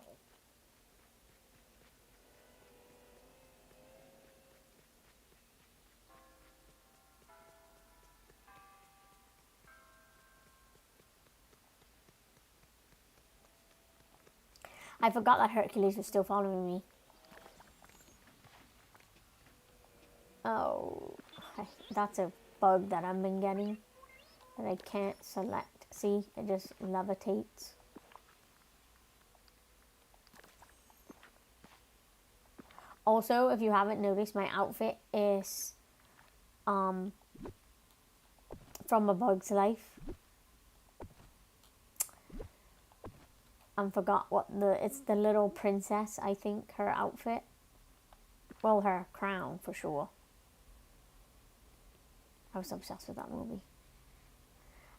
I forgot that Hercules was still following me. Oh, that's a bug that I've been getting that I can't select. See, it just levitates. Also, if you haven't noticed, my outfit is from A Bug's Life. and forgot what it's the little princess, I think, her outfit. Well, her crown, for sure. I was obsessed with that movie.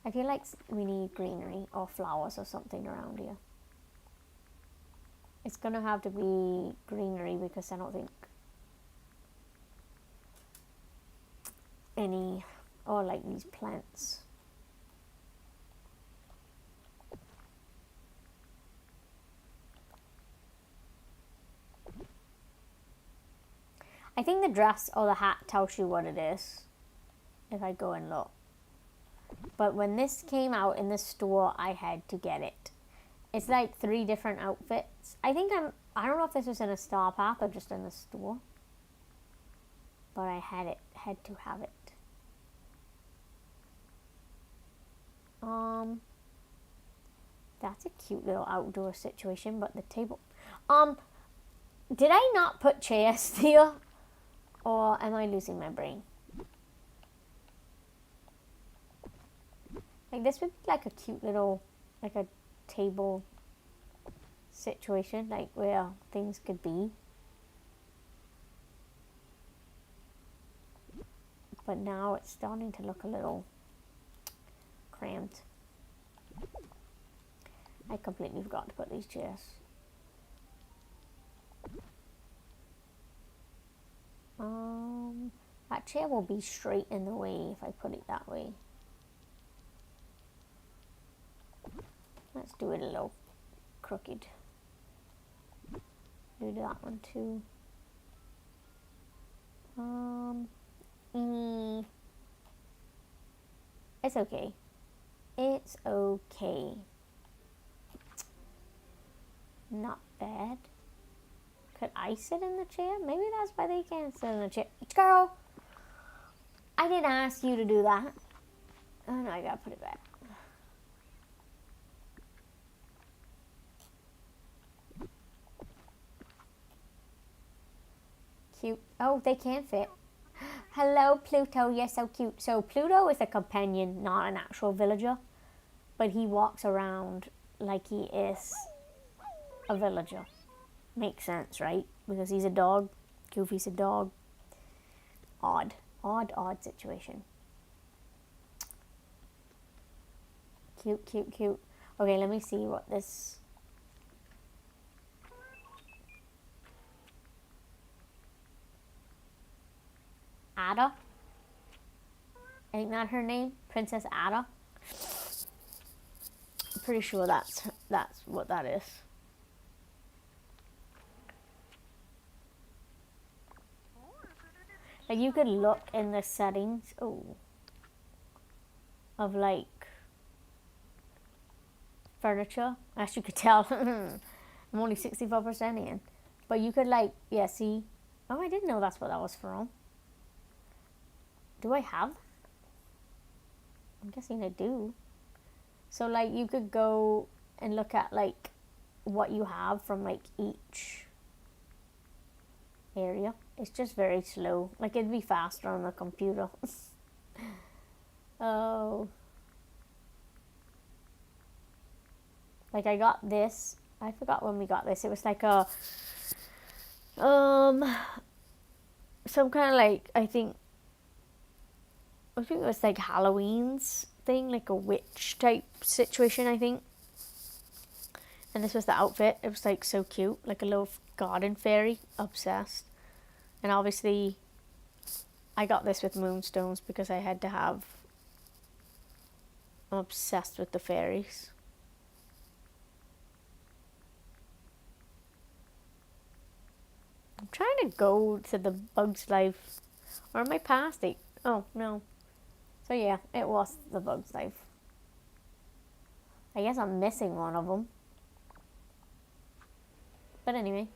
I feel like we need greenery or flowers or something around here. It's gonna have to be greenery because I don't think any, or like these plants. I think the dress or the hat tells you what it is if I go and look. But when this came out in the store, I had to get it. It's like 3 different outfits. I don't know if this was in a Star Path or just in the store. But I had to have it. That's a cute little outdoor situation, but the table, did I not put chairs here? Or am I losing my brain? Like this would be like a cute little, like a table situation, like where things could be. But now it's starting to look a little cramped. I completely forgot to put these chairs. That chair will be straight in the way if I put it that way. Let's do it a little crooked. Do that one too. It's okay. It's okay. Not bad. Could I sit in the chair? Maybe that's why they can't sit in the chair. Girl, I didn't ask you to do that. Oh no, I gotta put it back. Cute. Oh, they can fit. Hello, Pluto. You're so cute. So Pluto is a companion, not an actual villager. But he walks around like he is a villager. Makes sense, right? Because he's a dog. Goofy's a dog. Odd situation. Cute. Okay, let me see what this... Ada? Ain't that her name? Princess Ada? I'm pretty sure that's what that is. Like you could look in the settings, of like furniture. As you could tell, I'm only 64% in. But you could like, yeah, see. Oh, I didn't know that's what that was from. Do I have? I'm guessing I do. So like you could go and look at like what you have from like each area. It's just very slow. Like it'd be faster on the computer. Oh. Like I got this. I forgot when we got this. It was like a some kind of like I think it was like Halloween's thing, like a witch type situation, I think. And this was the outfit. It was like so cute, like a little garden fairy. Obsessed. And obviously I got this with moonstones because I had to have... I'm obsessed with the fairies. I'm trying to go to the Bug's Life. Or am I past it? Oh, no. So yeah, it was the Bug's Life. I guess I'm missing one of them. But anyway.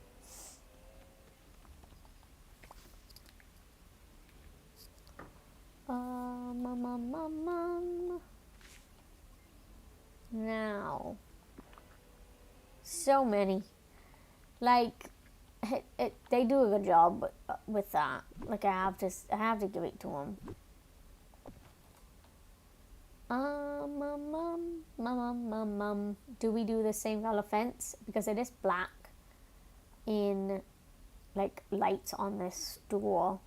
Now. So many. Like, they do a good job with that. Like, I have to give it to them. Do we do the same color fence? Because it is black in like lights on this door.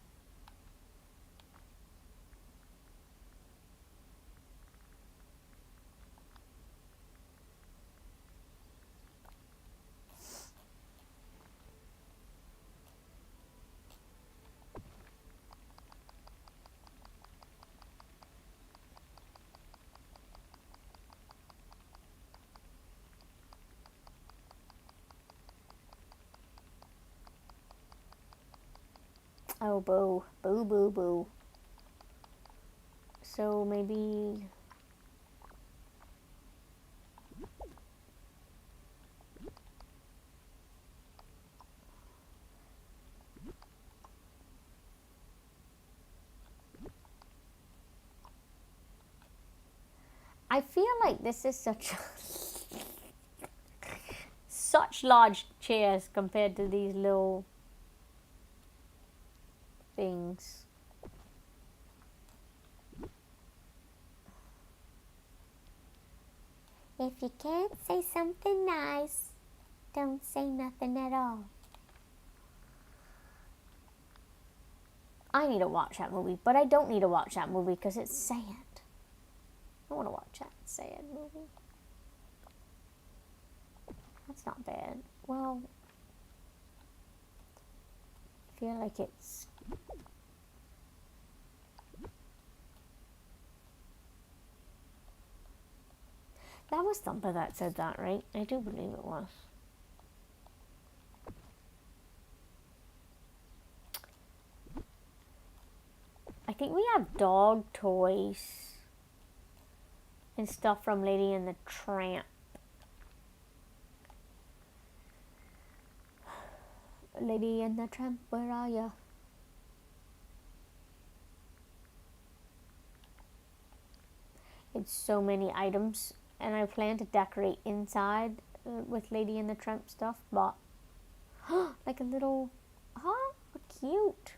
Oh, boo. Boo, boo, boo. So maybe... I feel like this is such large chairs compared to these little things. If you can't say something nice, don't say nothing at all. I need to watch that movie, but I don't need to watch that movie because it's sad. I want to watch that sad movie. That's not bad. Well, I feel like it's... That was Thumper that said that, right? I do believe it was. I think we have dog toys and stuff from Lady and the Tramp. Lady and the Tramp, where are you? It's so many items, and I plan to decorate inside with Lady and the Tramp stuff, but like a little, cute.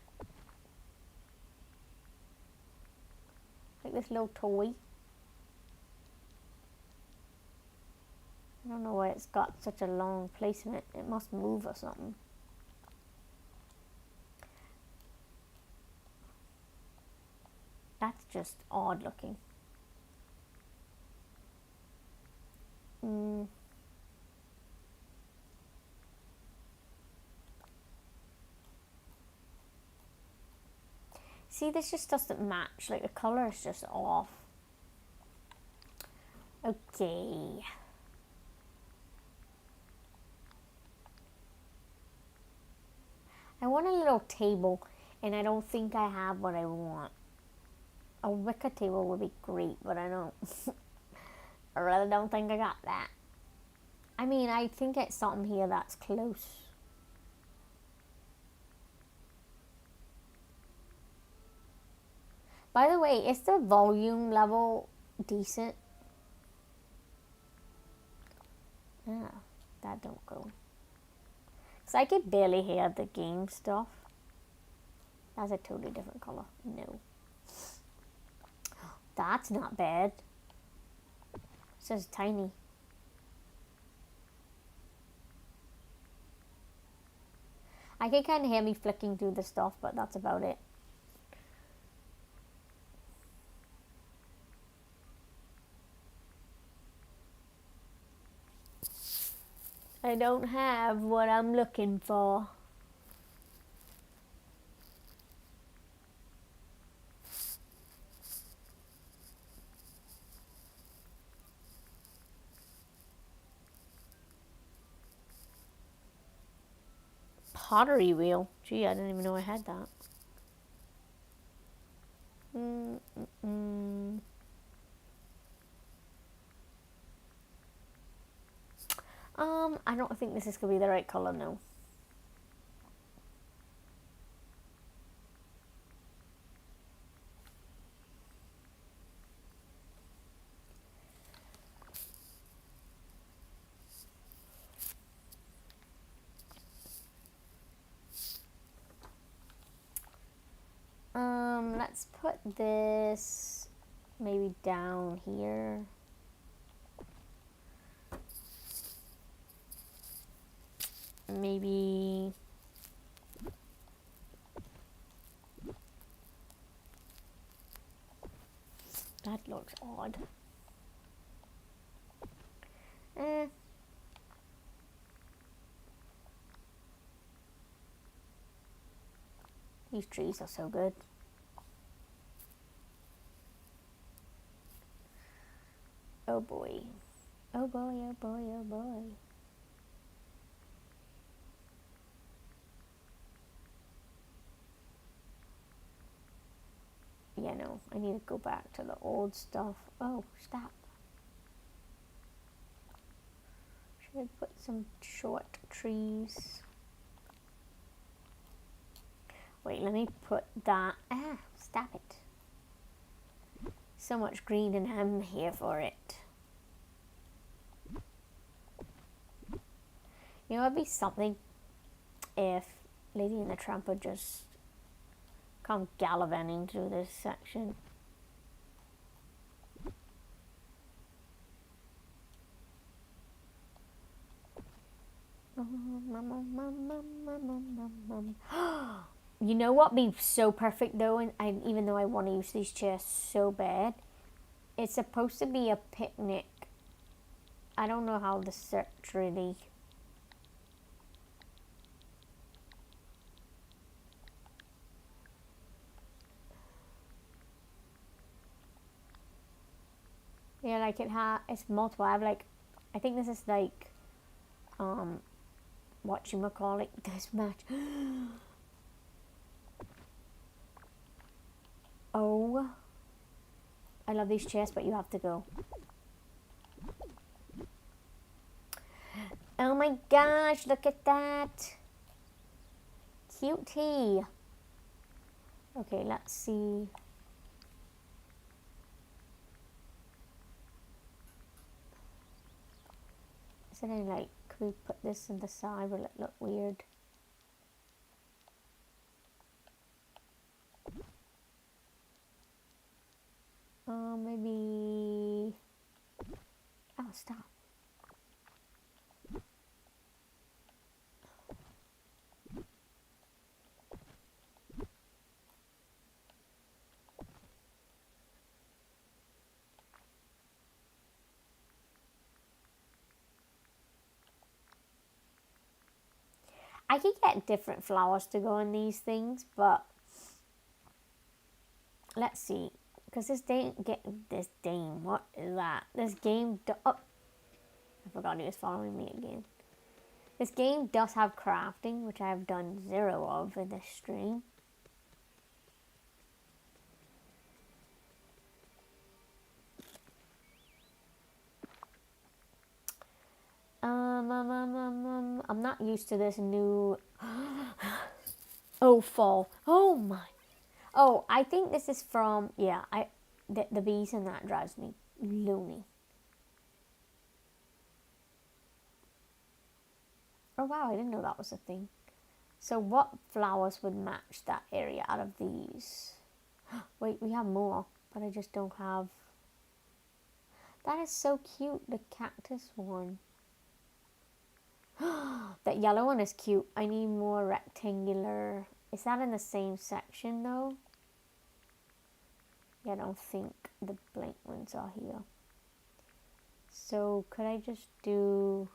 Like this little toy. I don't know why it's got such a long placement. It must move or something. That's just odd looking. See, this just doesn't match. Like, the color is just off. Okay. I want a little table, and I don't think I have what I want. A wicker table would be great, but I don't. I really don't think I got that. I mean, I think it's something here that's close. By the way, is the volume level decent? Yeah, that don't go. Because I could barely hear the game stuff. That's a totally different color. No. That's not bad. It's just tiny. I can kind of hear me flicking through the stuff, but that's about it. I don't have what I'm looking for. Pottery wheel. Gee, I didn't even know I had that. I don't think this is going to be the right color, no. Let's put this maybe down here. Maybe that looks odd. These trees are so good. Oh boy. Oh boy, oh boy, oh boy. Yeah, no, I need to go back to the old stuff. Oh, stop. Should I put some short trees? Wait, let me put that. Ah, stop it. So much green and I'm here for it. You know, it'd be something if Lady and the Tramp would just come gallivanting through this section. You know what would be so perfect though, and even though I want to use these chairs so bad, it's supposed to be a picnic. I don't know how to search really. Yeah, like it's multiple. I have like, I think this is like, whatchamacallit, this match. Oh, I love these chairs, but you have to go. Oh my gosh, look at that. Cutie. Okay, let's see. Is there any like, could we put this in the side? Will it look weird? Maybe. Oh, stop. I could get different flowers to go in these things, but let's see. Because this game, what is that? This game, oh, I forgot he was following me again. This game does have crafting, which I have done 0 of in this stream. I'm not used to this new. Oh, fall. Oh my. Oh, I think this is from, yeah, the bees and that drives me loony. Oh wow, I didn't know that was a thing. So what flowers would match that area out of these? Wait, we have more, but I just don't have. That is so cute, the cactus one. That yellow one is cute. I need more rectangular. Is that in the same section though? Yeah, I don't think the blank ones are here. So could I just do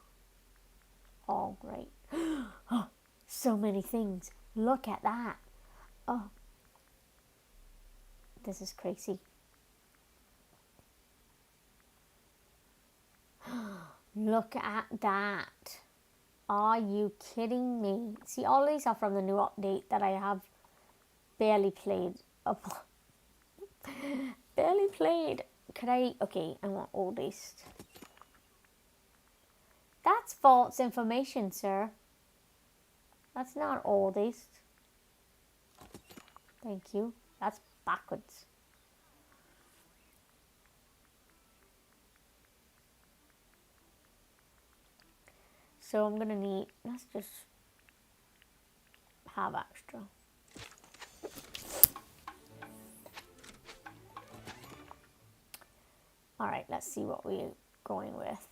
all right? Oh, so many things. Look at that. Oh, this is crazy. Look at that. Are you kidding me? See, all these are from the new update that I have barely played. Barely played. Could I? Okay, I want all these. That's false information, sir. That's not oldest. Thank you. That's backwards. So I'm gonna need, let's just have extra. All right, let's see what we're going with.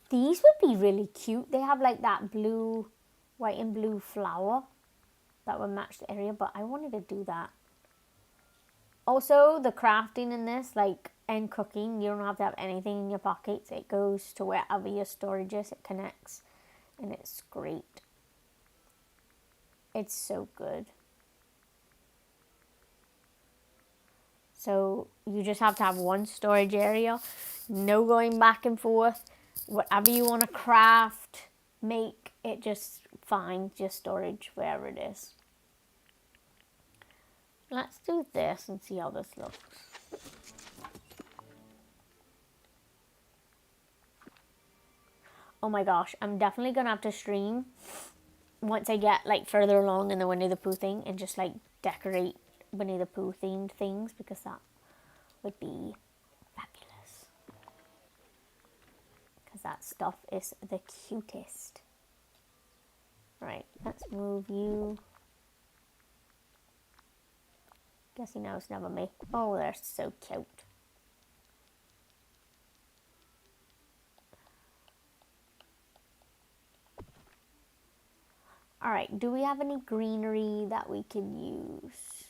These would be really cute. They have like that blue, white and blue flower that would match the area, but I wanted to do that. Also, the crafting in this, like, and cooking, you don't have to have anything in your pockets. It goes to wherever your storage is. It connects, and it's great. It's so good. So you just have to have one storage area. No going back and forth. Whatever you want to craft, make, it just finds your storage wherever it is. Let's do this and see how this looks. Oh my gosh, I'm definitely going to have to stream once I get like further along in the Winnie the Pooh thing and just like decorate Winnie the Pooh themed things, because that would be fabulous. Because that stuff is the cutest. Right, let's move you. Guess he knows never me. Oh, they're so cute. Alright, do we have any greenery that we can use?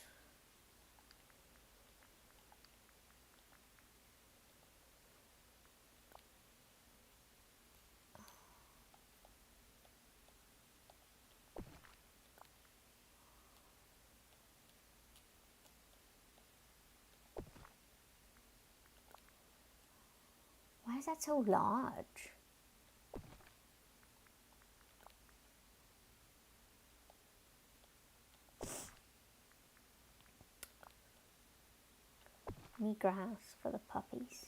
Why is that so large? Need grass for the puppies.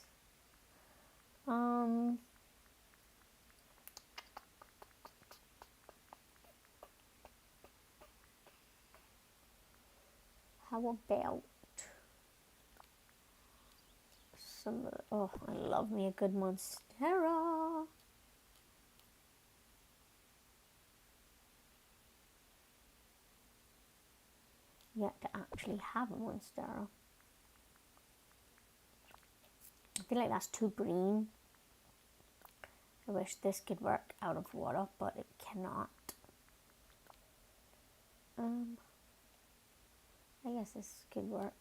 How about some? Oh, I love me a good monstera. Yet to actually have a monstera. I feel like that's too green. I wish this could work out of water, but it cannot. I guess this could work.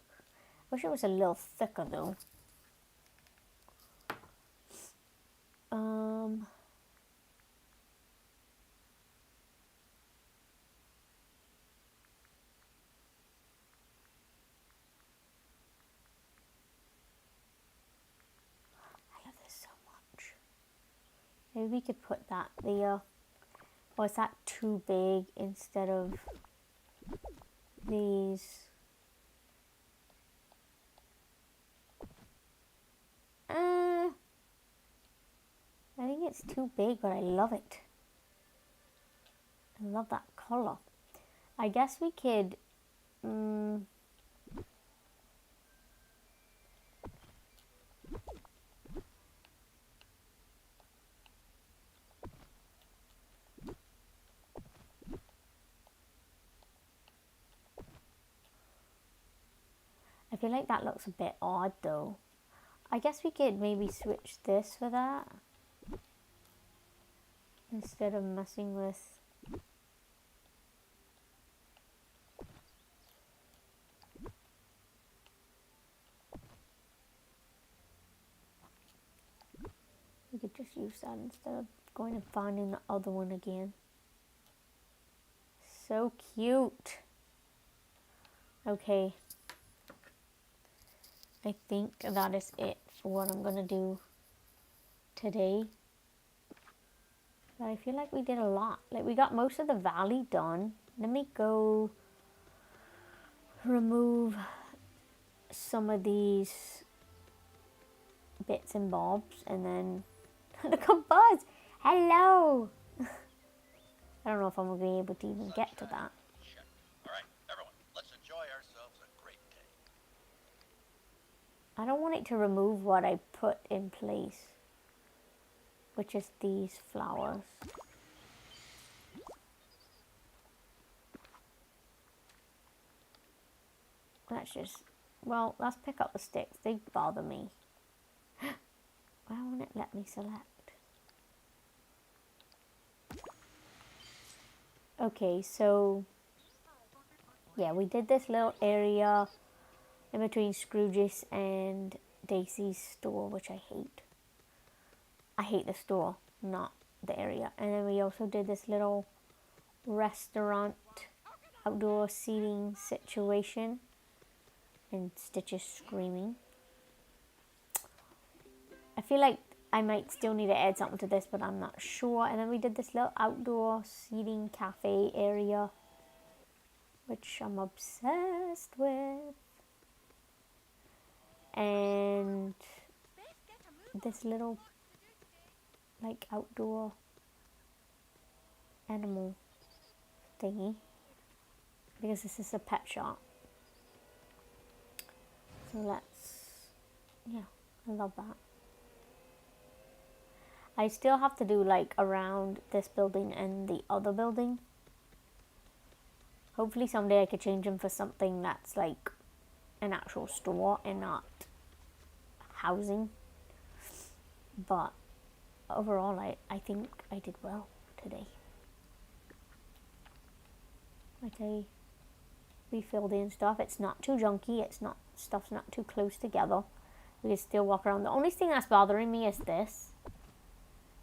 Wish it was a little thicker though. I love this so much. Maybe we could put that there. Or is that too big instead of these? I think it's too big, but I love it. I love that color. I guess we could... I feel like that looks a bit odd though. I guess we could maybe switch this for that, instead of messing with... We could just use that instead of going and finding the other one again. So cute. Okay. I think that is it for what I'm going to do today. But I feel like we did a lot. Like, we got most of the valley done. Let me go remove some of these bits and bobs, and then look at Buzz. Hello. I don't know if I'm going to be able to even get to that.
Check. All right, everyone, let's enjoy ourselves a great day.
I don't want it to remove what I put in place, which is these flowers. Let's just, well, let's pick up the sticks. They bother me. Why won't it let me select? Okay, so yeah, we did this little area in between Scrooge's and Daisy's store, which I hate. I hate the store, not the area. And then we also did this little restaurant outdoor seating situation, and Stitch is screaming. I feel like I might still need to add something to this, but I'm not sure. And then we did this little outdoor seating cafe area, which I'm obsessed with. And this little like outdoor animal thingy, because this is a pet shop. So yeah, I love that. I still have to do like around this building and the other building. Hopefully someday I could change them for something that's like an actual store and not housing. But overall, I think I did well today. Like I refilled in stuff. It's not too junky. Stuff's not too close together. We can still walk around. The only thing that's bothering me is this.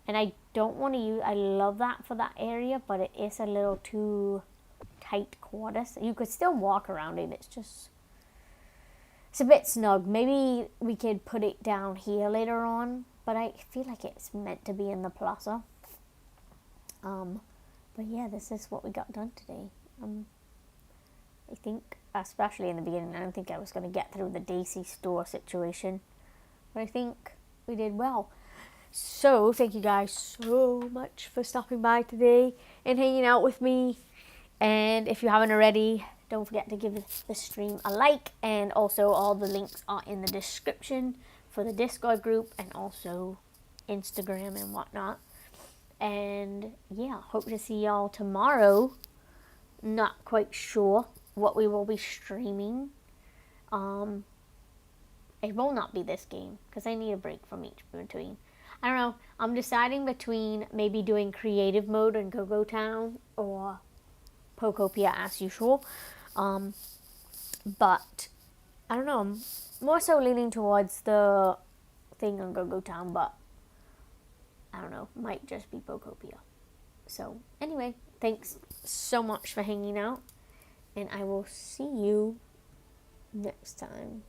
And I don't want to use, I love that for that area, but it is a little too tight quarters. You could still walk around it. It's a bit snug. Maybe we could put it down here later on, but I feel like it's meant to be in the plaza. But yeah, this is what we got done today. I think, especially in the beginning, I don't think I was going to get through the Daisy store situation, but I think we did well. So, thank you guys so much for stopping by today and hanging out with me. And if you haven't already, don't forget to give the stream a like. And also, all the links are in the description for the Discord group and also Instagram and whatnot. And yeah, hope to see y'all tomorrow. Not quite sure what we will be streaming. It will not be this game because I need a break from each between. I don't know. I'm deciding between maybe doing creative mode in Go-Go Town or Pokopia as usual. But I don't know. I'm more so leaning towards the thing on Go-Go Town, but I don't know. Might just be Pokopia. So anyway, thanks so much for hanging out, and I will see you next time.